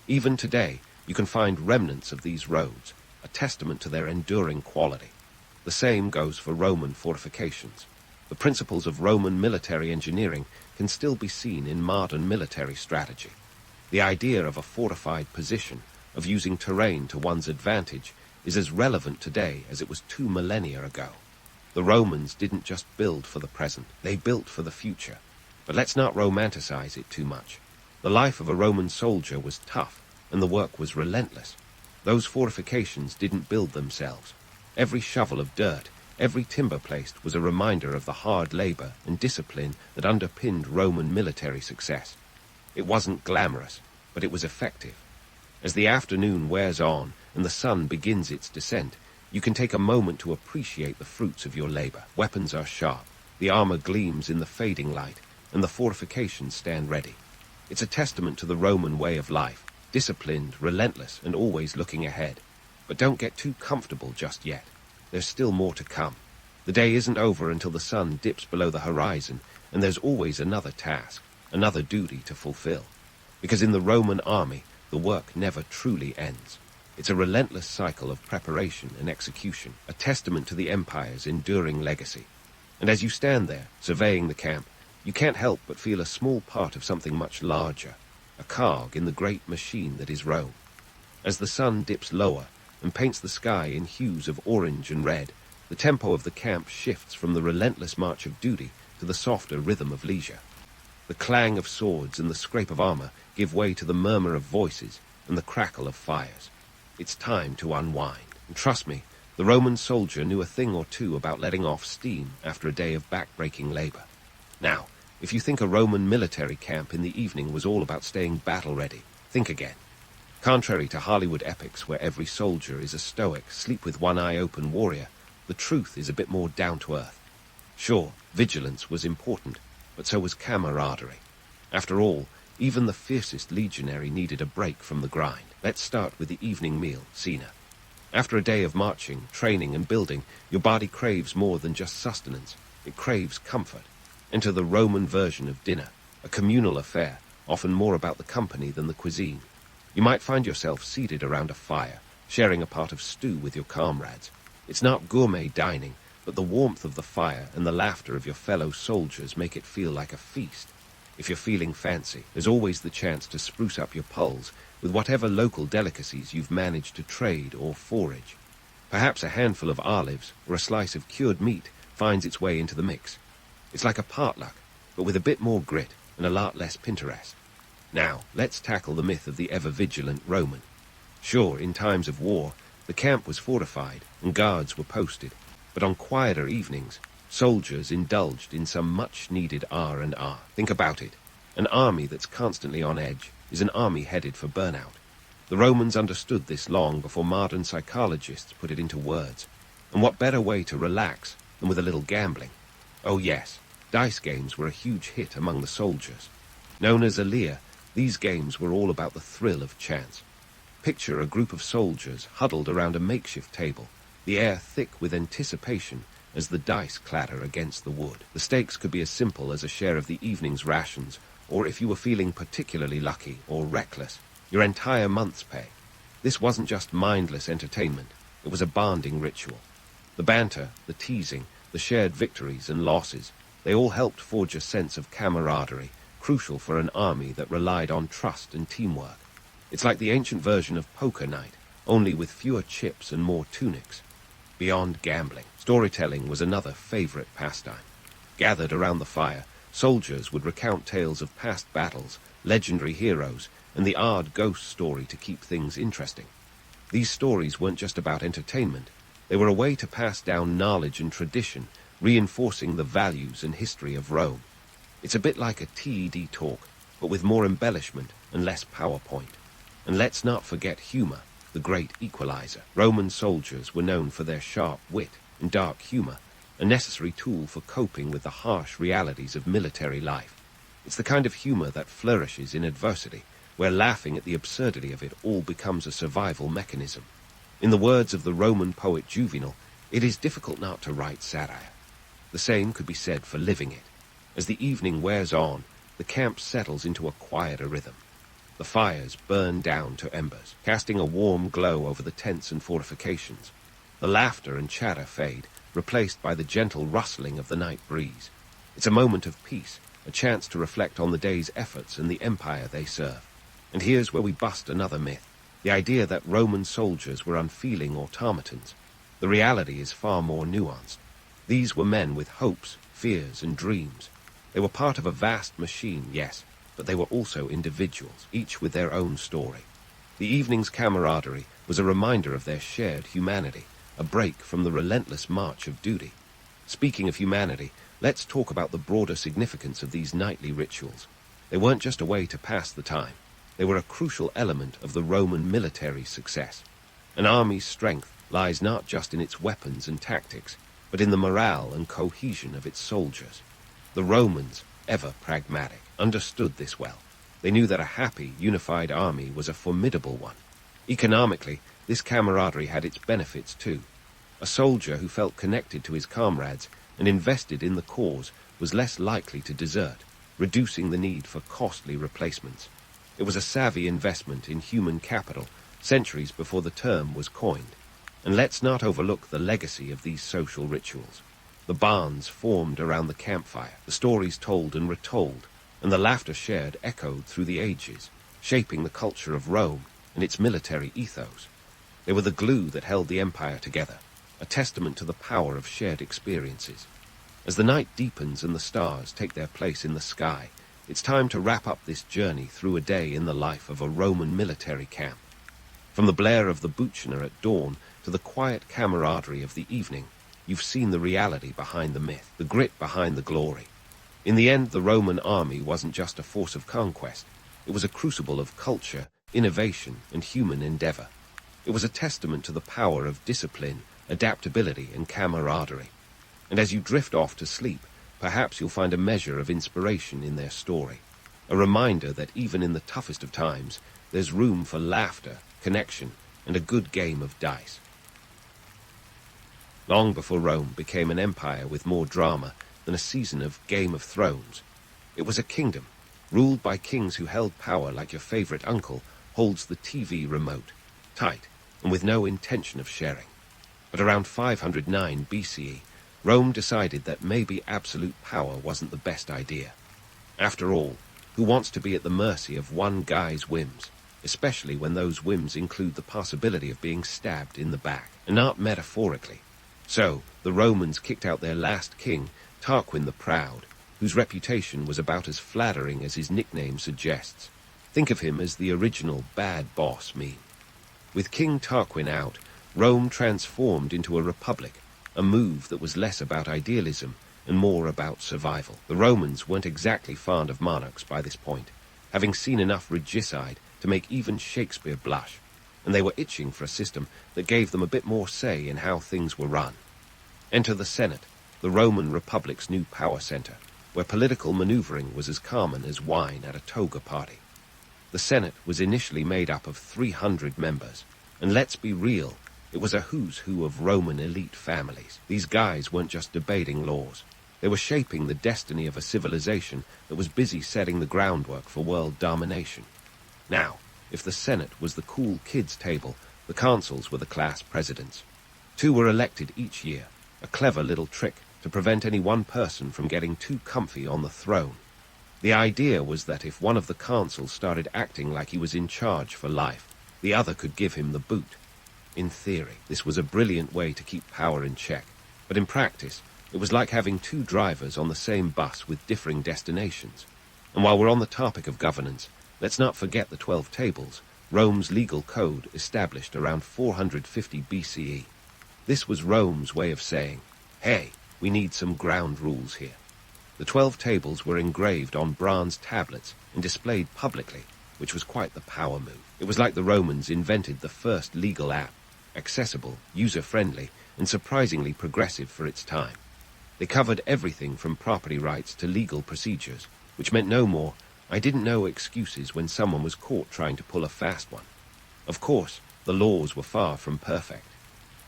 Even today, you can find remnants of these roads, a testament to their enduring quality. The same goes for Roman fortifications. The principles of Roman military engineering can still be seen in modern military strategy. The idea of a fortified position, of using terrain to one's advantage, is as relevant today as it was 2 millennia ago. The Romans didn't just build for the present, they built for the future. But let's not romanticize it too much. The life of a Roman soldier was tough, and the work was relentless. Those fortifications didn't build themselves. Every shovel of dirt, every timber placed was a reminder of the hard labor and discipline that underpinned Roman military success. It wasn't glamorous, but it was effective. As the afternoon wears on and the sun begins its descent, you can take a moment to appreciate the fruits of your labor. Weapons are sharp, the armor gleams in the fading light, and the fortifications stand ready. It's a testament to the Roman way of life, disciplined, relentless, and always looking ahead. But don't get too comfortable just yet. There's still more to come. The day isn't over until the sun dips below the horizon, and there's always another task, another duty to fulfill. Because in the Roman army, the work never truly ends. It's a relentless cycle of preparation and execution, a testament to the empire's enduring legacy. And as you stand there, surveying the camp, you can't help but feel a small part of something much larger, a cog in the great machine that is Rome. As the sun dips lower and paints the sky in hues of orange and red, the tempo of the camp shifts from the relentless march of duty to the softer rhythm of leisure. The clang of swords and the scrape of armor give way to the murmur of voices and the crackle of fires. It's time to unwind. And trust me, the Roman soldier knew a thing or two about letting off steam after a day of back-breaking labor. Now, if you think a Roman military camp in the evening was all about staying battle-ready, think again. Contrary to Hollywood epics where every soldier is a stoic, sleep-with-one-eye-open warrior, the truth is a bit more down-to-earth. Sure, vigilance was important, but so was camaraderie. After all, even the fiercest legionary needed a break from the grind. Let's start with the evening meal, cena. After a day of marching, training, and building, your body craves more than just sustenance. It craves comfort. Enter the Roman version of dinner, a communal affair, often more about the company than the cuisine. You might find yourself seated around a fire, sharing a pot of stew with your comrades. It's not gourmet dining, but the warmth of the fire and the laughter of your fellow soldiers make it feel like a feast. If you're feeling fancy, there's always the chance to spruce up your pulse with whatever local delicacies you've managed to trade or forage. Perhaps a handful of olives or a slice of cured meat finds its way into the mix. It's like a potluck, but with a bit more grit and a lot less Pinterest. Now, let's tackle the myth of the ever-vigilant Roman. Sure, in times of war, the camp was fortified and guards were posted, but on quieter evenings, soldiers indulged in some much-needed R&R. Think about it. An army that's constantly on edge is an army headed for burnout. The Romans understood this long before modern psychologists put it into words. And what better way to relax than with a little gambling? Oh yes, dice games were a huge hit among the soldiers. Known as Alia, these games were all about the thrill of chance. Picture a group of soldiers huddled around a makeshift table, the air thick with anticipation as the dice clatter against the wood. The stakes could be as simple as a share of the evening's rations, or if you were feeling particularly lucky or reckless, your entire month's pay. This wasn't just mindless entertainment, it was a bonding ritual. The banter, the teasing, the shared victories and losses, they all helped forge a sense of camaraderie, crucial for an army that relied on trust and teamwork. It's like the ancient version of poker night, only with fewer chips and more tunics. Beyond gambling, storytelling was another favorite pastime. Gathered around the fire, soldiers would recount tales of past battles, legendary heroes, and the odd ghost story to keep things interesting. These stories weren't just about entertainment. They were a way to pass down knowledge and tradition, reinforcing the values and history of Rome. It's a bit like a TED talk, but with more embellishment and less PowerPoint. And let's not forget humor, the great equalizer. Roman soldiers were known for their sharp wit and dark humor, a necessary tool for coping with the harsh realities of military life. It's the kind of humor that flourishes in adversity, where laughing at the absurdity of it all becomes a survival mechanism. In the words of the Roman poet Juvenal, it is difficult not to write satire. The same could be said for living it. As the evening wears on, the camp settles into a quieter rhythm. The fires burn down to embers, casting a warm glow over the tents and fortifications. The laughter and chatter fade, replaced by the gentle rustling of the night breeze. It's a moment of peace, a chance to reflect on the day's efforts and the empire they serve. And here's where we bust another myth, the idea that Roman soldiers were unfeeling automatons. The reality is far more nuanced. These were men with hopes, fears, and dreams. They were part of a vast machine, yes, but they were also individuals, each with their own story. The evening's camaraderie was a reminder of their shared humanity, a break from the relentless march of duty. Speaking of humanity, let's talk about the broader significance of these nightly rituals. They weren't just a way to pass the time. They were a crucial element of the Roman military success. An army's strength lies not just in its weapons and tactics, but in the morale and cohesion of its soldiers. The Romans, ever pragmatic, understood this well. They knew that a happy, unified army was a formidable one. Economically, this camaraderie had its benefits too. A soldier who felt connected to his comrades and invested in the cause was less likely to desert, reducing the need for costly replacements. It was a savvy investment in human capital, centuries before the term was coined. And let's not overlook the legacy of these social rituals. The barns formed around the campfire, the stories told and retold, and the laughter shared echoed through the ages, shaping the culture of Rome and its military ethos. They were the glue that held the empire together, a testament to the power of shared experiences. As the night deepens and the stars take their place in the sky, it's time to wrap up this journey through a day in the life of a Roman military camp. From the blare of the buchner at dawn to the quiet camaraderie of the evening, you've seen the reality behind the myth, the grit behind the glory. In the end, the Roman army wasn't just a force of conquest. It was a crucible of culture, innovation, and human endeavor. It was a testament to the power of discipline, adaptability, and camaraderie. And as you drift off to sleep, perhaps you'll find a measure of inspiration in their story. A reminder that even in the toughest of times, there's room for laughter, connection, and a good game of dice. long before Rome became an empire with more drama than a season of Game of Thrones. It was a kingdom, ruled by kings who held power like your favorite uncle holds the TV remote, tight and with no intention of sharing. But around 509 BCE, Rome decided that maybe absolute power wasn't the best idea. After all, who wants to be at the mercy of one guy's whims, especially when those whims include the possibility of being stabbed in the back, and not metaphorically? So, the Romans kicked out their last king, Tarquin the Proud, whose reputation was about as flattering as his nickname suggests. Think of him as the original bad boss meme. With King Tarquin out, Rome transformed into a republic, a move that was less about idealism and more about survival. The Romans weren't exactly fond of monarchs by this point, having seen enough regicide to make even Shakespeare blush, and they were itching for a system that gave them a bit more say in how things were run. Enter the Senate, the Roman Republic's new power center, where political maneuvering was as common as wine at a toga party. The Senate was initially made up of 300 members, and let's be real, it was a who's who of Roman elite families. These guys weren't just debating laws. They were shaping the destiny of a civilization that was busy setting the groundwork for world domination. Now, if the Senate was the cool kids' table, the consuls were the class presidents. 2 were elected each year, a clever little trick to prevent any one person from getting too comfy on the throne. The idea was that if one of the consuls started acting like he was in charge for life, the other could give him the boot. In theory, this was a brilliant way to keep power in check, but in practice, it was like having 2 drivers on the same bus with differing destinations. And while we're on the topic of governance, let's not forget the 12 Tables, Rome's legal code established around 450 BCE. This was Rome's way of saying, hey, we need some ground rules here. The 12 Tables were engraved on bronze tablets and displayed publicly, which was quite the power move. It was like the Romans invented the first legal app, accessible, user-friendly, and surprisingly progressive for its time. They covered everything from property rights to legal procedures, which meant no more, I didn't know excuses when someone was caught trying to pull a fast one. Of course, the laws were far from perfect.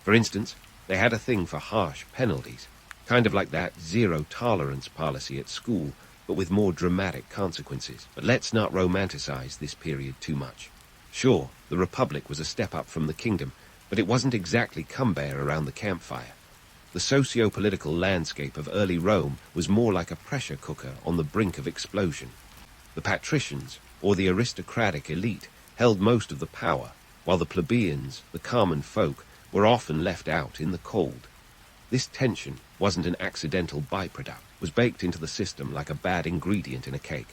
For instance, they had a thing for harsh penalties, kind of like that zero-tolerance policy at school, but with more dramatic consequences. But let's not romanticize this period too much. Sure, the Republic was a step up from the kingdom, but it wasn't exactly cumbear around the campfire. The socio-political landscape of early Rome was more like a pressure cooker on the brink of explosion. The patricians, or the aristocratic elite, held most of the power, while the plebeians, the common folk, were often left out in the cold. This tension wasn't an accidental byproduct, it was baked into the system like a bad ingredient in a cake.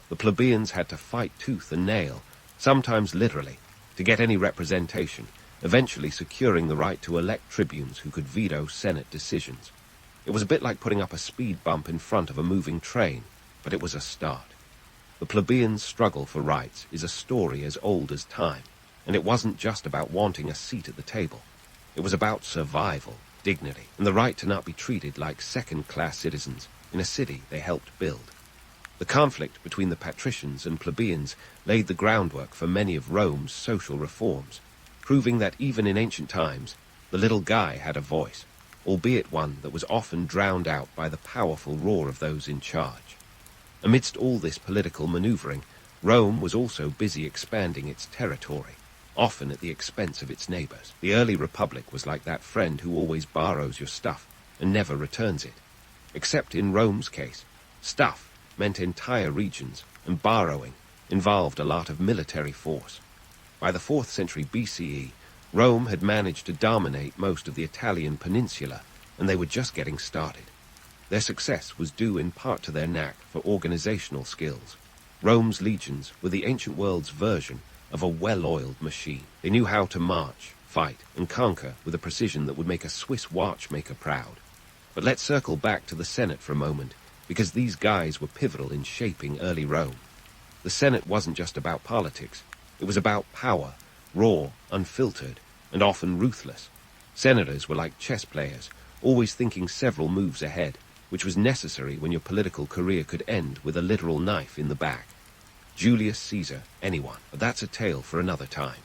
The plebeians had to fight tooth and nail, sometimes literally, to get any representation, eventually securing the right to elect tribunes who could veto Senate decisions. It was a bit like putting up a speed bump in front of a moving train, but it was a start. The plebeians' struggle for rights is a story as old as time, and it wasn't just about wanting a seat at the table. It was about survival, dignity, and the right to not be treated like second-class citizens in a city they helped build. The conflict between the patricians and plebeians laid the groundwork for many of Rome's social reforms, proving that even in ancient times, the little guy had a voice, albeit one that was often drowned out by the powerful roar of those in charge. Amidst all this political maneuvering, Rome was also busy expanding its territory, often at the expense of its neighbors. The early republic was like that friend who always borrows your stuff and never returns it. Except in Rome's case, stuff meant entire regions, and borrowing involved a lot of military force. By the 4th century BCE, Rome had managed to dominate most of the Italian peninsula, and they were just getting started. Their success was due in part to their knack for organizational skills. Rome's legions were the ancient world's version of a well-oiled machine. They knew how to march, fight, and conquer with a precision that would make a Swiss watchmaker proud. But let's circle back to the Senate for a moment, because these guys were pivotal in shaping early Rome. The Senate wasn't just about politics. It was about power, raw, unfiltered, and often ruthless. Senators were like chess players, always thinking several moves ahead, which was necessary when your political career could end with a literal knife in the back. Julius Caesar, anyone, but that's a tale for another time.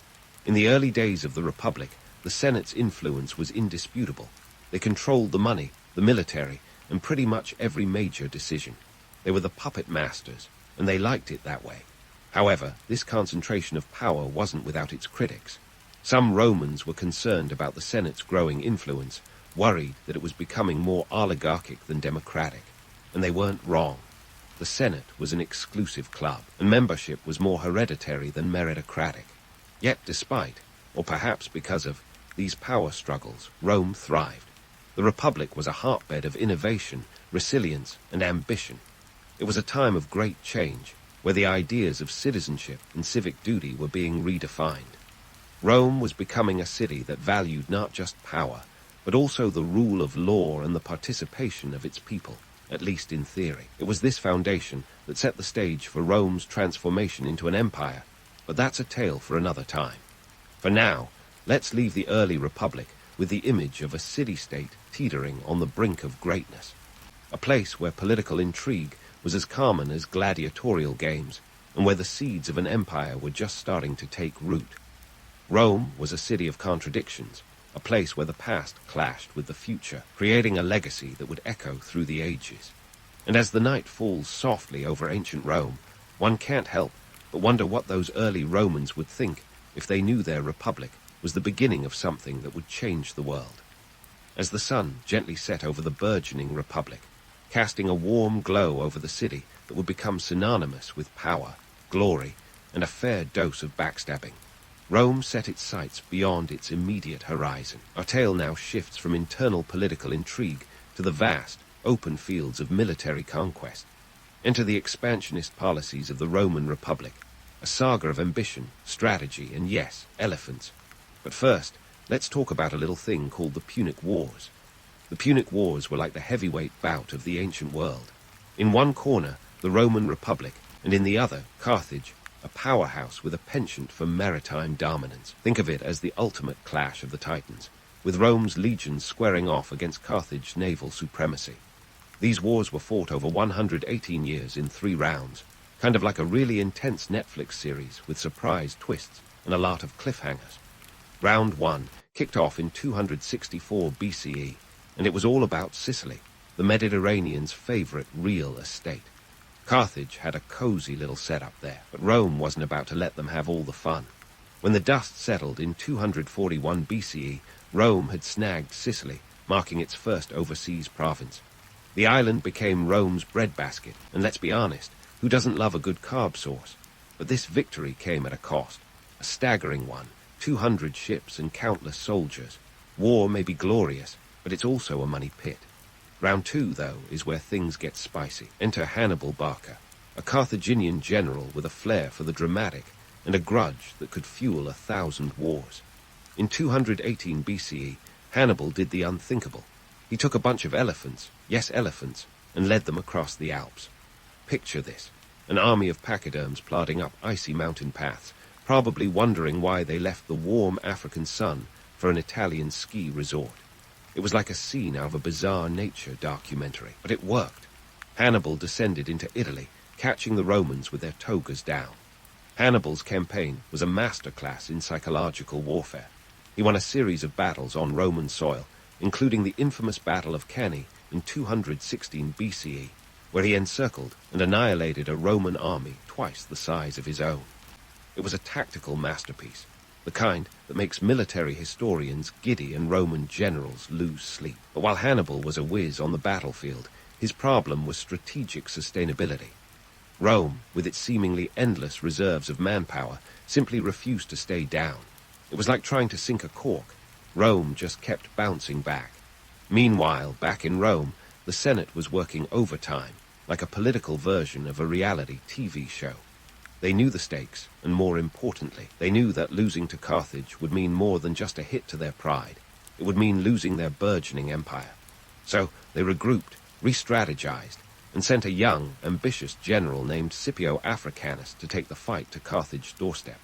In the early days of the Republic, the Senate's influence was indisputable. They controlled the money, the military, and pretty much every major decision. They were the puppet masters, and they liked it that way. However, this concentration of power wasn't without its critics. Some Romans were concerned about the Senate's growing influence, worried that it was becoming more oligarchic than democratic. And they weren't wrong. The Senate was an exclusive club, and membership was more hereditary than meritocratic. Yet despite, or perhaps because of, these power struggles, Rome thrived. The Republic was a hotbed of innovation, resilience, and ambition. It was a time of great change, where the ideas of citizenship and civic duty were being redefined. Rome was becoming a city that valued not just power, but also the rule of law and the participation of its people, at least in theory. It was this foundation that set the stage for Rome's transformation into an empire, but that's a tale for another time. For now, let's leave the early Republic with the image of a city-state teetering on the brink of greatness. A place where political intrigue was as common as gladiatorial games, and where the seeds of an empire were just starting to take root. Rome was a city of contradictions, a place where the past clashed with the future, creating a legacy that would echo through the ages. And as the night falls softly over ancient Rome, one can't help but wonder what those early Romans would think if they knew their republic was the beginning of something that would change the world. As the sun gently set over the burgeoning republic, casting a warm glow over the city that would become synonymous with power, glory, and a fair dose of backstabbing, Rome set its sights beyond its immediate horizon. Our tale now shifts from internal political intrigue to the vast, open fields of military conquest. Enter the expansionist policies of the Roman Republic, a saga of ambition, strategy, and yes, elephants. But first, let's talk about a little thing called the Punic Wars. The Punic Wars were like the heavyweight bout of the ancient world. In one corner, the Roman Republic, and in the other, Carthage, a powerhouse with a penchant for maritime dominance. Think of it as the ultimate clash of the titans, with Rome's legions squaring off against Carthage's naval supremacy. These wars were fought over 118 years in 3 rounds, kind of like a really intense Netflix series with surprise twists and a lot of cliffhangers. Round 1 kicked off in 264 BCE, and it was all about Sicily, the Mediterranean's favorite real estate. Carthage had a cozy little setup there, but Rome wasn't about to let them have all the fun. When the dust settled in 241 BCE, Rome had snagged Sicily, marking its first overseas province. The island became Rome's breadbasket, and let's be honest, who doesn't love a good carb sauce? But this victory came at a cost, a staggering one, 200 ships and countless soldiers. War may be glorious, but it's also a money pit. Round 2, though, is where things get spicy. Enter Hannibal Barca, a Carthaginian general with a flair for the dramatic and a grudge that could fuel 1,000 wars. In 218 BCE, Hannibal did the unthinkable. He took a bunch of elephants, yes elephants, and led them across the Alps. Picture this, an army of pachyderms plodding up icy mountain paths, probably wondering why they left the warm African sun for an Italian ski resort. It was like a scene out of a bizarre nature documentary, but it worked. Hannibal descended into Italy, catching the Romans with their togas down. Hannibal's campaign was a masterclass in psychological warfare. He won a series of battles on Roman soil, including the infamous Battle of Cannae in 216 BCE, where he encircled and annihilated a Roman army twice the size of his own. It was a tactical masterpiece, the kind that makes military historians giddy and Roman generals lose sleep. But while Hannibal was a whiz on the battlefield, his problem was strategic sustainability. Rome, with its seemingly endless reserves of manpower, simply refused to stay down. It was like trying to sink a cork. Rome just kept bouncing back. Meanwhile, back in Rome, the Senate was working overtime, like a political version of a reality TV show. They knew the stakes, and more importantly, they knew that losing to Carthage would mean more than just a hit to their pride. It would mean losing their burgeoning empire. So they regrouped, re-strategized, and sent a young, ambitious general named Scipio Africanus to take the fight to Carthage's doorstep.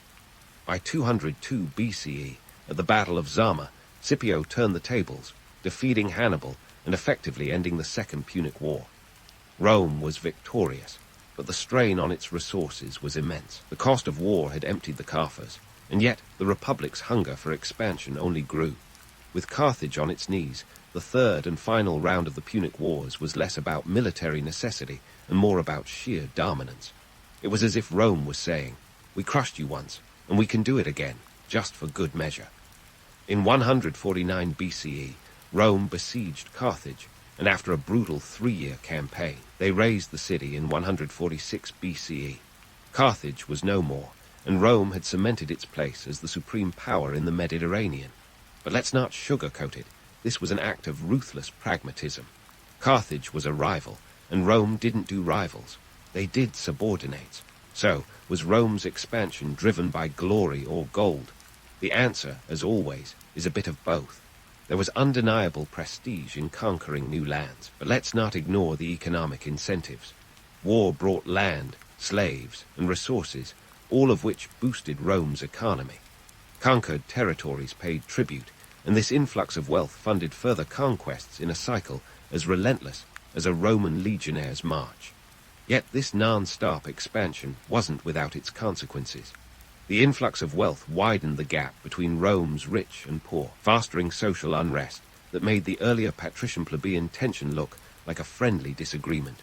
By 202 BCE, at the Battle of Zama, Scipio turned the tables, defeating Hannibal and effectively ending the Second Punic War. Rome was victorious, but the strain on its resources was immense. The cost of war had emptied the coffers, and yet the Republic's hunger for expansion only grew. With Carthage on its knees, the third and final round of the Punic Wars was less about military necessity and more about sheer dominance. It was as if Rome was saying, "We crushed you once, and we can do it again, just for good measure." In 149 BCE, Rome besieged Carthage, and after a brutal 3-year campaign, they razed the city in 146 BCE. Carthage was no more, and Rome had cemented its place as the supreme power in the Mediterranean. But let's not sugarcoat it. This was an act of ruthless pragmatism. Carthage was a rival, and Rome didn't do rivals. They did subordinates. So, was Rome's expansion driven by glory or gold? The answer, as always, is a bit of both. There was undeniable prestige in conquering new lands, but let's not ignore the economic incentives. War brought land, slaves, and resources, all of which boosted Rome's economy. Conquered territories paid tribute, and this influx of wealth funded further conquests in a cycle as relentless as a Roman legionnaire's march. Yet this non-stop expansion wasn't without its consequences. The influx of wealth widened the gap between Rome's rich and poor, fostering social unrest that made the earlier patrician-plebeian tension look like a friendly disagreement.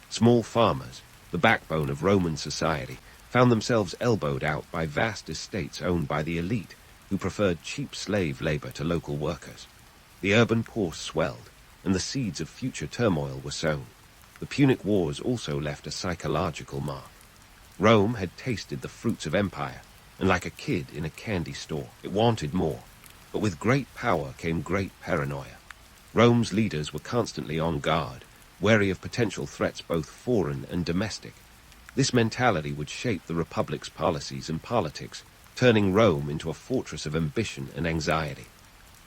Small farmers, the backbone of Roman society, found themselves elbowed out by vast estates owned by the elite, who preferred cheap slave labor to local workers. The urban poor swelled, and the seeds of future turmoil were sown. The Punic Wars also left a psychological mark. Rome had tasted the fruits of empire, and like a kid in a candy store, it wanted more. But with great power came great paranoia. Rome's leaders were constantly on guard, wary of potential threats both foreign and domestic. This mentality would shape the Republic's policies and politics, turning Rome into a fortress of ambition and anxiety.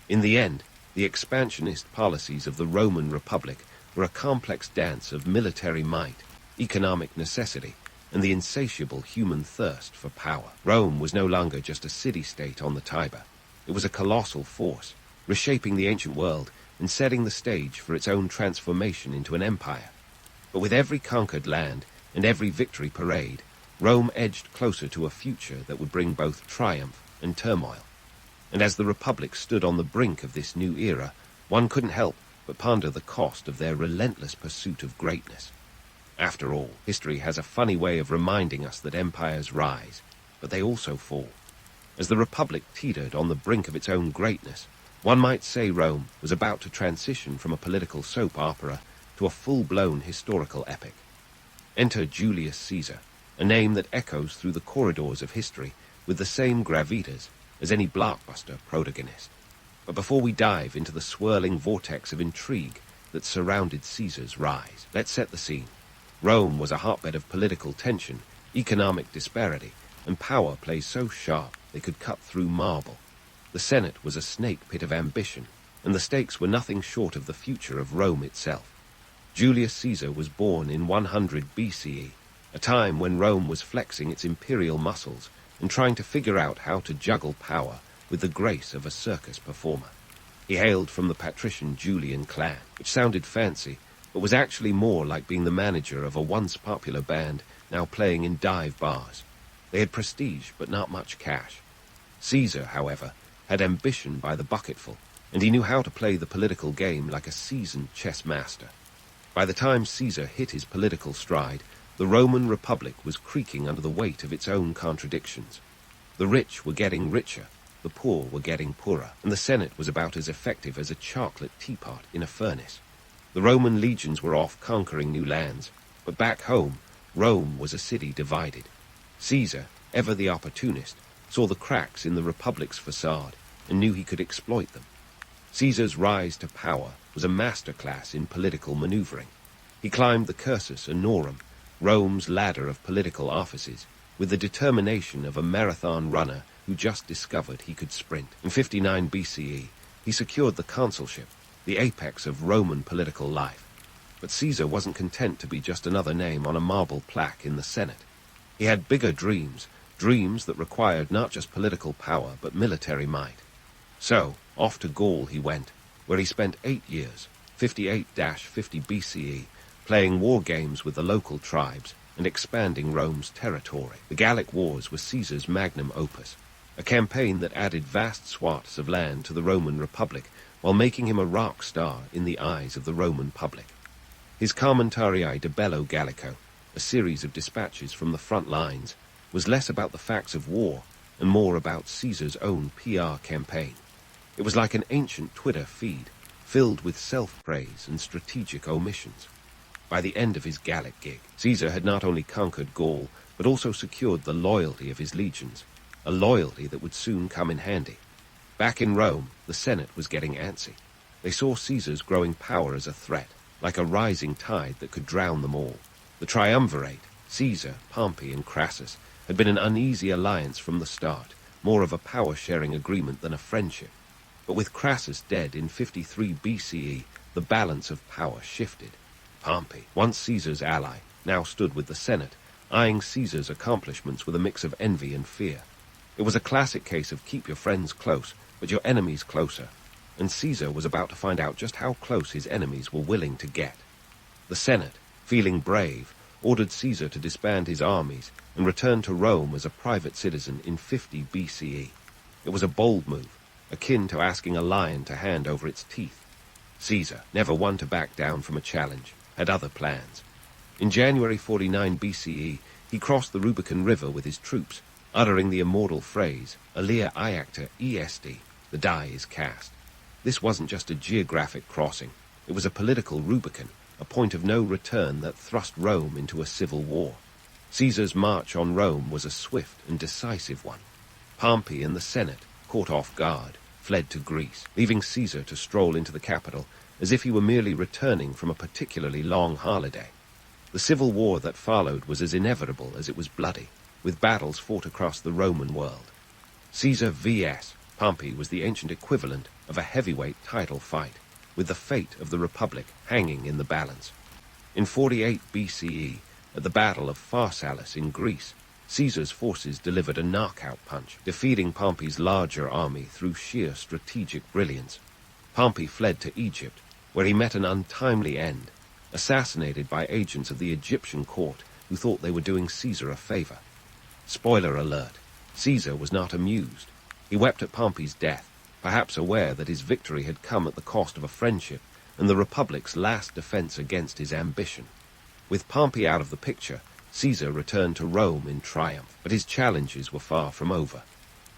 In the end, the expansionist policies of the Roman Republic were a complex dance of military might, economic necessity, and the insatiable human thirst for power. Rome was no longer just a city-state on the Tiber. It was a colossal force, reshaping the ancient world and setting the stage for its own transformation into an empire. But with every conquered land and every victory parade, Rome edged closer to a future that would bring both triumph and turmoil. And as the Republic stood on the brink of this new era, one couldn't help but ponder the cost of their relentless pursuit of greatness. After all, history has a funny way of reminding us that empires rise, but they also fall. As the Republic teetered on the brink of its own greatness, one might say Rome was about to transition from a political soap opera to a full-blown historical epic. Enter Julius Caesar, a name that echoes through the corridors of history with the same gravitas as any blockbuster protagonist. But before we dive into the swirling vortex of intrigue that surrounded Caesar's rise, let's set the scene. Rome was a hotbed of political tension, economic disparity, and power play so sharp they could cut through marble. The Senate was a snake pit of ambition, and the stakes were nothing short of the future of Rome itself. Julius Caesar was born in 100 BCE, a time when Rome was flexing its imperial muscles and trying to figure out how to juggle power with the grace of a circus performer. He hailed from the patrician Julian clan, which sounded fancy, but was actually more like being the manager of a once popular band now playing in dive bars. They had prestige, but not much cash. Caesar, however, had ambition by the bucketful, and he knew how to play the political game like a seasoned chess master. By the time Caesar hit his political stride, the Roman Republic was creaking under the weight of its own contradictions. The rich were getting richer, the poor were getting poorer, and the Senate was about as effective as a chocolate teapot in a furnace. The Roman legions were off conquering new lands, but back home, Rome was a city divided. Caesar, ever the opportunist, saw the cracks in the Republic's facade and knew he could exploit them. Caesar's rise to power was a masterclass in political maneuvering. He climbed the cursus honorum, Rome's ladder of political offices, with the determination of a marathon runner who just discovered he could sprint. In 59 BCE, he secured the consulship, the apex of Roman political life. But Caesar wasn't content to be just another name on a marble plaque in the Senate. He had bigger dreams, dreams that required not just political power but military might. So, off to Gaul he went, where he spent 8 years, 58-50 BCE, playing war games with the local tribes and expanding Rome's territory. The Gallic Wars were Caesar's magnum opus. a campaign that added vast swaths of land to the Roman Republic while making him a rock star in the eyes of the Roman public. His Commentarii de Bello Gallico, a series of dispatches from the front lines, was less about the facts of war and more about Caesar's own PR campaign. It was like an ancient Twitter feed, filled with self-praise and strategic omissions. By the end of his Gallic gig, Caesar had not only conquered Gaul, but also secured the loyalty of his legions, a loyalty that would soon come in handy. Back in Rome, the Senate was getting antsy. They saw Caesar's growing power as a threat, like a rising tide that could drown them all. The triumvirate, Caesar, Pompey, and Crassus, had been an uneasy alliance from the start, more of a power-sharing agreement than a friendship. But with Crassus dead in 53 BCE, the balance of power shifted. Pompey, once Caesar's ally, now stood with the Senate, eyeing Caesar's accomplishments with a mix of envy and fear. It was a classic case of keep your friends close, but your enemies closer, and Caesar was about to find out just how close his enemies were willing to get. The Senate, feeling brave, ordered Caesar to disband his armies and return to Rome as a private citizen in 50 BCE. It was a bold move, akin to asking a lion to hand over its teeth. Caesar, never one to back down from a challenge, had other plans. In January 49 BCE, he crossed the Rubicon River with his troops, uttering the immortal phrase, Alia iacta est, the die is cast. This wasn't just a geographic crossing, it was a political Rubicon, a point of no return that thrust Rome into a civil war. Caesar's march on Rome was a swift and decisive one. Pompey and the Senate, caught off guard, fled to Greece, leaving Caesar to stroll into the capital as if he were merely returning from a particularly long holiday. The civil war that followed was as inevitable as it was bloody, with battles fought across the Roman world. Caesar vs. Pompey was the ancient equivalent of a heavyweight title fight, with the fate of the Republic hanging in the balance. In 48 BCE, at the Battle of Pharsalus in Greece, Caesar's forces delivered a knockout punch, defeating Pompey's larger army through sheer strategic brilliance. Pompey fled to Egypt, where he met an untimely end, assassinated by agents of the Egyptian court who thought they were doing Caesar a favor. Spoiler alert, Caesar was not amused. He wept at Pompey's death, perhaps aware that his victory had come at the cost of a friendship and the Republic's last defense against his ambition. With Pompey out of the picture, Caesar returned to Rome in triumph, but his challenges were far from over.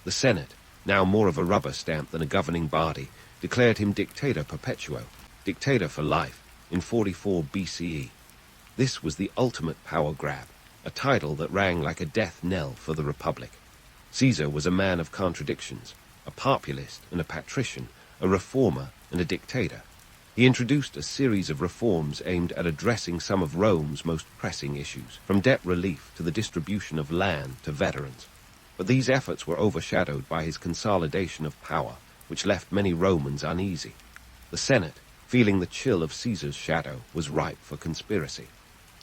The Senate, now more of a rubber stamp than a governing body, declared him dictator perpetuo, dictator for life, in 44 BCE. This was the ultimate power grab, a title that rang like a death knell for the Republic. Caesar was a man of contradictions, a populist and a patrician, a reformer and a dictator. He introduced a series of reforms aimed at addressing some of Rome's most pressing issues, from debt relief to the distribution of land to veterans. But these efforts were overshadowed by his consolidation of power, which left many Romans uneasy. The Senate, feeling the chill of Caesar's shadow, was ripe for conspiracy.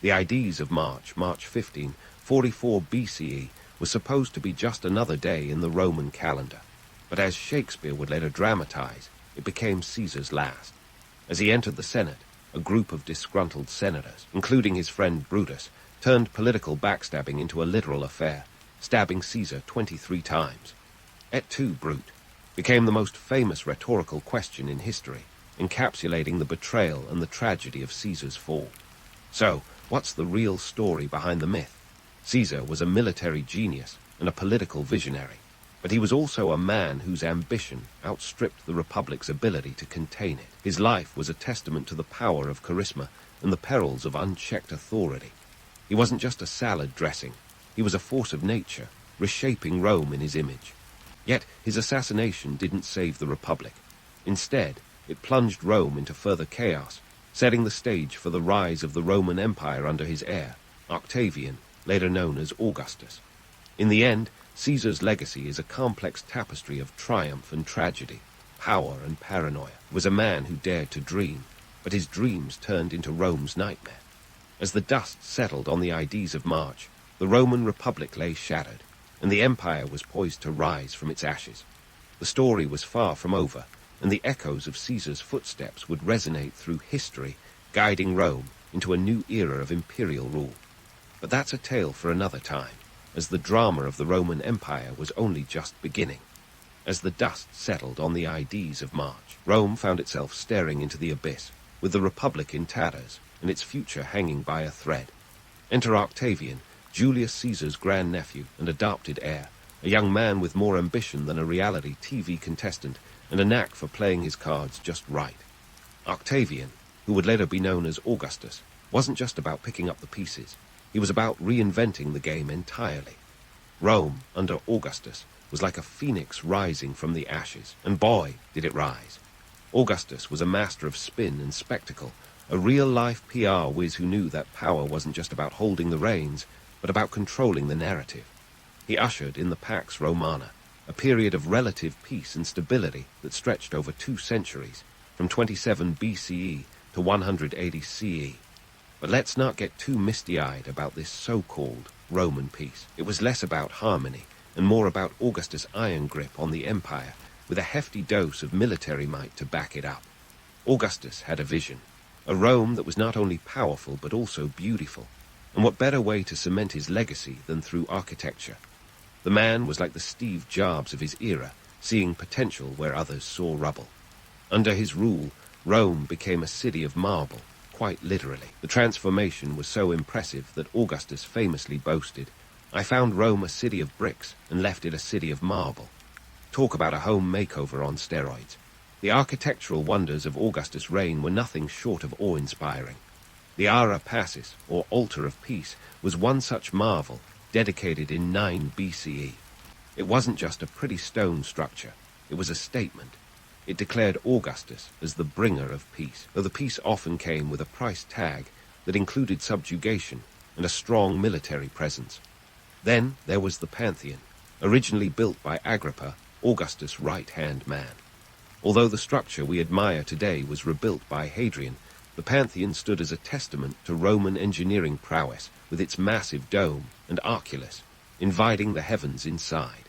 The Ides of March 15, 44 BCE, was supposed to be just another day in the Roman calendar. But as Shakespeare would later dramatize, it became Caesar's last. As he entered the Senate, a group of disgruntled senators, including his friend Brutus, turned political backstabbing into a literal affair, stabbing Caesar 23 times. Et tu, Brute, became the most famous rhetorical question in history, encapsulating the betrayal and the tragedy of Caesar's fall. So, what's the real story behind the myth? Caesar was a military genius and a political visionary, but he was also a man whose ambition outstripped the Republic's ability to contain it. His life was a testament to the power of charisma and the perils of unchecked authority. He wasn't just a salad dressing. He was a force of nature, reshaping Rome in his image. Yet his assassination didn't save the Republic. Instead, it plunged Rome into further chaos, setting the stage for the rise of the Roman Empire under his heir, Octavian, later known as Augustus. In the end, Caesar's legacy is a complex tapestry of triumph and tragedy, power and paranoia. He was a man who dared to dream, but his dreams turned into Rome's nightmare. As the dust settled on the Ides of March, the Roman Republic lay shattered, and the empire was poised to rise from its ashes. The story was far from over, and the echoes of Caesar's footsteps would resonate through history, guiding Rome into a new era of imperial rule. But that's a tale for another time, as the drama of the Roman Empire was only just beginning. As the dust settled on the Ides of March, Rome found itself staring into the abyss, with the Republic in tatters and its future hanging by a thread. Enter Octavian, Julius Caesar's grandnephew and adopted heir, a young man with more ambition than a reality TV contestant and a knack for playing his cards just right. Octavian, who would later be known as Augustus, wasn't just about picking up the pieces. He was about reinventing the game entirely. Rome, under Augustus, was like a phoenix rising from the ashes, and boy, did it rise. Augustus was a master of spin and spectacle, a real-life PR whiz who knew that power wasn't just about holding the reins, but about controlling the narrative. He ushered in the Pax Romana, a period of relative peace and stability that stretched over 2 centuries, from 27 BCE to 180 CE. But let's not get too misty-eyed about this so-called Roman peace. It was less about harmony and more about Augustus' iron grip on the empire, with a hefty dose of military might to back it up. Augustus had a vision, a Rome that was not only powerful but also beautiful, and what better way to cement his legacy than through architecture? The man was like the Steve Jobs of his era, seeing potential where others saw rubble. Under his rule, Rome became a city of marble, quite literally. The transformation was so impressive that Augustus famously boasted, "I found Rome a city of bricks and left it a city of marble." Talk about a home makeover on steroids. The architectural wonders of Augustus' reign were nothing short of awe-inspiring. The Ara Pacis, or Altar of Peace, was one such marvel, dedicated in 9 BCE. It wasn't just a pretty stone structure, it was a statement. It declared Augustus as the bringer of peace, though the peace often came with a price tag that included subjugation and a strong military presence. Then there was the Pantheon, originally built by Agrippa, Augustus' right-hand man. Although the structure we admire today was rebuilt by Hadrian, the Pantheon stood as a testament to Roman engineering prowess, with its massive dome and oculus, inviting the heavens inside.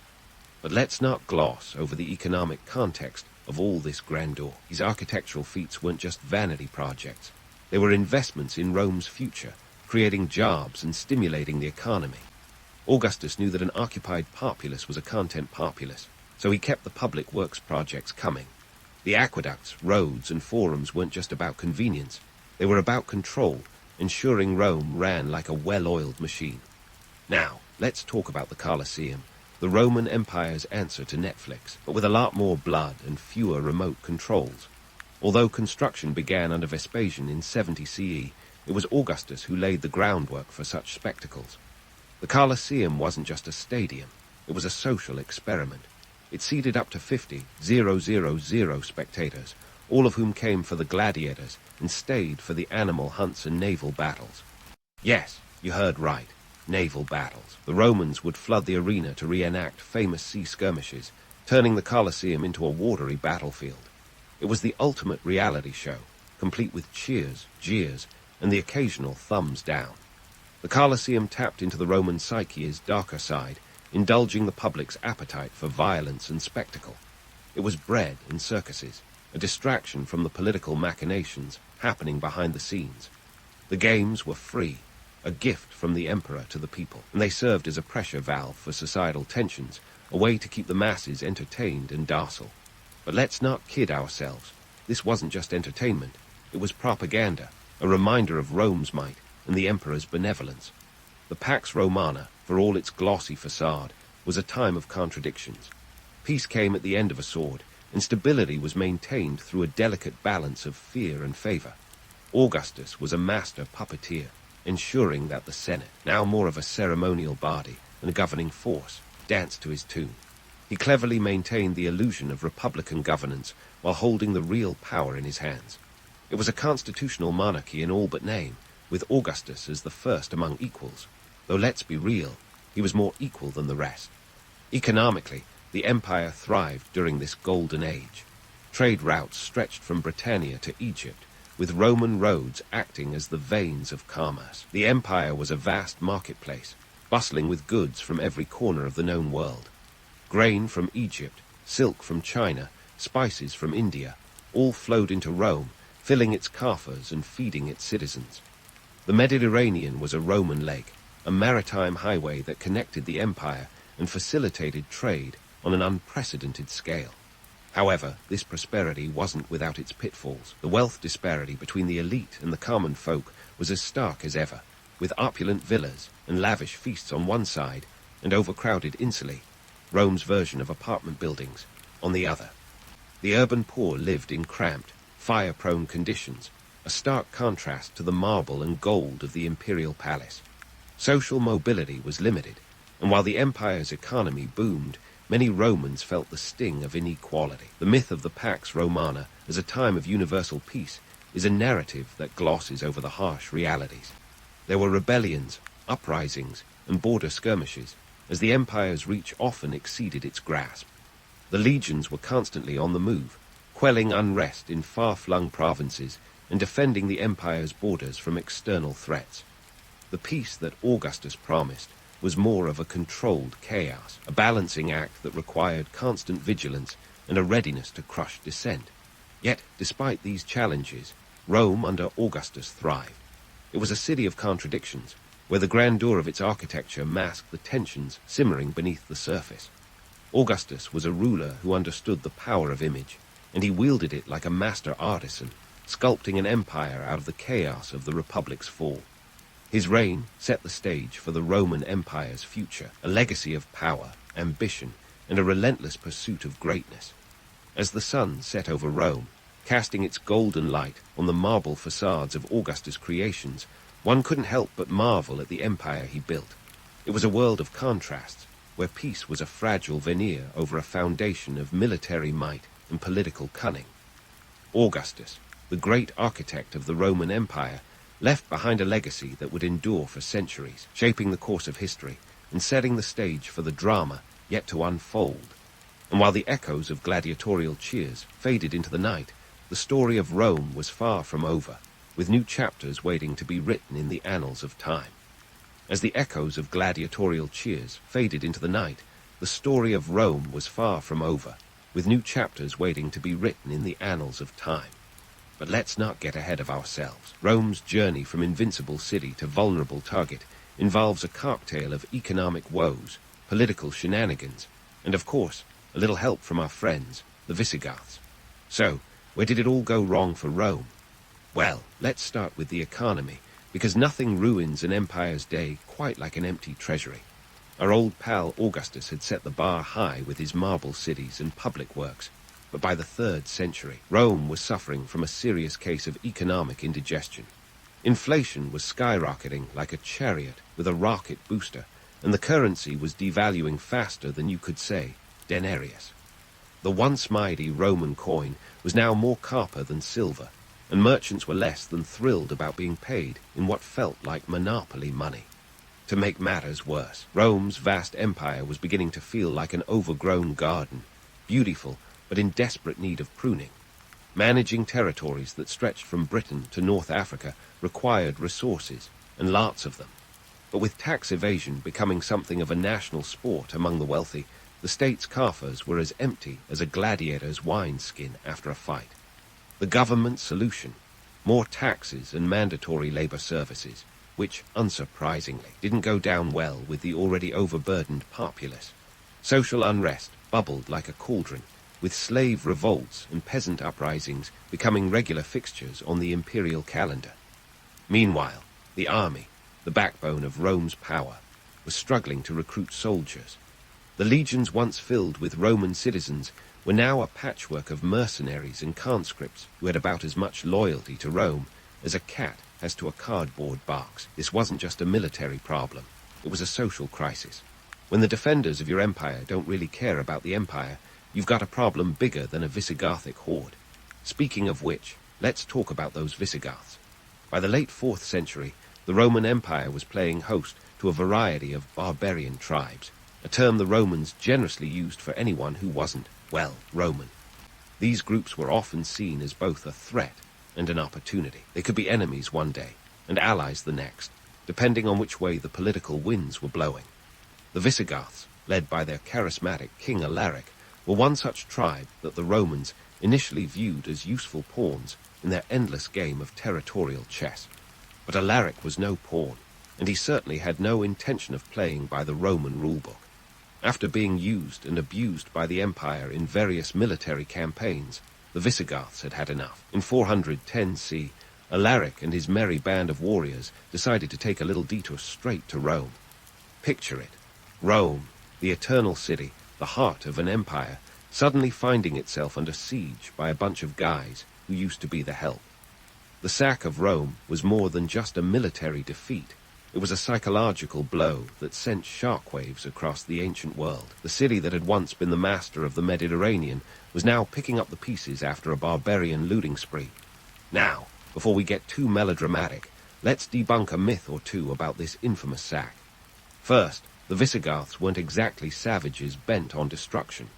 But let's not gloss over the economic context of all this grandeur. These architectural feats weren't just vanity projects. They were investments in Rome's future, creating jobs and stimulating the economy. Augustus knew that an occupied populace was a content populace, so he kept the public works projects coming. The aqueducts, roads, and forums weren't just about convenience. They were about control, ensuring Rome ran like a well-oiled machine. Now, let's talk about the Colosseum, the Roman Empire's answer to Netflix, but with a lot more blood and fewer remote controls. Although construction began under Vespasian in 70 CE, it was Augustus who laid the groundwork for such spectacles. The Colosseum wasn't just a stadium, it was a social experiment. It seated up to 50,000 spectators, all of whom came for the gladiators and stayed for the animal hunts and naval battles. Yes, you heard right, naval battles. The Romans would flood the arena to reenact famous sea skirmishes, turning the Colosseum into a watery battlefield. It was the ultimate reality show, complete with cheers, jeers, and the occasional thumbs down. The Colosseum tapped into the Roman psyche's darker side, indulging the public's appetite for violence and spectacle. It was bred in circuses, a distraction from the political machinations happening behind the scenes. The games were free, a gift from the emperor to the people, and they served as a pressure valve for societal tensions, a way to keep the masses entertained and docile. But let's not kid ourselves. This wasn't just entertainment, it was propaganda, a reminder of Rome's might and the emperor's benevolence. The Pax Romana, for all its glossy facade, was a time of contradictions. Peace came at the end of a sword, and stability was maintained through a delicate balance of fear and favor. Augustus was a master puppeteer, ensuring that the Senate, now more of a ceremonial body than a governing force, danced to his tune. He cleverly maintained the illusion of republican governance while holding the real power in his hands. It was a constitutional monarchy in all but name, with Augustus as the first among equals. Though let's be real, he was more equal than the rest. Economically, the empire thrived during this golden age. Trade routes stretched from Britannia to Egypt, with Roman roads acting as the veins of commerce. The empire was a vast marketplace, bustling with goods from every corner of the known world. Grain from Egypt, silk from China, spices from India, all flowed into Rome, filling its coffers and feeding its citizens. The Mediterranean was a Roman lake, a maritime highway that connected the empire and facilitated trade on an unprecedented scale. However, this prosperity wasn't without its pitfalls. The wealth disparity between the elite and the common folk was as stark as ever, with opulent villas and lavish feasts on one side and overcrowded insulae, Rome's version of apartment buildings, on the other. The urban poor lived in cramped, fire-prone conditions, a stark contrast to the marble and gold of the imperial palace. Social mobility was limited, and while the empire's economy boomed, many Romans felt the sting of inequality. The myth of the Pax Romana as a time of universal peace is a narrative that glosses over the harsh realities. There were rebellions, uprisings, and border skirmishes, as the empire's reach often exceeded its grasp. The legions were constantly on the move, quelling unrest in far-flung provinces and defending the empire's borders from external threats. The peace that Augustus promised was more of a controlled chaos, a balancing act that required constant vigilance and a readiness to crush dissent. Yet, despite these challenges, Rome under Augustus thrived. It was a city of contradictions, where the grandeur of its architecture masked the tensions simmering beneath the surface. Augustus was a ruler who understood the power of image, and he wielded it like a master artisan, sculpting an empire out of the chaos of the Republic's fall. His reign set the stage for the Roman Empire's future, a legacy of power, ambition, and a relentless pursuit of greatness. As the sun set over Rome, casting its golden light on the marble facades of Augustus' creations, one couldn't help but marvel at the empire he built. It was a world of contrasts, where peace was a fragile veneer over a foundation of military might and political cunning. Augustus, the great architect of the Roman Empire, left behind a legacy that would endure for centuries, shaping the course of history and setting the stage for the drama yet to unfold. And while the echoes of gladiatorial cheers faded into the night, the story of Rome was far from over, with new chapters waiting to be written in the annals of time. As the echoes of gladiatorial cheers faded into the night, the story of Rome was far from over, with new chapters waiting to be written in the annals of time. But let's not get ahead of ourselves. Rome's journey from invincible city to vulnerable target involves a cocktail of economic woes, political shenanigans, and of course, a little help from our friends, the Visigoths. So, where did it all go wrong for Rome? Well, let's start with the economy, because nothing ruins an empire's day quite like an empty treasury. Our old pal Augustus had set the bar high with his marble cities and public works, but by the 3rd century, Rome was suffering from a serious case of economic indigestion. Inflation was skyrocketing like a chariot with a rocket booster, and the currency was devaluing faster than you could say denarius. The once mighty Roman coin was now more copper than silver, and merchants were less than thrilled about being paid in what felt like monopoly money. To make matters worse, Rome's vast empire was beginning to feel like an overgrown garden, beautiful but in desperate need of pruning. Managing territories that stretched from Britain to North Africa required resources, and lots of them. But with tax evasion becoming something of a national sport among the wealthy, the state's coffers were as empty as a gladiator's wineskin after a fight. The government's solution: more taxes and mandatory labor services, which, unsurprisingly, didn't go down well with the already overburdened populace. Social unrest bubbled like a cauldron, with slave revolts and peasant uprisings becoming regular fixtures on the imperial calendar. Meanwhile, the army, the backbone of Rome's power, was struggling to recruit soldiers. The legions once filled with Roman citizens were now a patchwork of mercenaries and conscripts who had about as much loyalty to Rome as a cat has to a cardboard box. This wasn't just a military problem, it was a social crisis. When the defenders of your empire don't really care about the empire, you've got a problem bigger than a Visigothic horde. Speaking of which, let's talk about those Visigoths. By the late 4th century, the Roman Empire was playing host to a variety of barbarian tribes, a term the Romans generously used for anyone who wasn't, well, Roman. These groups were often seen as both a threat and an opportunity. They could be enemies one day and allies the next, depending on which way the political winds were blowing. The Visigoths, led by their charismatic king Alaric, were one such tribe that the Romans initially viewed as useful pawns in their endless game of territorial chess. But Alaric was no pawn. and he certainly had no intention of playing by the Roman rulebook. After being used and abused by the Empire in various military campaigns, the Visigoths had had enough. In 410 C, Alaric and his merry band of warriors decided to take a little detour straight to Rome. Picture it. Rome, the eternal city, the heart of an empire, suddenly finding itself under siege by a bunch of guys who used to be the help. The sack of Rome was more than just a military defeat. It was a psychological blow that sent shockwaves across the ancient world. The city that had once been the master of the Mediterranean was now picking up the pieces after a barbarian looting spree. Now, before we get too melodramatic, let's debunk a myth or two about this infamous sack. First, the Visigoths weren't exactly savages bent on destruction.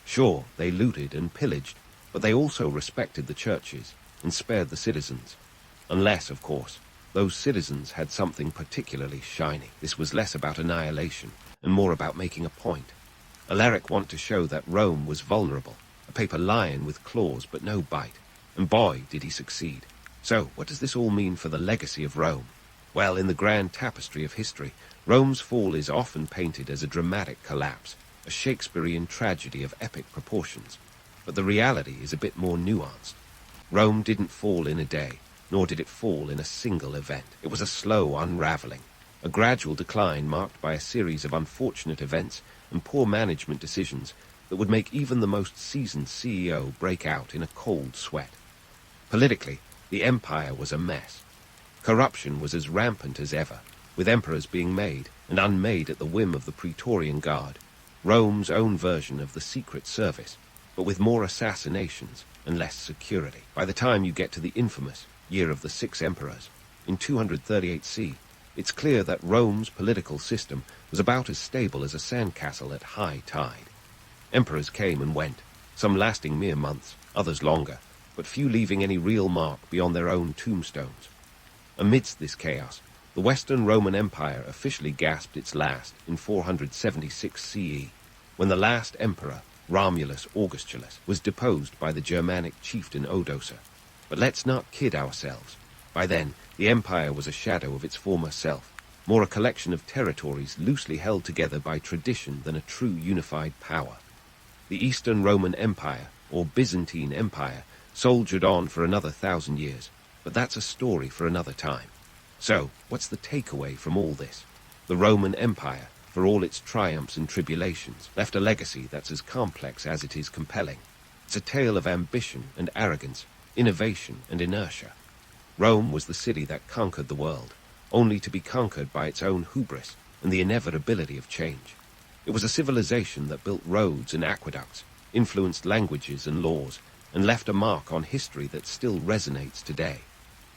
Sure, they looted and pillaged, but they also respected the churches and spared the citizens. Unless, of course, those citizens had something particularly shiny. This was less about annihilation and more about making a point. Alaric wanted to show that Rome was vulnerable, a paper lion with claws but no bite, and boy, did he succeed. So, what does this all mean for the legacy of Rome? Well, in the grand tapestry of history, Rome's fall is often painted as a dramatic collapse, a Shakespearean tragedy of epic proportions. But the reality is a bit more nuanced. Rome didn't fall in a day, nor did it fall in a single event. It was a slow unraveling, a gradual decline marked by a series of unfortunate events and poor management decisions that would make even the most seasoned CEO break out in a cold sweat. Politically, the empire was a mess. Corruption was as rampant as ever, with emperors being made and unmade at the whim of the Praetorian Guard, Rome's own version of the Secret Service, but with more assassinations and less security. By the time you get to the infamous Year of the Six Emperors, in 238 C, it's clear that Rome's political system was about as stable as a sandcastle at high tide. Emperors came and went, some lasting mere months, others longer, but few leaving any real mark beyond their own tombstones. Amidst this chaos, the Western Roman Empire officially gasped its last in 476 CE, when the last emperor, Romulus Augustulus, was deposed by the Germanic chieftain Odoacer. But let's not kid ourselves. By then, the empire was a shadow of its former self, more a collection of territories loosely held together by tradition than a true unified power. The Eastern Roman Empire, or Byzantine Empire, soldiered on for another 1,000 years, but that's a story for another time. So, what's the takeaway from all this? The Roman Empire, for all its triumphs and tribulations, left a legacy that's as complex as it is compelling. It's a tale of ambition and arrogance, innovation and inertia. Rome was the city that conquered the world, only to be conquered by its own hubris and the inevitability of change. It was a civilization that built roads and aqueducts, influenced languages and laws, and left a mark on history that still resonates today.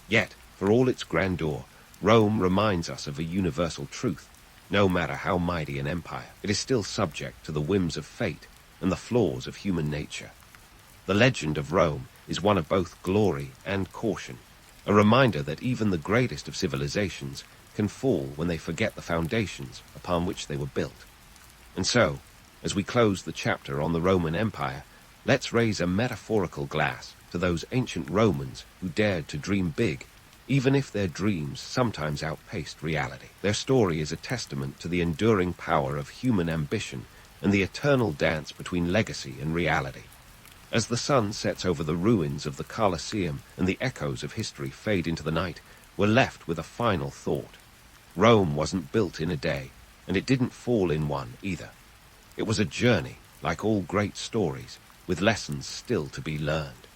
Yet, for all its grandeur, Rome reminds us of a universal truth. No matter how mighty an empire, it is still subject to the whims of fate and the flaws of human nature. The legend of Rome is one of both glory and caution, a reminder that even the greatest of civilizations can fall when they forget the foundations upon which they were built. And so, as we close the chapter on the Roman Empire, let's raise a metaphorical glass to those ancient Romans who dared to dream big, even if their dreams sometimes outpaced reality. Their story is a testament to the enduring power of human ambition and the eternal dance between legacy and reality. As the sun sets over the ruins of the Colosseum and the echoes of history fade into the night, we're left with a final thought. Rome wasn't built in a day, and it didn't fall in one either. It was a journey, like all great stories, with lessons still to be learned.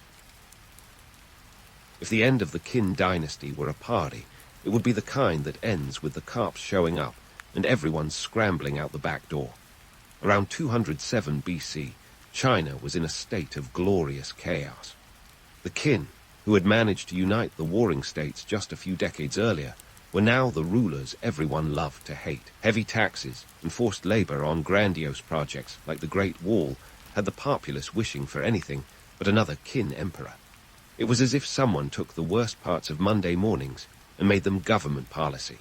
If the end of the Qin dynasty were a party, it would be the kind that ends with the cops showing up and everyone scrambling out the back door. Around 207 BC, China was in a state of glorious chaos. The Qin, who had managed to unite the warring states just a few decades earlier, were now the rulers everyone loved to hate. Heavy taxes and forced labor on grandiose projects like the Great Wall had the populace wishing for anything but another Qin emperor. It was as if someone took the worst parts of Monday mornings and made them government policy.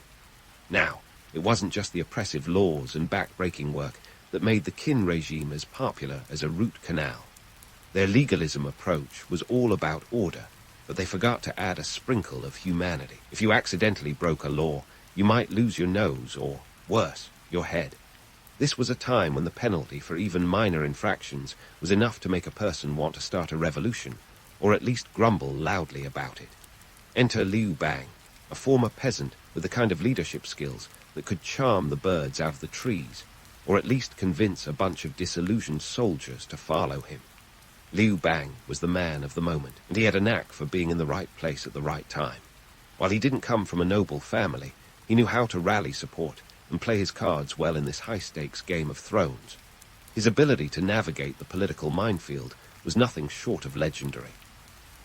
Now, it wasn't just the oppressive laws and back-breaking work that made the Qin regime as popular as a root canal. Their legalism approach was all about order, but they forgot to add a sprinkle of humanity. If you accidentally broke a law, you might lose your nose or, worse, your head. This was a time when the penalty for even minor infractions was enough to make a person want to start a revolution, or at least grumble loudly about it. Enter Liu Bang, a former peasant with the kind of leadership skills that could charm the birds out of the trees, or at least convince a bunch of disillusioned soldiers to follow him. Liu Bang was the man of the moment, and he had a knack for being in the right place at the right time. While he didn't come from a noble family, he knew how to rally support and play his cards well in this high-stakes Game of Thrones. His ability to navigate the political minefield was nothing short of legendary.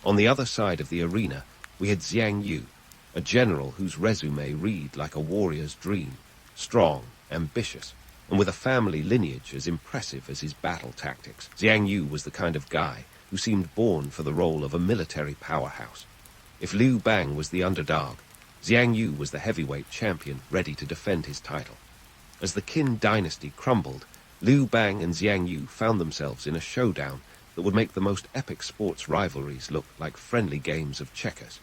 On the other side of the arena, we had Xiang Yu, a general whose resume read like a warrior's dream, strong, ambitious, and with a family lineage as impressive as his battle tactics. Xiang Yu was the kind of guy who seemed born for the role of a military powerhouse. If Liu Bang was the underdog, Xiang Yu was the heavyweight champion ready to defend his title. As the Qin dynasty crumbled, Liu Bang and Xiang Yu found themselves in a showdown that would make the most epic sports rivalries look like friendly games of checkers.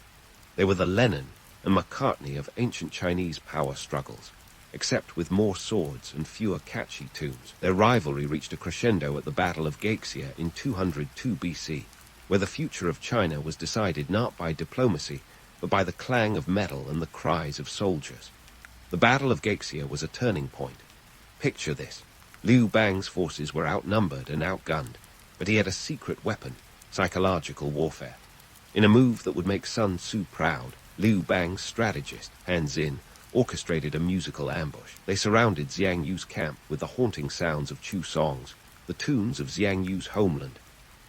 They were the Lennon and McCartney of ancient Chinese power struggles, except with more swords and fewer catchy tunes. Their rivalry reached a crescendo at the Battle of Gaixia in 202 BC, where the future of China was decided not by diplomacy, but by the clang of metal and the cries of soldiers. The Battle of Gaixia was a turning point. Picture this. Liu Bang's forces were outnumbered and outgunned, but he had a secret weapon, psychological warfare. In a move that would make Sun Tzu proud, Liu Bang's strategist, Han Xin, orchestrated a musical ambush. They surrounded Xiang Yu's camp with the haunting sounds of Chu songs, the tunes of Xiang Yu's homeland.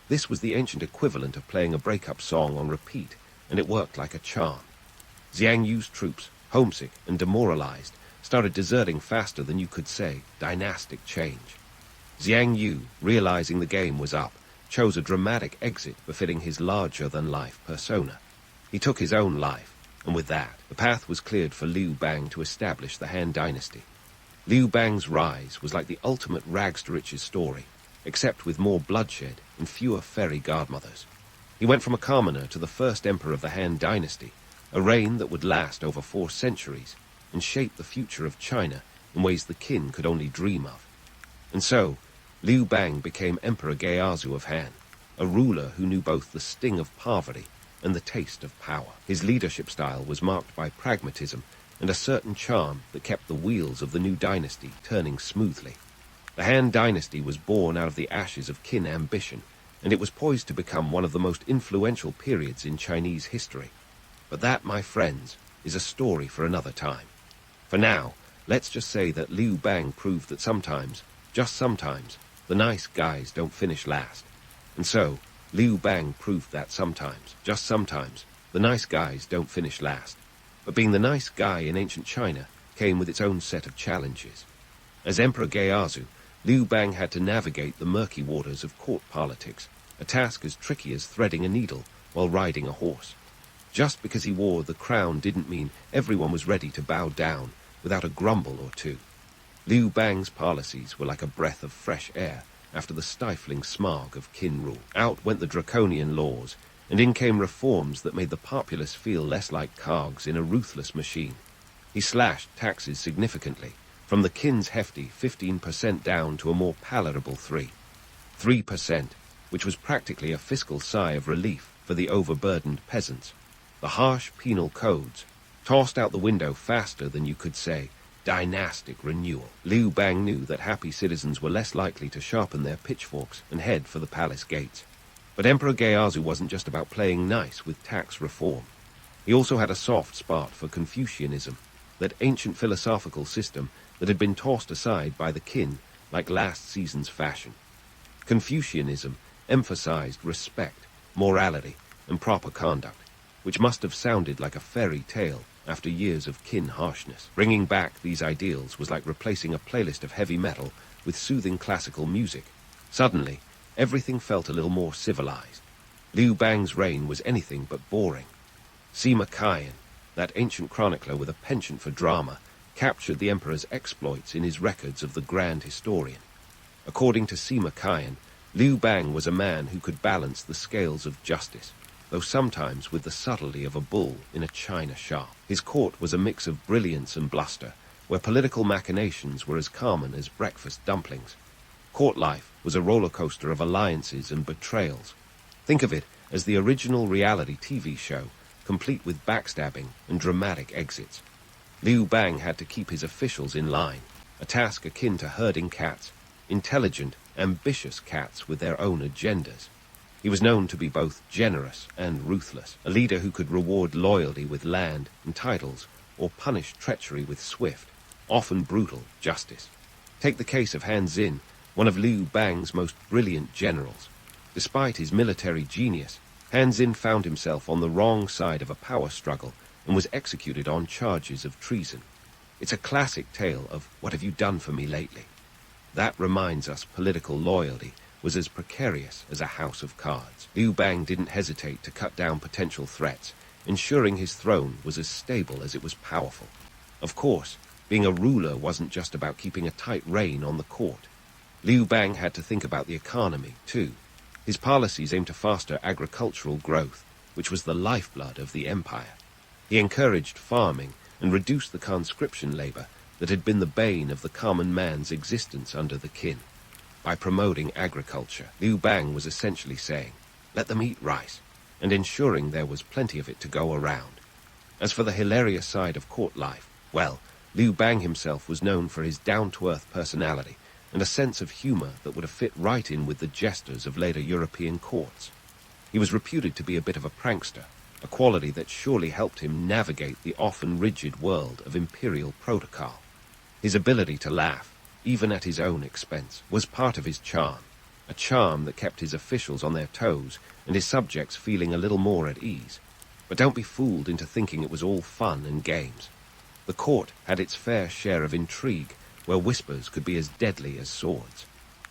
This was the ancient equivalent of playing a breakup song on repeat, and it worked like a charm. Xiang Yu's troops, homesick and demoralized, started deserting faster than you could say, dynastic change. Xiang Yu, realizing the game was up, chose a dramatic exit befitting his larger-than-life persona. He took his own life, and with that, the path was cleared for Liu Bang to establish the Han Dynasty. Liu Bang's rise was like the ultimate rags-to-riches story, except with more bloodshed and fewer fairy godmothers. He went from a commoner to the first emperor of the Han Dynasty, a reign that would last over 4 centuries and shape the future of China in ways the Qin could only dream of. And so, Liu Bang became Emperor Geazu of Han, a ruler who knew both the sting of poverty and the taste of power. His leadership style was marked by pragmatism and a certain charm that kept the wheels of the new dynasty turning smoothly. The Han Dynasty was born out of the ashes of Qin ambition, and it was poised to become one of the most influential periods in Chinese history. But that, my friends, is a story for another time. For now, let's just say that Liu Bang proved that sometimes, just sometimes, the nice guys don't finish last. And so, Liu Bang proved that sometimes, just sometimes, the nice guys don't finish last. But being the nice guy in ancient China came with its own set of challenges. As Emperor Geazu, Liu Bang had to navigate the murky waters of court politics, a task as tricky as threading a needle while riding a horse. Just because he wore the crown didn't mean everyone was ready to bow down without a grumble or two. Liu Bang's policies were like a breath of fresh air after the stifling smog of Qin rule. Out went the draconian laws, and in came reforms that made the populace feel less like cogs in a ruthless machine. He slashed taxes significantly, from the Qin's hefty 15% down to a more palatable 3%, which was practically a fiscal sigh of relief for the overburdened peasants. The harsh penal codes tossed out the window faster than you could say dynastic renewal. Liu Bang knew that happy citizens were less likely to sharpen their pitchforks and head for the palace gates. But Emperor Geazu wasn't just about playing nice with tax reform. He also had a soft spot for Confucianism, that ancient philosophical system that had been tossed aside by the Qin like last season's fashion. Confucianism emphasized respect, morality, and proper conduct, which must have sounded like a fairy tale after years of Qin harshness. Bringing back these ideals was like replacing a playlist of heavy metal with soothing classical music. Suddenly, everything felt a little more civilized. Liu Bang's reign was anything but boring. Sima Qian, that ancient chronicler with a penchant for drama, captured the emperor's exploits in his records of the Grand Historian. According to Sima Qian, Liu Bang was a man who could balance the scales of justice, though sometimes with the subtlety of a bull in a china shop. His court was a mix of brilliance and bluster, where political machinations were as common as breakfast dumplings. Court life was a roller coaster of alliances and betrayals. Think of it as the original reality TV show, complete with backstabbing and dramatic exits. Liu Bang had to keep his officials in line, a task akin to herding cats, intelligent, ambitious cats with their own agendas. He was known to be both generous and ruthless, a leader who could reward loyalty with land and titles or punish treachery with swift, often brutal, justice. Take the case of Han Xin, one of Liu Bang's most brilliant generals. Despite his military genius, Han Xin found himself on the wrong side of a power struggle and was executed on charges of treason. It's a classic tale of "what have you done for me lately?" That reminds us political loyalty was as precarious as a house of cards. Liu Bang didn't hesitate to cut down potential threats, ensuring his throne was as stable as it was powerful. Of course, being a ruler wasn't just about keeping a tight rein on the court. Liu Bang had to think about the economy, too. His policies aimed to foster agricultural growth, which was the lifeblood of the empire. He encouraged farming and reduced the conscription labor that had been the bane of the common man's existence under the Qin. By promoting agriculture, Liu Bang was essentially saying, let them eat rice, and ensuring there was plenty of it to go around. As for the hilarious side of court life, well, Liu Bang himself was known for his down-to-earth personality and a sense of humor that would have fit right in with the jesters of later European courts. He was reputed to be a bit of a prankster, a quality that surely helped him navigate the often rigid world of imperial protocol. His ability to laugh, even at his own expense, was part of his charm, a charm that kept his officials on their toes and his subjects feeling a little more at ease. But don't be fooled into thinking it was all fun and games. The court had its fair share of intrigue, where whispers could be as deadly as swords.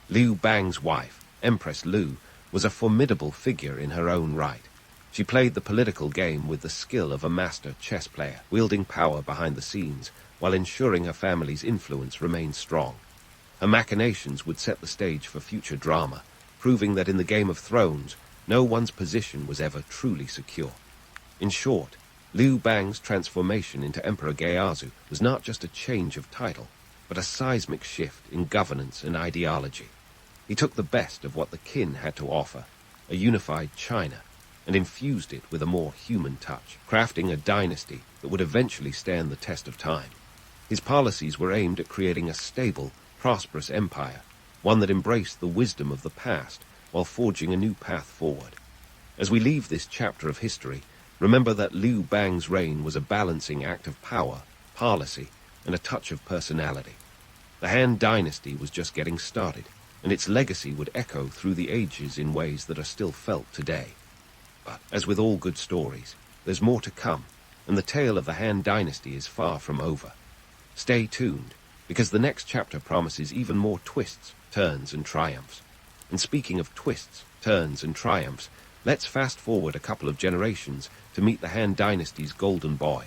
Liu Bang's wife, Empress Lu, was a formidable figure in her own right. She played the political game with the skill of a master chess player, wielding power behind the scenes while ensuring her family's influence remained strong. Her machinations would set the stage for future drama, proving that in the Game of Thrones, no one's position was ever truly secure. In short, Liu Bang's transformation into Emperor Geazi was not just a change of title, but a seismic shift in governance and ideology. He took the best of what the Qin had to offer, a unified China, and infused it with a more human touch, crafting a dynasty that would eventually stand the test of time. His policies were aimed at creating a stable, prosperous empire, one that embraced the wisdom of the past while forging a new path forward. As we leave this chapter of history, remember that Liu Bang's reign was a balancing act of power, policy, and a touch of personality. The Han Dynasty was just getting started, and its legacy would echo through the ages in ways that are still felt today. But, as with all good stories, there's more to come, and the tale of the Han Dynasty is far from over. Stay tuned, because the next chapter promises even more twists, turns, and triumphs. And speaking of twists, turns, and triumphs, let's fast forward a couple of generations to meet the Han Dynasty's golden boy,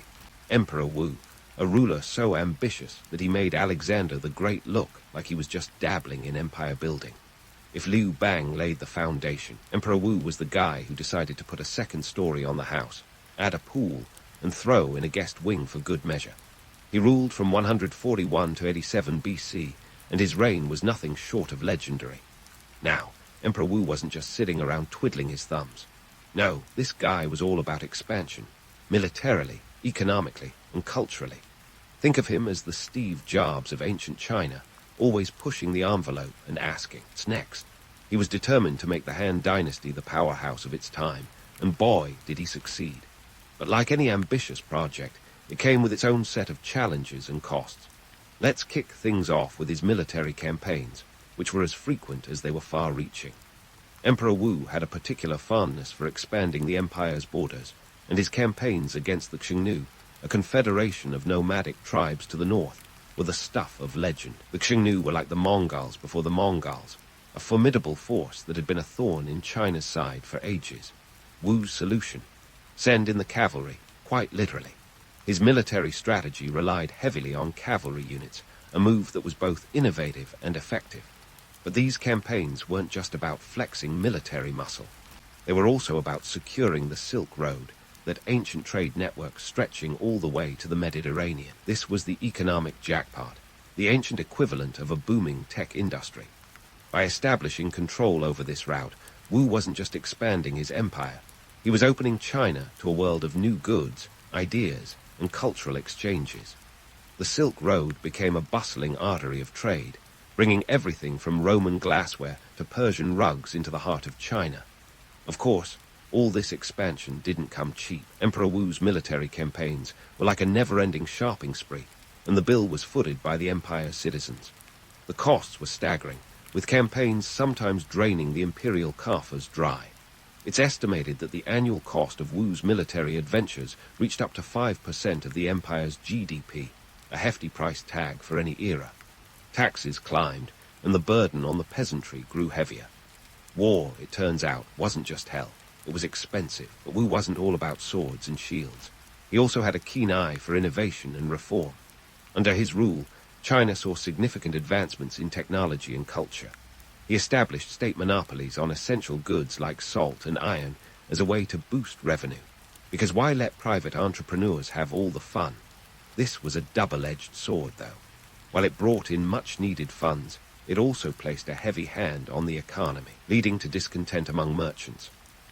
Emperor Wu, a ruler so ambitious that he made Alexander the Great look like he was just dabbling in empire building. If Liu Bang laid the foundation, Emperor Wu was the guy who decided to put a second story on the house, add a pool, and throw in a guest wing for good measure. He ruled from 141 to 87 BC, and his reign was nothing short of legendary. Now, Emperor Wu wasn't just sitting around twiddling his thumbs. No, this guy was all about expansion, militarily, economically, and culturally. Think of him as the Steve Jobs of ancient China, always pushing the envelope and asking, what's next? He was determined to make the Han Dynasty the powerhouse of its time, and boy, did he succeed. But like any ambitious project, it came with its own set of challenges and costs. Let's kick things off with his military campaigns, which were as frequent as they were far-reaching. Emperor Wu had a particular fondness for expanding the empire's borders, and his campaigns against the Xiongnu, a confederation of nomadic tribes to the north, were the stuff of legend. The Xiongnu were like the Mongols before the Mongols, a formidable force that had been a thorn in China's side for ages. Wu's solution: send in the cavalry, quite literally. His military strategy relied heavily on cavalry units, a move that was both innovative and effective. But these campaigns weren't just about flexing military muscle. They were also about securing the Silk Road, that ancient trade network stretching all the way to the Mediterranean. This was the economic jackpot, the ancient equivalent of a booming tech industry. By establishing control over this route, Wu wasn't just expanding his empire. He was opening China to a world of new goods, ideas, and cultural exchanges. The Silk Road became a bustling artery of trade, bringing everything from Roman glassware to Persian rugs into the heart of China. Of course, all this expansion didn't come cheap. Emperor Wu's military campaigns were like a never-ending shopping spree, and the bill was footed by the empire's citizens. The costs were staggering, with campaigns sometimes draining the imperial coffers dry. It's estimated that the annual cost of Wu's military adventures reached up to 5% of the empire's GDP, a hefty price tag for any era. Taxes climbed, and the burden on the peasantry grew heavier. War, it turns out, wasn't just hell. It was expensive, but Wu wasn't all about swords and shields. He also had a keen eye for innovation and reform. Under his rule, China saw significant advancements in technology and culture. He established state monopolies on essential goods like salt and iron as a way to boost revenue. Because why let private entrepreneurs have all the fun? This was a double-edged sword, though. While it brought in much-needed funds, it also placed a heavy hand on the economy, leading to discontent among merchants.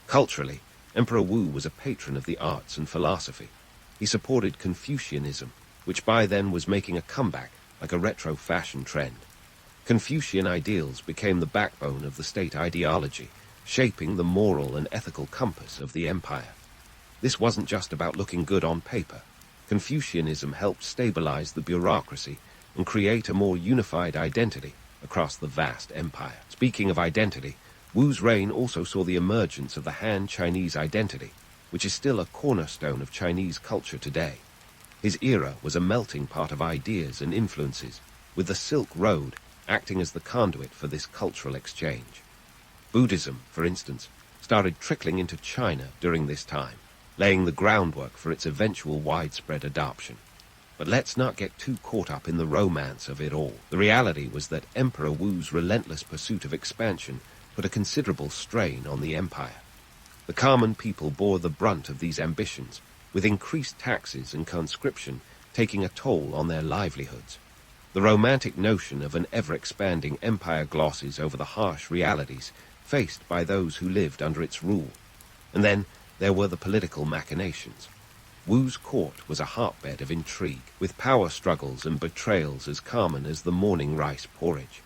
Culturally, Emperor Wu was a patron of the arts and philosophy. He supported Confucianism, which by then was making a comeback like a retro fashion trend. Confucian ideals became the backbone of the state ideology, shaping the moral and ethical compass of the empire. This wasn't just about looking good on paper. Confucianism helped stabilize the bureaucracy and create a more unified identity across the vast empire. Speaking of identity, Wu's reign also saw the emergence of the Han Chinese identity, which is still a cornerstone of Chinese culture today. His era was a melting pot of ideas and influences, with the Silk Road acting as the conduit for this cultural exchange. Buddhism, for instance, started trickling into China during this time, laying the groundwork for its eventual widespread adoption. But let's not get too caught up in the romance of it all. The reality was that Emperor Wu's relentless pursuit of expansion put a considerable strain on the empire. The common people bore the brunt of these ambitions, with increased taxes and conscription taking a toll on their livelihoods. The romantic notion of an ever-expanding empire glosses over the harsh realities faced by those who lived under its rule. And then there were the political machinations. Wu's court was a hotbed of intrigue, with power struggles and betrayals as common as the morning rice porridge.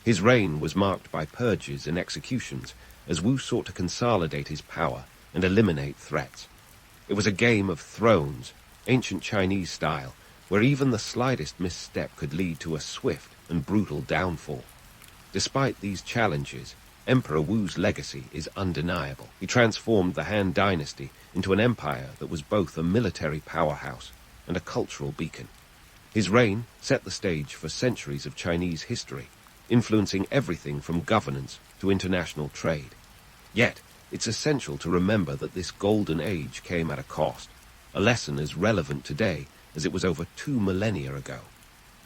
His reign was marked by purges and executions as Wu sought to consolidate his power and eliminate threats. It was a game of thrones, ancient Chinese style, where even the slightest misstep could lead to a swift and brutal downfall. Despite these challenges, Emperor Wu's legacy is undeniable. He transformed the Han Dynasty into an empire that was both a military powerhouse and a cultural beacon. His reign set the stage for centuries of Chinese history, influencing everything from governance to international trade. Yet, it's essential to remember that this golden age came at a cost, a lesson as relevant today as it was over 2 millennia ago.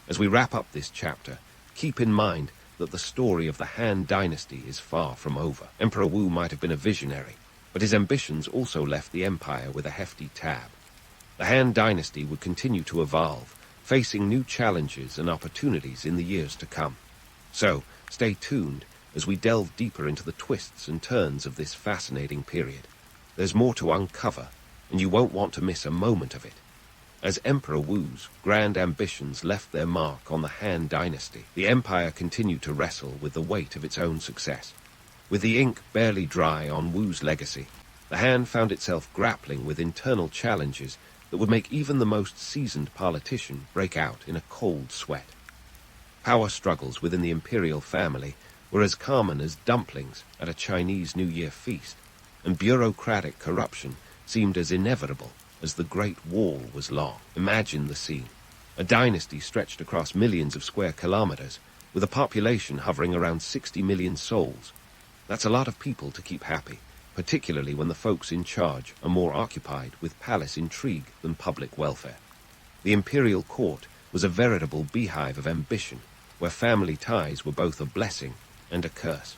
As we wrap up this chapter, keep in mind that the story of the Han Dynasty is far from over. Emperor Wu might have been a visionary, but his ambitions also left the empire with a hefty tab. The Han Dynasty would continue to evolve, facing new challenges and opportunities in the years to come. So, stay tuned as we delve deeper into the twists and turns of this fascinating period. There's more to uncover, and you won't want to miss a moment of it. As Emperor Wu's grand ambitions left their mark on the Han Dynasty, the empire continued to wrestle with the weight of its own success. With the ink barely dry on Wu's legacy, the Han found itself grappling with internal challenges that would make even the most seasoned politician break out in a cold sweat. Power struggles within the imperial family were as common as dumplings at a Chinese New Year feast, and bureaucratic corruption seemed as inevitable as the Great Wall was long. Imagine the scene. A dynasty stretched across millions of square kilometers, with a population hovering around 60 million souls. That's a lot of people to keep happy, particularly when the folks in charge are more occupied with palace intrigue than public welfare. The imperial court was a veritable beehive of ambition, where family ties were both a blessing and a curse.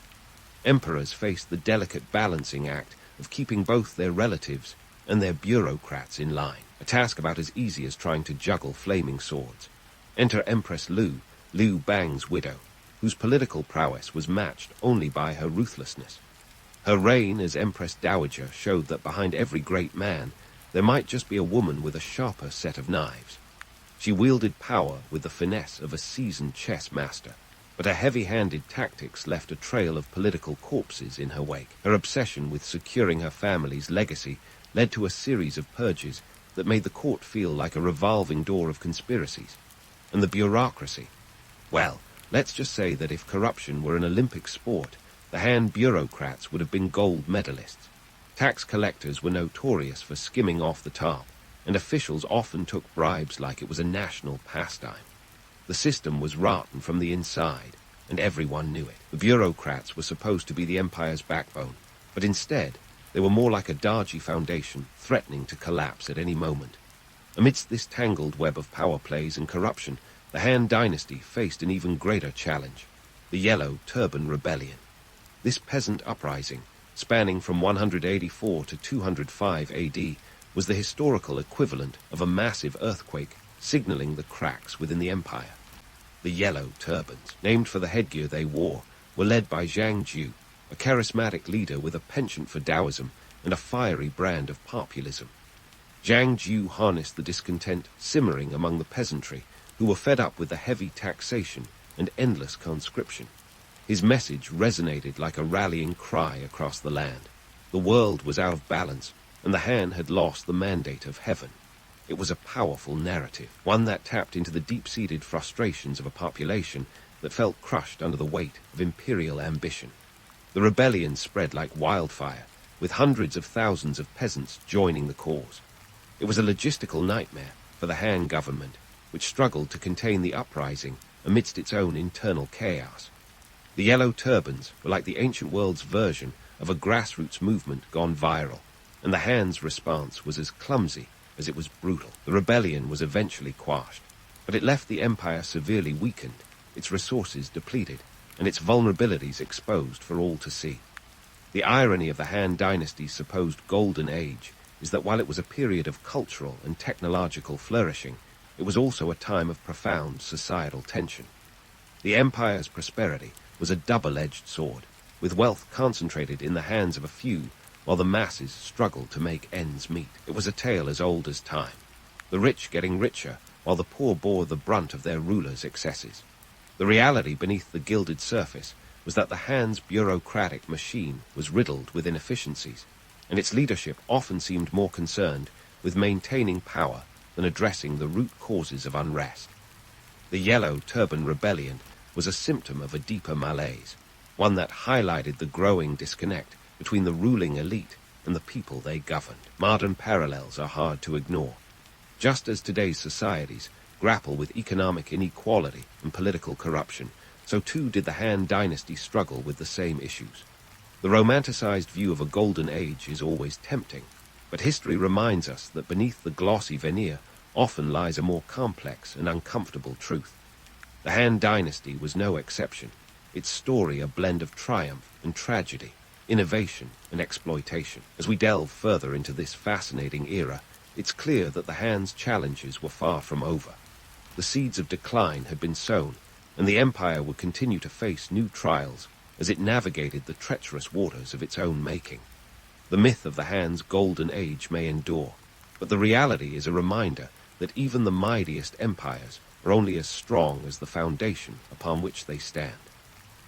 Emperors faced the delicate balancing act of keeping both their relatives and their bureaucrats in line, a task about as easy as trying to juggle flaming swords. Enter Empress Liu Bang's widow, whose political prowess was matched only by her ruthlessness. Her reign as Empress Dowager showed that behind every great man there might just be a woman with a sharper set of knives. She wielded power with the finesse of a seasoned chess master, but her heavy-handed tactics left a trail of political corpses in her wake. Her obsession with securing her family's legacy led to a series of purges that made the court feel like a revolving door of conspiracies. And the bureaucracy, well, let's just say that if corruption were an Olympic sport, the Han bureaucrats would have been gold medalists. Tax collectors were notorious for skimming off the top, and officials often took bribes like it was a national pastime. The system was rotten from the inside, and everyone knew it. The bureaucrats were supposed to be the empire's backbone, but instead, they were more like a dodgy foundation, threatening to collapse at any moment. Amidst this tangled web of power plays and corruption, the Han Dynasty faced an even greater challenge: the Yellow Turban Rebellion. This peasant uprising, spanning from 184 to 205 AD, was the historical equivalent of a massive earthquake, signaling the cracks within the empire. The Yellow Turbans, named for the headgear they wore, were led by Zhang Ju, a charismatic leader with a penchant for Taoism and a fiery brand of populism. Zhang Ju harnessed the discontent simmering among the peasantry, who were fed up with the heavy taxation and endless conscription. His message resonated like a rallying cry across the land. The world was out of balance, and the Han had lost the mandate of heaven. It was a powerful narrative, one that tapped into the deep-seated frustrations of a population that felt crushed under the weight of imperial ambition. The rebellion spread like wildfire, with hundreds of thousands of peasants joining the cause. It was a logistical nightmare for the Han government, which struggled to contain the uprising amidst its own internal chaos. The Yellow Turbans were like the ancient world's version of a grassroots movement gone viral, and the Han's response was as clumsy as it was brutal. The rebellion was eventually quashed, but it left the empire severely weakened, its resources depleted, and its vulnerabilities exposed for all to see. The irony of the Han Dynasty's supposed golden age is that while it was a period of cultural and technological flourishing, it was also a time of profound societal tension. The empire's prosperity was a double-edged sword, with wealth concentrated in the hands of a few, while the masses struggled to make ends meet. It was a tale as old as time, the rich getting richer, while the poor bore the brunt of their rulers' excesses. The reality beneath the gilded surface was that the Han's bureaucratic machine was riddled with inefficiencies, and its leadership often seemed more concerned with maintaining power than addressing the root causes of unrest. The Yellow Turban Rebellion was a symptom of a deeper malaise, one that highlighted the growing disconnect between the ruling elite and the people they governed. Modern parallels are hard to ignore. Just as today's societies grapple with economic inequality and political corruption, so too did the Han Dynasty struggle with the same issues. The romanticized view of a golden age is always tempting, but history reminds us that beneath the glossy veneer often lies a more complex and uncomfortable truth. The Han Dynasty was no exception, its story a blend of triumph and tragedy, innovation and exploitation. As we delve further into this fascinating era, it's clear that the Han's challenges were far from over. The seeds of decline had been sown, and the empire would continue to face new trials as it navigated the treacherous waters of its own making. The myth of the Han's golden age may endure, but the reality is a reminder that even the mightiest empires are only as strong as the foundation upon which they stand.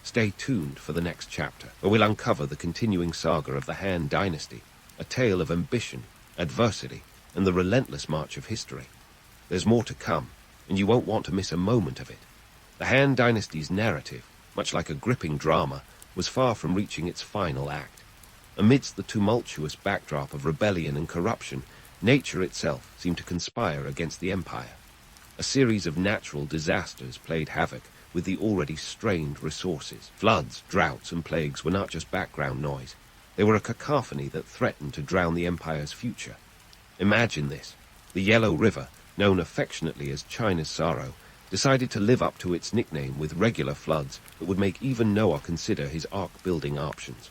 Stay tuned for the next chapter, where we'll uncover the continuing saga of the Han Dynasty, a tale of ambition, adversity, and the relentless march of history. There's more to come, and you won't want to miss a moment of it. The Han Dynasty's narrative, much like a gripping drama, was far from reaching its final act. Amidst the tumultuous backdrop of rebellion and corruption, nature itself seemed to conspire against the empire. A series of natural disasters played havoc with the already strained resources. Floods, droughts, and plagues were not just background noise. They were a cacophony that threatened to drown the empire's future. Imagine this. The Yellow River, known affectionately as China's Sorrow, decided to live up to its nickname with regular floods that would make even Noah consider his ark-building options.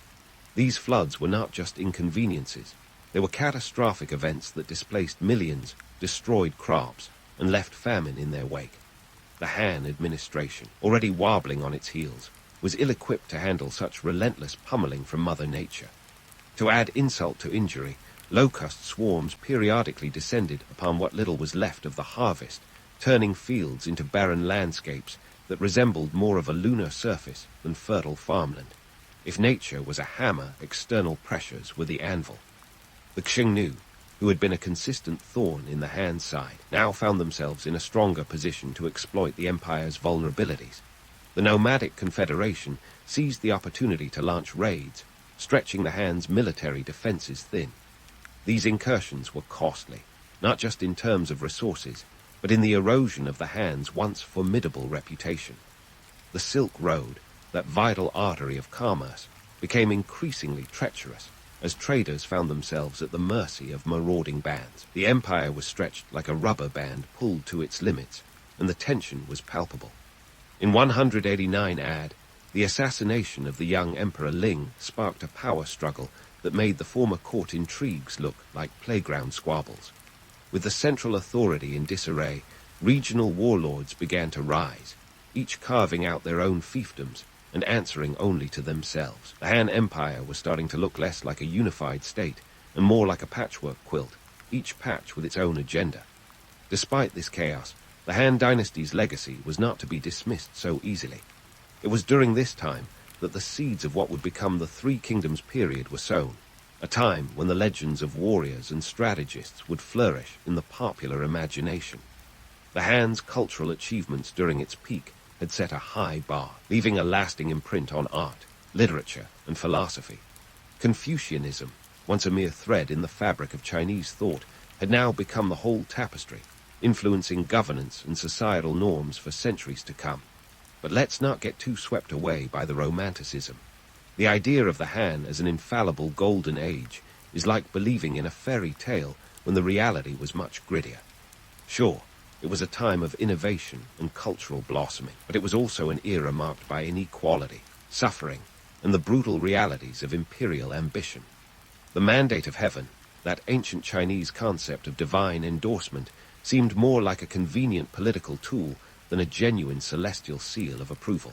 These floods were not just inconveniences. They were catastrophic events that displaced millions, destroyed crops, and left famine in their wake. The Han administration, already wobbling on its heels, was ill-equipped to handle such relentless pummeling from Mother Nature. To add insult to injury, locust swarms periodically descended upon what little was left of the harvest, turning fields into barren landscapes that resembled more of a lunar surface than fertile farmland. If nature was a hammer, external pressures were the anvil. The Xiongnu, who had been a consistent thorn in the Han side, now found themselves in a stronger position to exploit the empire's vulnerabilities. The nomadic confederation seized the opportunity to launch raids, stretching the Han's military defenses thin. These incursions were costly, not just in terms of resources, but in the erosion of the Han's once formidable reputation. The Silk Road, that vital artery of commerce, became increasingly treacherous as traders found themselves at the mercy of marauding bands. The empire was stretched like a rubber band pulled to its limits, and the tension was palpable. In 189 AD, the assassination of the young Emperor Ling sparked a power struggle that made the former court intrigues look like playground squabbles. With the central authority in disarray, regional warlords began to rise, each carving out their own fiefdoms and answering only to themselves. The Han Empire was starting to look less like a unified state and more like a patchwork quilt, each patch with its own agenda. Despite this chaos, the Han Dynasty's legacy was not to be dismissed so easily. It was during this time that the seeds of what would become the Three Kingdoms period were sown, a time when the legends of warriors and strategists would flourish in the popular imagination. The Han's cultural achievements during its peak had set a high bar, leaving a lasting imprint on art, literature, and philosophy. Confucianism, once a mere thread in the fabric of Chinese thought, had now become the whole tapestry, influencing governance and societal norms for centuries to come. But let's not get too swept away by the romanticism. The idea of the Han as an infallible golden age is like believing in a fairy tale when the reality was much grittier. Sure, it was a time of innovation and cultural blossoming, but it was also an era marked by inequality, suffering, and the brutal realities of imperial ambition. The mandate of heaven, that ancient Chinese concept of divine endorsement, seemed more like a convenient political tool than a genuine celestial seal of approval.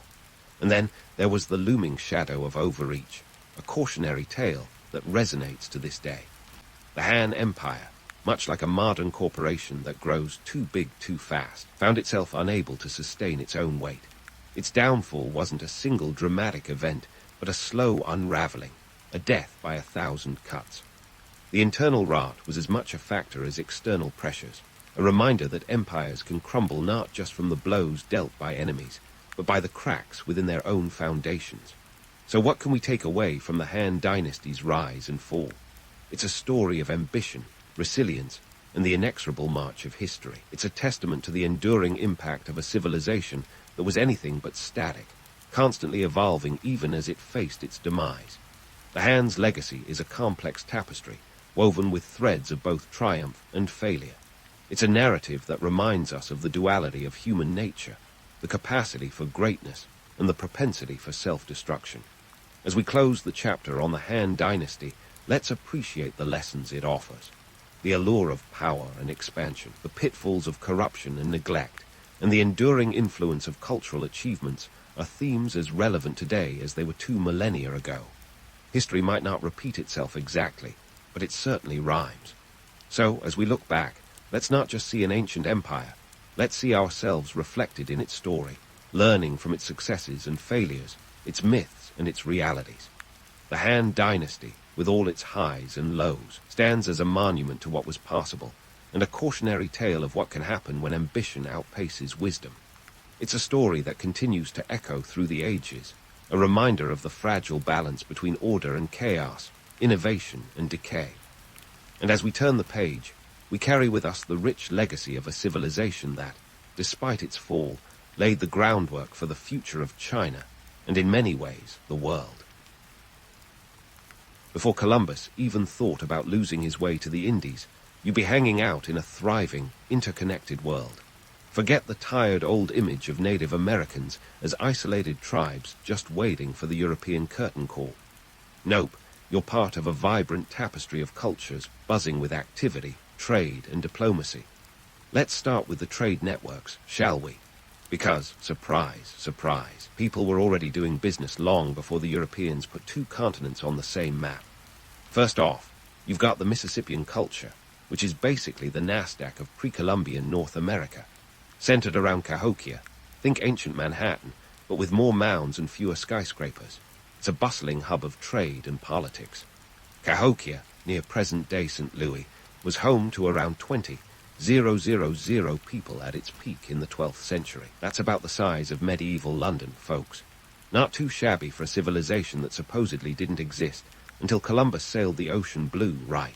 And then there was the looming shadow of overreach, a cautionary tale that resonates to this day. The Han Empire, much like a modern corporation that grows too big too fast, found itself unable to sustain its own weight. Its downfall wasn't a single dramatic event, but a slow unraveling, a death by 1,000 cuts. The internal rot was as much a factor as external pressures, a reminder that empires can crumble not just from the blows dealt by enemies, but by the cracks within their own foundations. So what can we take away from the Han Dynasty's rise and fall? It's a story of ambition, resilience, and the inexorable march of history. It's a testament to the enduring impact of a civilization that was anything but static, constantly evolving even as it faced its demise. The Han's legacy is a complex tapestry, woven with threads of both triumph and failure. It's a narrative that reminds us of the duality of human nature, the capacity for greatness, and the propensity for self-destruction. As we close the chapter on the Han Dynasty, let's appreciate the lessons it offers. The allure of power and expansion, the pitfalls of corruption and neglect, and the enduring influence of cultural achievements are themes as relevant today as they were 2 millennia ago. History might not repeat itself exactly, but it certainly rhymes. So, as we look back, let's not just see an ancient empire. Let's see ourselves reflected in its story, learning from its successes and failures, its myths and its realities. The Han Dynasty, with all its highs and lows, stands as a monument to what was possible, and a cautionary tale of what can happen when ambition outpaces wisdom. It's a story that continues to echo through the ages, a reminder of the fragile balance between order and chaos, innovation and decay. And as we turn the page, we carry with us the rich legacy of a civilization that, despite its fall, laid the groundwork for the future of China, and in many ways, the world. Before Columbus even thought about losing his way to the Indies, you'd be hanging out in a thriving, interconnected world. Forget the tired old image of Native Americans as isolated tribes just waiting for the European curtain call. Nope, You're part of a vibrant tapestry of cultures buzzing with activity, trade, and diplomacy. Let's start with the trade networks, shall we? Because, surprise, surprise, people were already doing business long before the Europeans put two continents on the same map. First off, you've got the Mississippian culture, which is basically the Nasdaq of pre-Columbian North America. Centered around Cahokia, think ancient Manhattan, but with more mounds and fewer skyscrapers. It's a bustling hub of trade and politics. Cahokia, near present-day St. Louis, was home to around 20,000 people at its peak in the 12th century. That's about the size of medieval London, folks. Not too shabby for a civilization that supposedly didn't exist until Columbus sailed the ocean blue, right?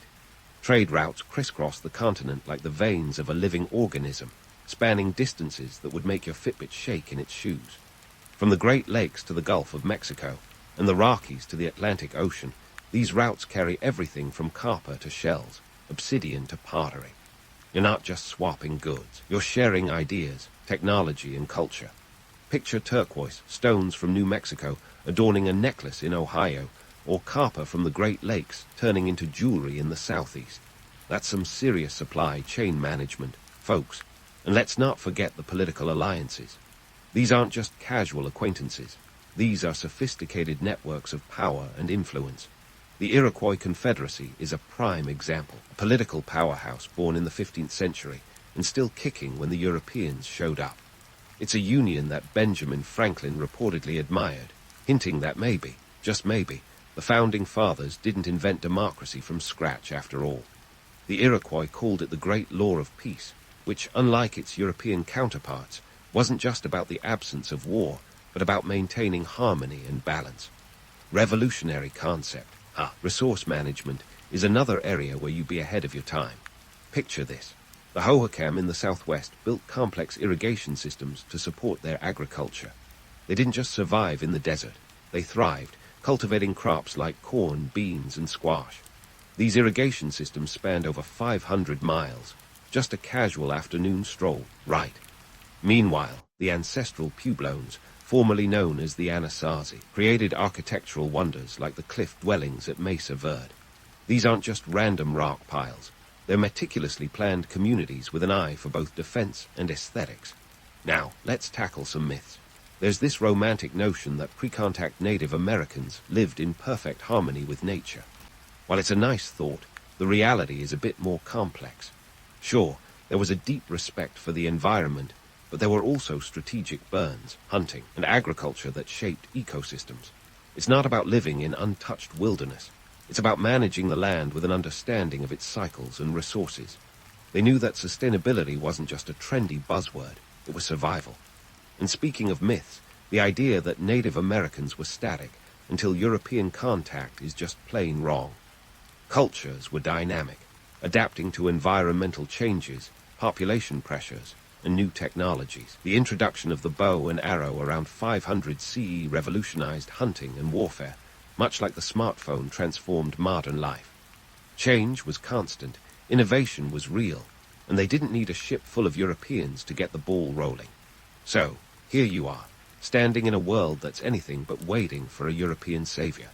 Trade routes crisscrossed the continent like the veins of a living organism, spanning distances that would make your Fitbit shake in its shoes. From the Great Lakes to the Gulf of Mexico, and the Rockies to the Atlantic Ocean, these routes carry everything from copper to shells, obsidian to pottery. You're not just swapping goods, you're sharing ideas, technology, and culture. Picture turquoise stones from New Mexico adorning a necklace in Ohio, or copper from the Great Lakes turning into jewelry in the Southeast. That's some serious supply chain management, folks. And let's not forget the political alliances. These aren't just casual acquaintances. These are sophisticated networks of power and influence. The Iroquois Confederacy is a prime example, a political powerhouse born in the 15th century and still kicking when the Europeans showed up. It's a union that Benjamin Franklin reportedly admired, hinting that maybe, just maybe, the founding fathers didn't invent democracy from scratch after all. The Iroquois called it the Great Law of Peace, which, unlike its European counterparts, wasn't just about the absence of war, but about maintaining harmony and balance. Revolutionary concept. Resource management is another area where you'd be ahead of your time. Picture this. The Hohokam in the southwest built complex irrigation systems to support their agriculture. They didn't just survive in the desert. They thrived, cultivating crops like corn, beans, and squash. These irrigation systems spanned over 500 miles. Just a casual afternoon stroll, right? Meanwhile, the ancestral Pueblones, formerly known as the Anasazi, created architectural wonders like the cliff dwellings at Mesa Verde. These aren't just random rock piles. They're meticulously planned communities with an eye for both defense and aesthetics. Now, let's tackle some myths. There's this romantic notion that pre-contact Native Americans lived in perfect harmony with nature. While it's a nice thought, the reality is a bit more complex. Sure, there was a deep respect for the environment, but there were also strategic burns, hunting, and agriculture that shaped ecosystems. It's not about living in untouched wilderness. It's about managing the land with an understanding of its cycles and resources. They knew that sustainability wasn't just a trendy buzzword, it was survival. And speaking of myths, the idea that Native Americans were static until European contact is just plain wrong. Cultures were dynamic, adapting to environmental changes, population pressures, and new technologies. The introduction of the bow and arrow around 500 CE revolutionized hunting and warfare, much like the smartphone transformed modern life. Change was constant, innovation was real, and they didn't need a ship full of Europeans to get the ball rolling. So, here you are, standing in a world that's anything but waiting for a European savior.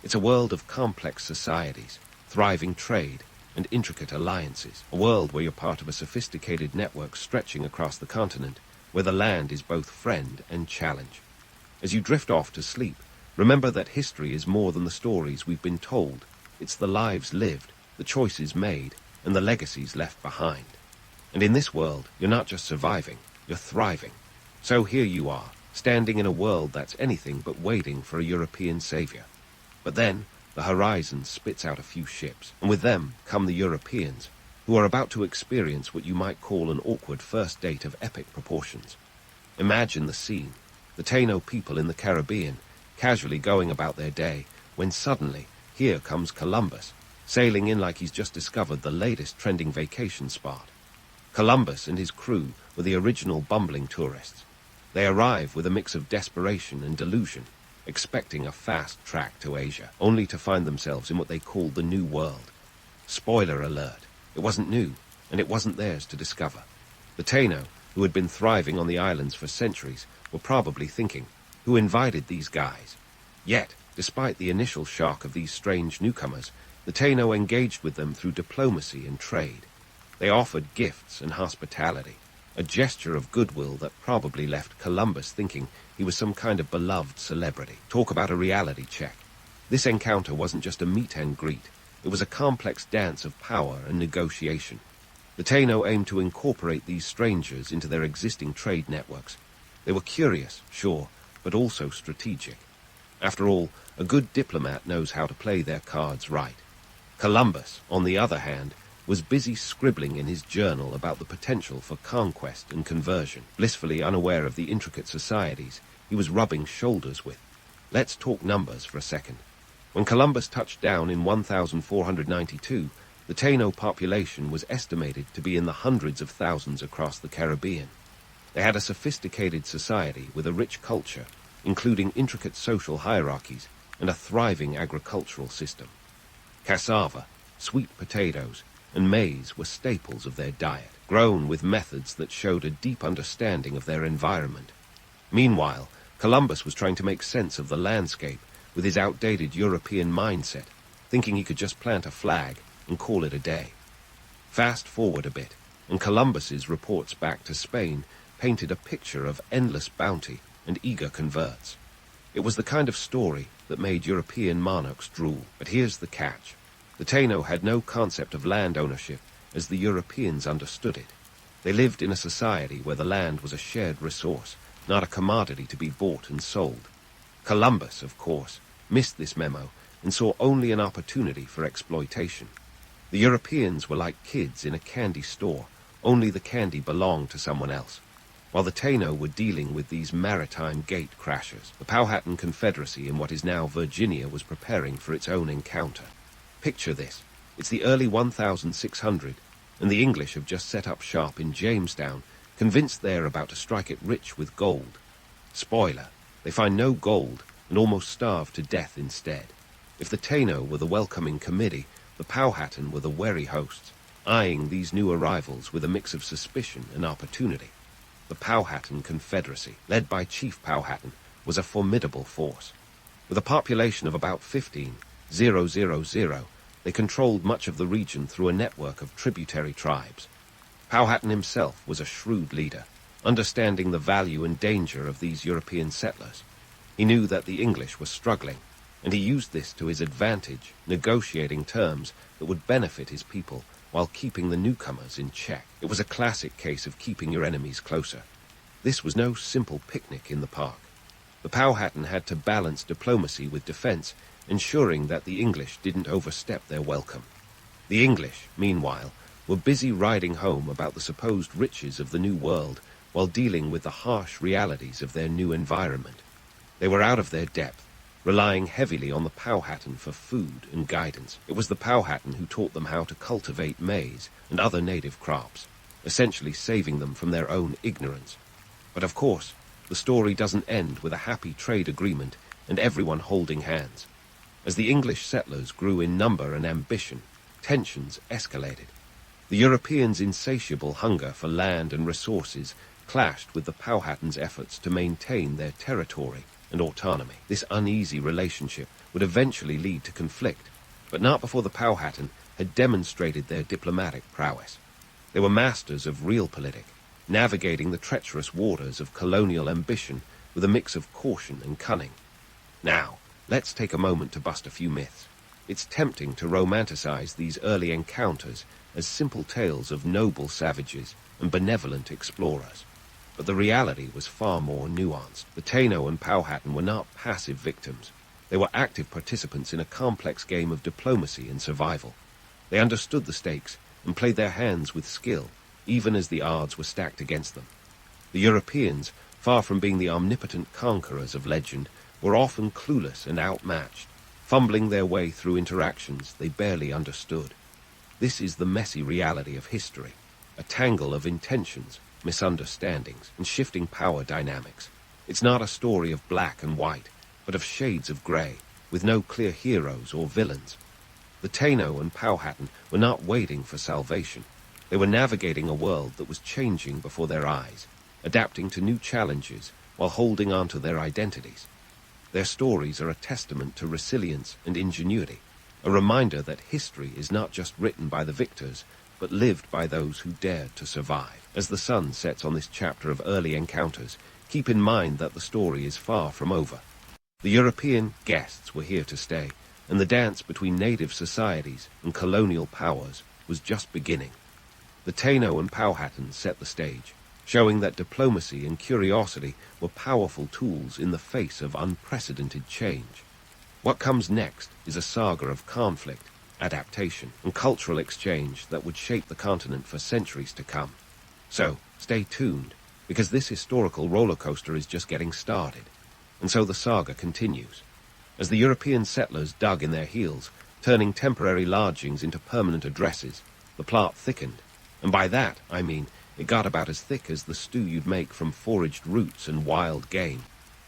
It's a world of complex societies, thriving trade, and intricate alliances, a world where you're part of a sophisticated network stretching across the continent, where the land is both friend and challenge. As you drift off to sleep, remember that history is more than the stories we've been told. It's the lives lived, the choices made, and the legacies left behind. And in this world, you're not just surviving, you're thriving. So here you are, standing in a world that's anything but waiting for a European savior. But then, the horizon spits out a few ships, and with them come the Europeans, who are about to experience what you might call an awkward first date of epic proportions. Imagine the scene, the Taino people in the Caribbean, casually going about their day, when suddenly, here comes Columbus, sailing in like he's just discovered the latest trending vacation spot. Columbus and his crew were the original bumbling tourists. They arrive with a mix of desperation and delusion, expecting a fast track to Asia, only to find themselves in what they called the New World. Spoiler alert, it wasn't new, and it wasn't theirs to discover. The Taino, who had been thriving on the islands for centuries, were probably thinking, who invited these guys? Yet, Despite the initial shock of these strange newcomers, the Taino engaged with them through diplomacy and trade. They offered gifts and hospitality, a gesture of goodwill that probably left Columbus thinking he was some kind of beloved celebrity. Talk about a reality check. This encounter wasn't just a meet and greet. It was a complex dance of power and negotiation. The Taino aimed to incorporate these strangers into their existing trade networks. They were curious, sure, but also strategic. After all, a good diplomat knows how to play their cards right. Columbus, on the other hand, was busy scribbling in his journal about the potential for conquest and conversion, blissfully unaware of the intricate societies he was rubbing shoulders with. Let's talk numbers for a second. When Columbus touched down in 1492, the Taino population was estimated to be in the hundreds of thousands across the Caribbean. They had a sophisticated society with a rich culture, including intricate social hierarchies and a thriving agricultural system. Cassava, sweet potatoes, and maize were staples of their diet, grown with methods that showed a deep understanding of their environment. Meanwhile, Columbus was trying to make sense of the landscape with his outdated European mindset, thinking he could just plant a flag and call it a day. Fast forward a bit, and Columbus's reports back to Spain painted a picture of endless bounty and eager converts. It was the kind of story that made European monarchs drool. But here's the catch. The Taino had no concept of land ownership as the Europeans understood it. They lived in a society where the land was a shared resource, not a commodity to be bought and sold. Columbus, of course, missed this memo and saw only an opportunity for exploitation. The Europeans were like kids in a candy store, only the candy belonged to someone else. While the Taino were dealing with these maritime gate crashers, the Powhatan Confederacy in what is now Virginia was preparing for its own encounter. Picture this. It's the early 1600, and the English have just set up shop in Jamestown, convinced they're about to strike it rich with gold. Spoiler, they find no gold and almost starve to death instead. If the Taino were the welcoming committee, the Powhatan were the wary hosts, eyeing these new arrivals with a mix of suspicion and opportunity. The Powhatan Confederacy, led by Chief Powhatan, was a formidable force. With a population of about 15,000, they controlled much of the region through a network of tributary tribes. Powhatan himself was a shrewd leader, understanding the value and danger of these European settlers. He knew that the English were struggling, and he used this to his advantage, negotiating terms that would benefit his people while keeping the newcomers in check. It was a classic case of keeping your enemies closer. This was no simple picnic in the park. The Powhatan had to balance diplomacy with defense, ensuring that the English didn't overstep their welcome. The English, meanwhile, were busy riding home about the supposed riches of the New World while dealing with the harsh realities of their new environment. They were out of their depth, relying heavily on the Powhatan for food and guidance. It was the Powhatan who taught them how to cultivate maize and other native crops, essentially saving them from their own ignorance. But of course, the story doesn't end with a happy trade agreement and everyone holding hands. As the English settlers grew in number and ambition, tensions escalated. The Europeans' insatiable hunger for land and resources clashed with the Powhatan's efforts to maintain their territory and autonomy. This uneasy relationship would eventually lead to conflict, but not before the Powhatan had demonstrated their diplomatic prowess. They were masters of realpolitik, navigating the treacherous waters of colonial ambition with a mix of caution and cunning. Now, let's take a moment to bust a few myths. It's tempting to romanticize these early encounters as simple tales of noble savages and benevolent explorers. But the reality was far more nuanced. The Taino and Powhatan were not passive victims. They were active participants in a complex game of diplomacy and survival. They understood the stakes and played their hands with skill, even as the odds were stacked against them. The Europeans, far from being the omnipotent conquerors of legend, were often clueless and outmatched, fumbling their way through interactions they barely understood. This is the messy reality of history, a tangle of intentions, misunderstandings, and shifting power dynamics. It's not a story of black and white, but of shades of grey, with no clear heroes or villains. The Taino and Powhatan were not waiting for salvation. They were navigating a world that was changing before their eyes, adapting to new challenges while holding on to their identities. Their stories are a testament to resilience and ingenuity, a reminder that history is not just written by the victors, but lived by those who dared to survive. As the sun sets on this chapter of early encounters, keep in mind that the story is far from over. The European guests were here to stay, and the dance between native societies and colonial powers was just beginning. The Taino and Powhatan set the stage, showing that diplomacy and curiosity were powerful tools in the face of unprecedented change. What comes next is a saga of conflict, adaptation, and cultural exchange that would shape the continent for centuries to come. So, stay tuned, because this historical roller coaster is just getting started. And so the saga continues. As the European settlers dug in their heels, turning temporary lodgings into permanent addresses, the plot thickened. And by that, I mean, it got about as thick as the stew you'd make from foraged roots and wild game.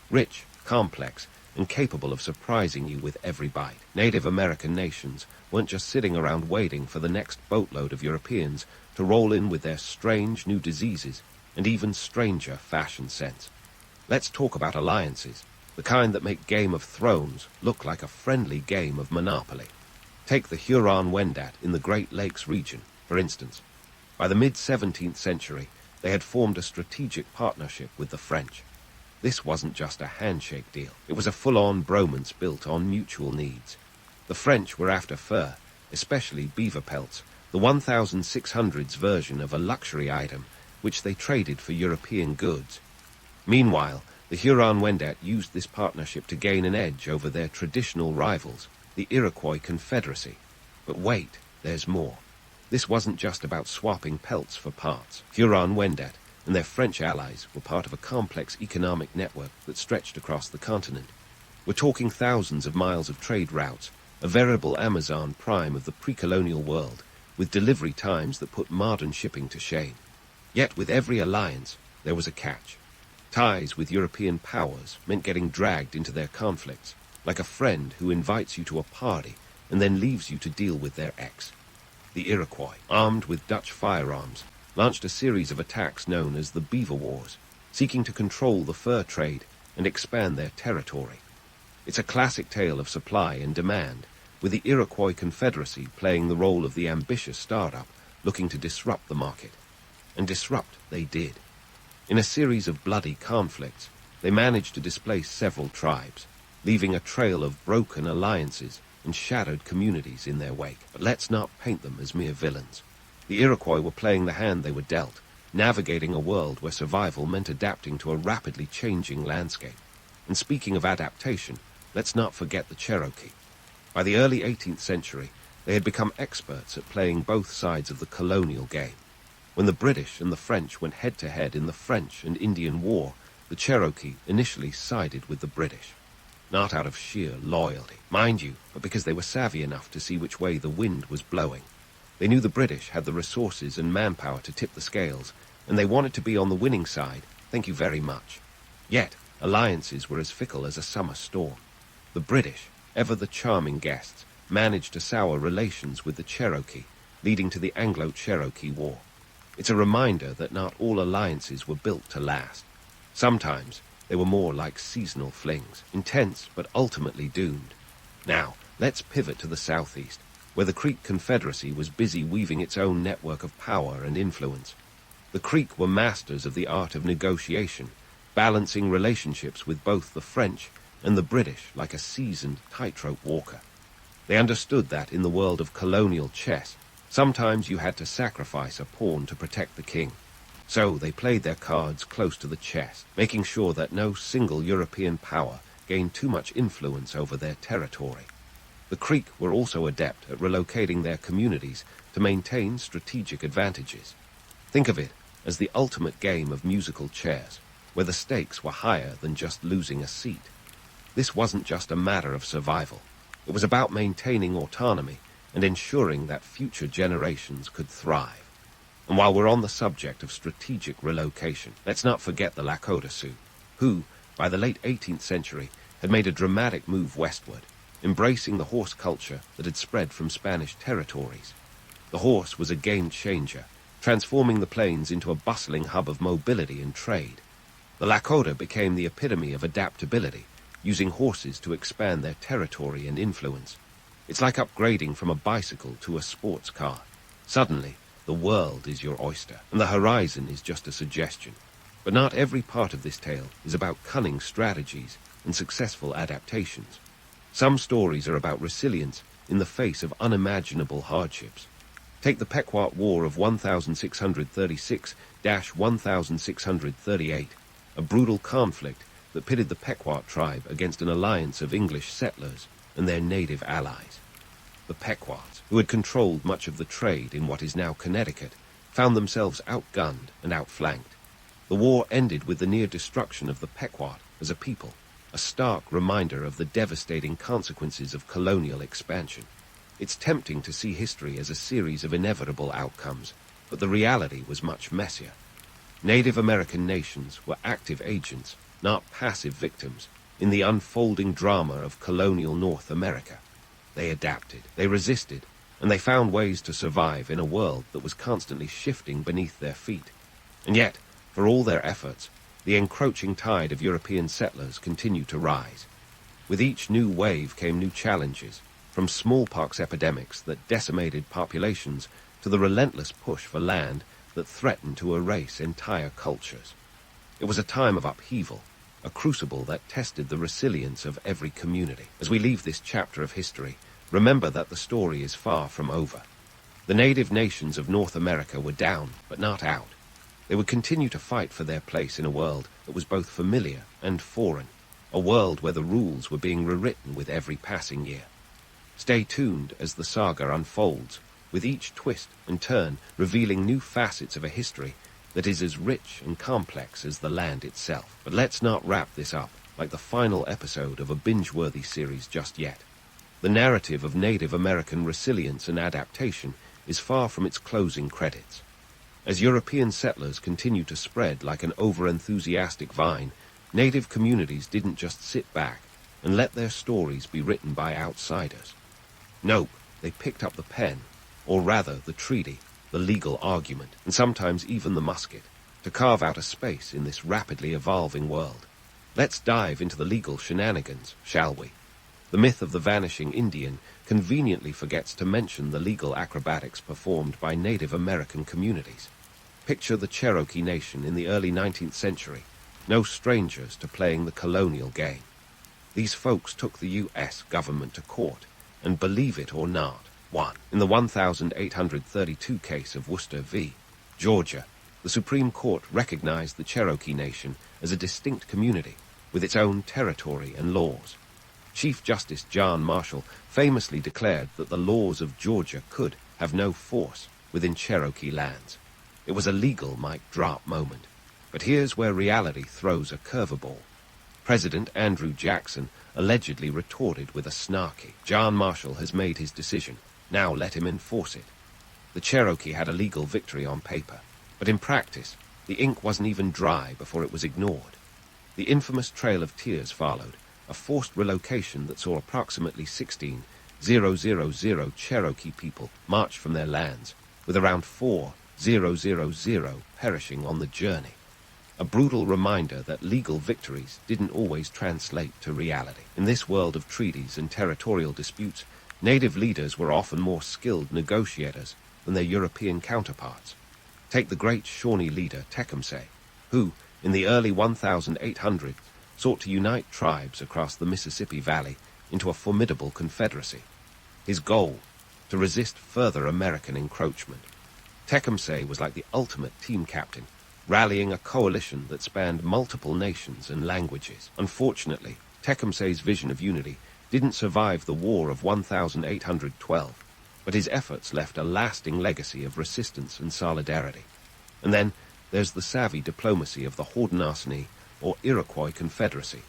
Rich, complex, and capable of surprising you with every bite. Native American nations weren't just sitting around waiting for the next boatload of Europeans to roll in with their strange new diseases and even stranger fashion sense. Let's talk about alliances, the kind that make Game of Thrones look like a friendly game of Monopoly. Take the Huron-Wendat in the Great Lakes region, for instance. By the mid-17th century, they had formed a strategic partnership with the French. This wasn't just a handshake deal. It was a full-on bromance built on mutual needs. The French were after fur, especially beaver pelts, the 1600s version of a luxury item, which they traded for European goods. Meanwhile, the Huron-Wendat used this partnership to gain an edge over their traditional rivals, the Iroquois Confederacy. But wait, there's more. This wasn't just about swapping pelts for parts. Huron-Wendat and their French allies were part of a complex economic network that stretched across the continent. We're talking thousands of miles of trade routes, a veritable Amazon prime of the pre-colonial world, with delivery times that put modern shipping to shame. Yet with every alliance, there was a catch. Ties with European powers meant getting dragged into their conflicts, like a friend who invites you to a party and then leaves you to deal with their ex. The Iroquois, armed with Dutch firearms, launched a series of attacks known as the Beaver Wars, seeking to control the fur trade and expand their territory. It's a classic tale of supply and demand, with the Iroquois Confederacy playing the role of the ambitious startup looking to disrupt the market. And disrupt they did. In a series of bloody conflicts, they managed to displace several tribes, leaving a trail of broken alliances and shattered communities in their wake. But let's not paint them as mere villains. The Iroquois were playing the hand they were dealt, navigating a world where survival meant adapting to a rapidly changing landscape. And speaking of adaptation, let's not forget the Cherokee. By the early 18th century, they had become experts at playing both sides of the colonial game. When the British and the French went head-to-head in the French and Indian War, the Cherokee initially sided with the British. Not out of sheer loyalty, mind you, but because they were savvy enough to see which way the wind was blowing. They knew the British had the resources and manpower to tip the scales, and they wanted to be on the winning side, thank you very much. Yet, alliances were as fickle as a summer storm. The British, ever the charming guests, managed to sour relations with the Cherokee, leading to the Anglo-Cherokee War. It's a reminder that not all alliances were built to last. Sometimes they were more like seasonal flings, intense but ultimately doomed. Now, let's pivot to the southeast, where the Creek Confederacy was busy weaving its own network of power and influence. The Creek were masters of the art of negotiation, balancing relationships with both the French and the British like a seasoned tightrope walker. They understood that in the world of colonial chess, sometimes you had to sacrifice a pawn to protect the king. So they played their cards close to the chest, making sure that no single European power gained too much influence over their territory. The Creek were also adept at relocating their communities to maintain strategic advantages. Think of it as the ultimate game of musical chairs, where the stakes were higher than just losing a seat. This wasn't just a matter of survival. It was about maintaining autonomy and ensuring that future generations could thrive. And while we're on the subject of strategic relocation, let's not forget the Lakota Sioux, who, by the late 18th century, had made a dramatic move westward, embracing the horse culture that had spread from Spanish territories. The horse was a game-changer, transforming the plains into a bustling hub of mobility and trade. The Lakota became the epitome of adaptability, using horses to expand their territory and influence. It's like upgrading from a bicycle to a sports car. Suddenly, the world is your oyster, and the horizon is just a suggestion. But not every part of this tale is about cunning strategies and successful adaptations. Some stories are about resilience in the face of unimaginable hardships. Take the Pequot War of 1636-1638, a brutal conflict that pitted the Pequot tribe against an alliance of English settlers and their native allies. The Pequots, who had controlled much of the trade in what is now Connecticut, found themselves outgunned and outflanked. The war ended with the near destruction of the Pequot as a people, a stark reminder of the devastating consequences of colonial expansion. It's tempting to see history as a series of inevitable outcomes, but the reality was much messier. Native American nations were active agents, not passive victims, in the unfolding drama of colonial North America. They adapted, they resisted, and they found ways to survive in a world that was constantly shifting beneath their feet. And yet, for all their efforts, the encroaching tide of European settlers continued to rise. With each new wave came new challenges, from smallpox epidemics that decimated populations to the relentless push for land that threatened to erase entire cultures. It was a time of upheaval, a crucible that tested the resilience of every community. As we leave this chapter of history, remember that the story is far from over. The native nations of North America were down, but not out. They would continue to fight for their place in a world that was both familiar and foreign, a world where the rules were being rewritten with every passing year. Stay tuned as the saga unfolds, with each twist and turn revealing new facets of a history that is as rich and complex as the land itself. But let's not wrap this up like the final episode of a binge-worthy series just yet. The narrative of Native American resilience and adaptation is far from its closing credits. As European settlers continued to spread like an over-enthusiastic vine, native communities didn't just sit back and let their stories be written by outsiders. Nope, they picked up the pen, or rather the treaty, the legal argument, and sometimes even the musket, to carve out a space in this rapidly evolving world. Let's dive into the legal shenanigans, shall we? The myth of the vanishing Indian conveniently forgets to mention the legal acrobatics performed by Native American communities. Picture the Cherokee Nation in the early 19th century, no strangers to playing the colonial game. These folks took the U.S. government to court, and believe it or not, won. In the 1832 case of Worcester v. Georgia, the Supreme Court recognized the Cherokee Nation as a distinct community with its own territory and laws. Chief Justice John Marshall famously declared that the laws of Georgia could have no force within Cherokee lands. It was a legal mic drop moment. But here's where reality throws a curveball. President Andrew Jackson allegedly retorted with a snarky, "John Marshall has made his decision. Now let him enforce it." The Cherokee had a legal victory on paper, but in practice, the ink wasn't even dry before it was ignored. The infamous Trail of Tears followed, a forced relocation that saw approximately 16,000 Cherokee people march from their lands, with around 4,000 perishing on the journey. A brutal reminder that legal victories didn't always translate to reality. In this world of treaties and territorial disputes, native leaders were often more skilled negotiators than their European counterparts. Take the great Shawnee leader Tecumseh, who, in the early 1800s, sought to unite tribes across the Mississippi Valley into a formidable confederacy. His goal, to resist further American encroachment. Tecumseh was like the ultimate team captain, rallying a coalition that spanned multiple nations and languages. Unfortunately, Tecumseh's vision of unity didn't survive the War of 1812, but his efforts left a lasting legacy of resistance and solidarity. And then there's the savvy diplomacy of the Haudenosaunee or Iroquois Confederacy.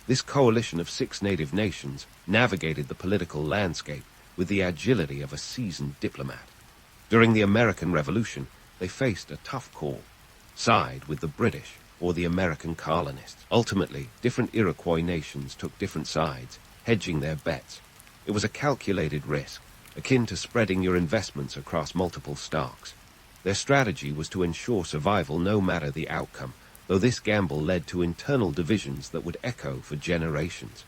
This coalition of 6 native nations navigated the political landscape with the agility of a seasoned diplomat. During the American Revolution, they faced a tough call: side with the British or the American colonists. Ultimately, different Iroquois nations took different sides, hedging their bets. It was a calculated risk, akin to spreading your investments across multiple stocks. Their strategy was to ensure survival no matter the outcome, though this gamble led to internal divisions that would echo for generations.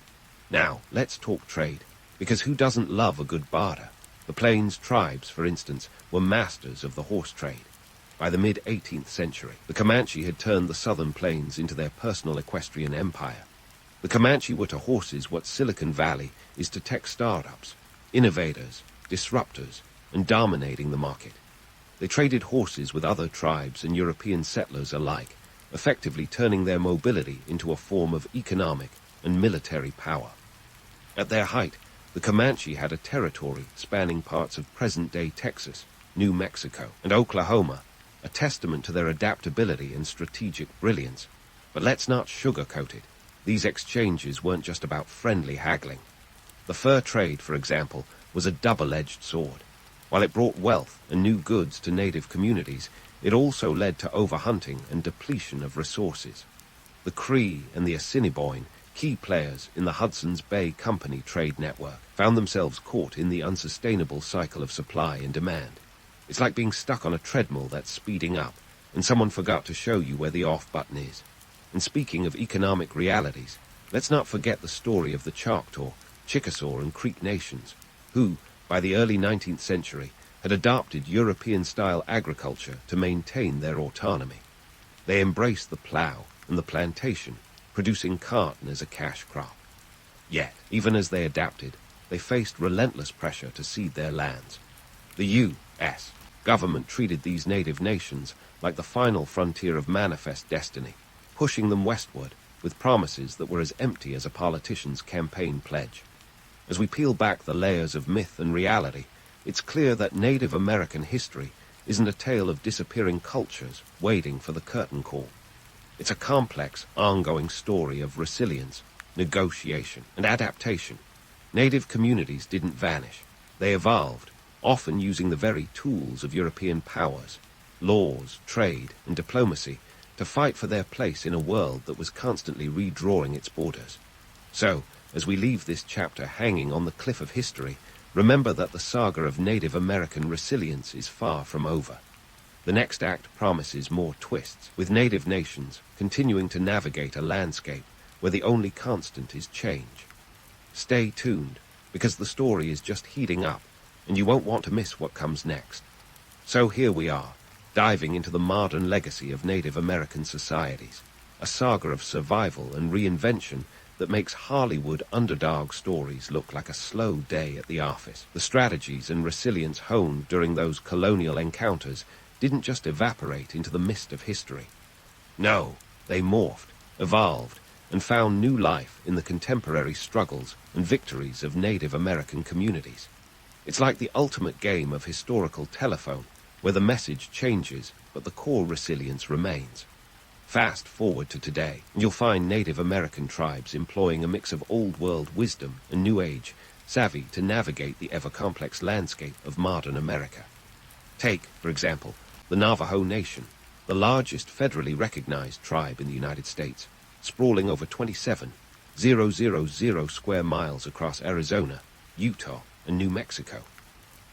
Now, let's talk trade, because who doesn't love a good barter? The Plains tribes, for instance, were masters of the horse trade. By the mid-18th century, the Comanche had turned the southern plains into their personal equestrian empire. The Comanche were to horses what Silicon Valley is to tech startups, innovators, disruptors, and dominating the market. They traded horses with other tribes and European settlers alike, effectively turning their mobility into a form of economic and military power. At their height, the Comanche had a territory spanning parts of present-day Texas, New Mexico, and Oklahoma, a testament to their adaptability and strategic brilliance. But let's not sugarcoat it. These exchanges weren't just about friendly haggling. The fur trade, for example, was a double-edged sword. While it brought wealth and new goods to native communities, it also led to overhunting and depletion of resources. The Cree and the Assiniboine, key players in the Hudson's Bay Company trade network, found themselves caught in the unsustainable cycle of supply and demand. It's like being stuck on a treadmill that's speeding up, and someone forgot to show you where the off button is. And speaking of economic realities, let's not forget the story of the Choctaw, Chickasaw, and Creek nations, who, by the early 19th century, had adopted European-style agriculture to maintain their autonomy. They embraced the plough and the plantation, producing cotton as a cash crop. Yet, even as they adapted, they faced relentless pressure to cede their lands. The U.S. government treated these native nations like the final frontier of manifest destiny, pushing them westward with promises that were as empty as a politician's campaign pledge. As we peel back the layers of myth and reality, it's clear that Native American history isn't a tale of disappearing cultures waiting for the curtain call. It's a complex, ongoing story of resilience, negotiation, and adaptation. Native communities didn't vanish. They evolved, often using the very tools of European powers, laws, trade, and diplomacy, to fight for their place in a world that was constantly redrawing its borders. So, as we leave this chapter hanging on the cliff of history, remember that the saga of Native American resilience is far from over. The next act promises more twists, with native nations continuing to navigate a landscape where the only constant is change. Stay tuned, because the story is just heating up, and you won't want to miss what comes next. So here we are, diving into the modern legacy of Native American societies, a saga of survival and reinvention that makes Hollywood underdog stories look like a slow day at the office. The strategies and resilience honed during those colonial encounters didn't just evaporate into the mist of history. No, they morphed, evolved, and found new life in the contemporary struggles and victories of Native American communities. It's like the ultimate game of historical telephone, where the message changes, but the core resilience remains. Fast forward to today, and you'll find Native American tribes employing a mix of old-world wisdom and New Age savvy to navigate the ever-complex landscape of modern America. Take, for example, the Navajo Nation, the largest federally recognized tribe in the United States, sprawling over 27,000 square miles across Arizona, Utah, and New Mexico.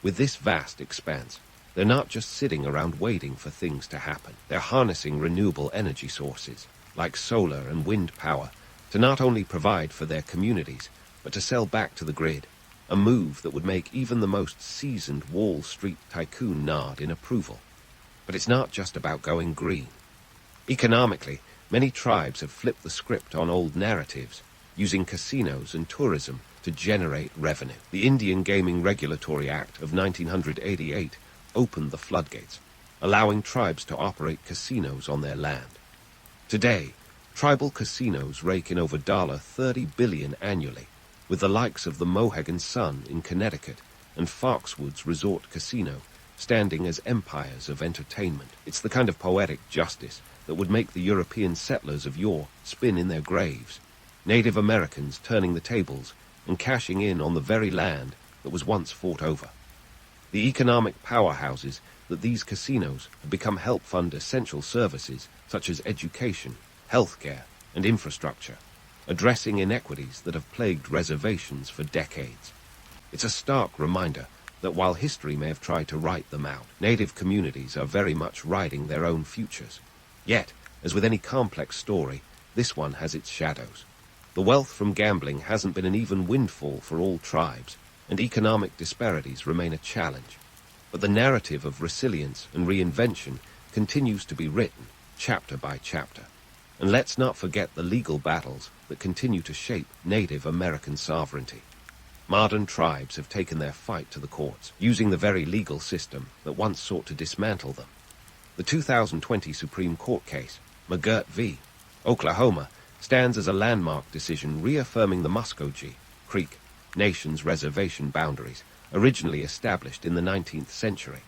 With this vast expanse, they're not just sitting around waiting for things to happen. They're harnessing renewable energy sources, like solar and wind power, to not only provide for their communities, but to sell back to the grid, a move that would make even the most seasoned Wall Street tycoon nod in approval. But it's not just about going green. Economically, many tribes have flipped the script on old narratives, using casinos and tourism to generate revenue. The Indian Gaming Regulatory Act of 1988 opened the floodgates, allowing tribes to operate casinos on their land. Today, tribal casinos rake in over $30 billion annually, with the likes of the Mohegan Sun in Connecticut and Foxwoods Resort Casino standing as empires of entertainment. It's the kind of poetic justice that would make the European settlers of yore spin in their graves, Native Americans turning the tables and cashing in on the very land that was once fought over. The economic powerhouses that these casinos have become help fund essential services such as education, healthcare, and infrastructure, addressing inequities that have plagued reservations for decades. It's a stark reminder that while history may have tried to write them out, Native communities are very much writing their own futures. Yet, as with any complex story, this one has its shadows. The wealth from gambling hasn't been an even windfall for all tribes, and economic disparities remain a challenge. But the narrative of resilience and reinvention continues to be written, chapter by chapter. And let's not forget the legal battles that continue to shape Native American sovereignty. Modern tribes have taken their fight to the courts, using the very legal system that once sought to dismantle them. The 2020 Supreme Court case, McGirt v. Oklahoma, stands as a landmark decision reaffirming the Muskogee Creek Nation's reservation boundaries, originally established in the 19th century.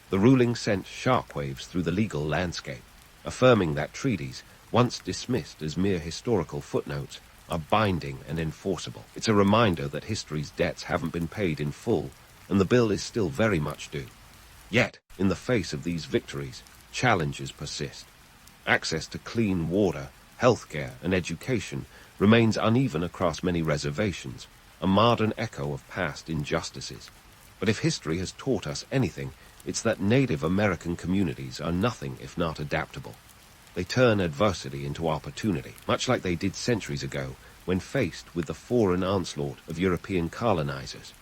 The ruling sent shockwaves through the legal landscape, affirming that treaties, once dismissed as mere historical footnotes, are binding and enforceable. It's a reminder that history's debts haven't been paid in full, and the bill is still very much due. Yet, in the face of these victories, challenges persist. Access to clean water, healthcare, and education remains uneven across many reservations, a modern echo of past injustices. But if history has taught us anything, it's that Native American communities are nothing if not adaptable. They turn adversity into opportunity, much like they did centuries ago when faced with the foreign onslaught of European colonizers.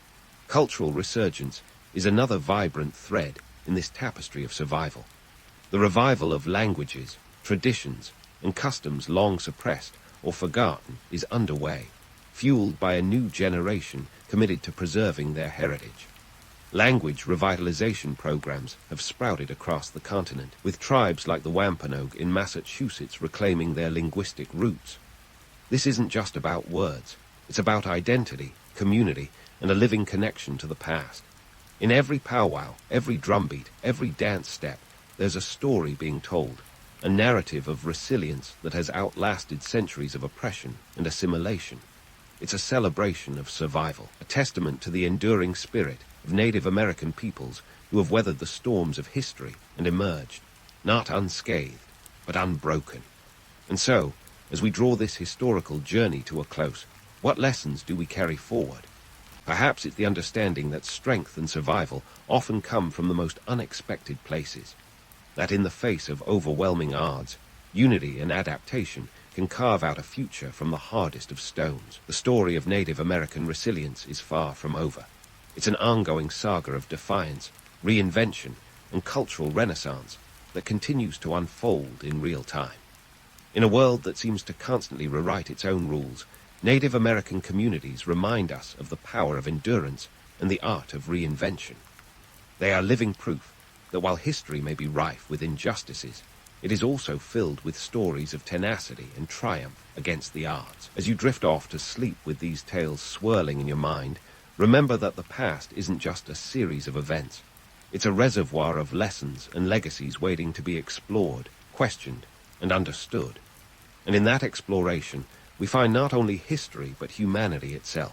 Cultural resurgence is another vibrant thread in this tapestry of survival. The revival of languages, traditions, and customs long suppressed or forgotten is underway, fueled by a new generation committed to preserving their heritage. Language revitalization programs have sprouted across the continent, with tribes like the Wampanoag in Massachusetts reclaiming their linguistic roots. This isn't just about words. It's about identity, community, and a living connection to the past. In every powwow, every drumbeat, every dance step, there's a story being told, a narrative of resilience that has outlasted centuries of oppression and assimilation. It's a celebration of survival, a testament to the enduring spirit of Native American peoples who have weathered the storms of history and emerged, not unscathed, but unbroken. And so, as we draw this historical journey to a close, what lessons do we carry forward? Perhaps it's the understanding that strength and survival often come from the most unexpected places, that in the face of overwhelming odds, unity and adaptation can carve out a future from the hardest of stones. The story of Native American resilience is far from over. It's an ongoing saga of defiance, reinvention, and cultural renaissance that continues to unfold in real time. In a world that seems to constantly rewrite its own rules, Native American communities remind us of the power of endurance and the art of reinvention. They are living proof that while history may be rife with injustices, it is also filled with stories of tenacity and triumph against the odds. As you drift off to sleep with these tales swirling in your mind, remember that the past isn't just a series of events. It's a reservoir of lessons and legacies waiting to be explored, questioned, and understood. And in that exploration, we find not only history but humanity itself.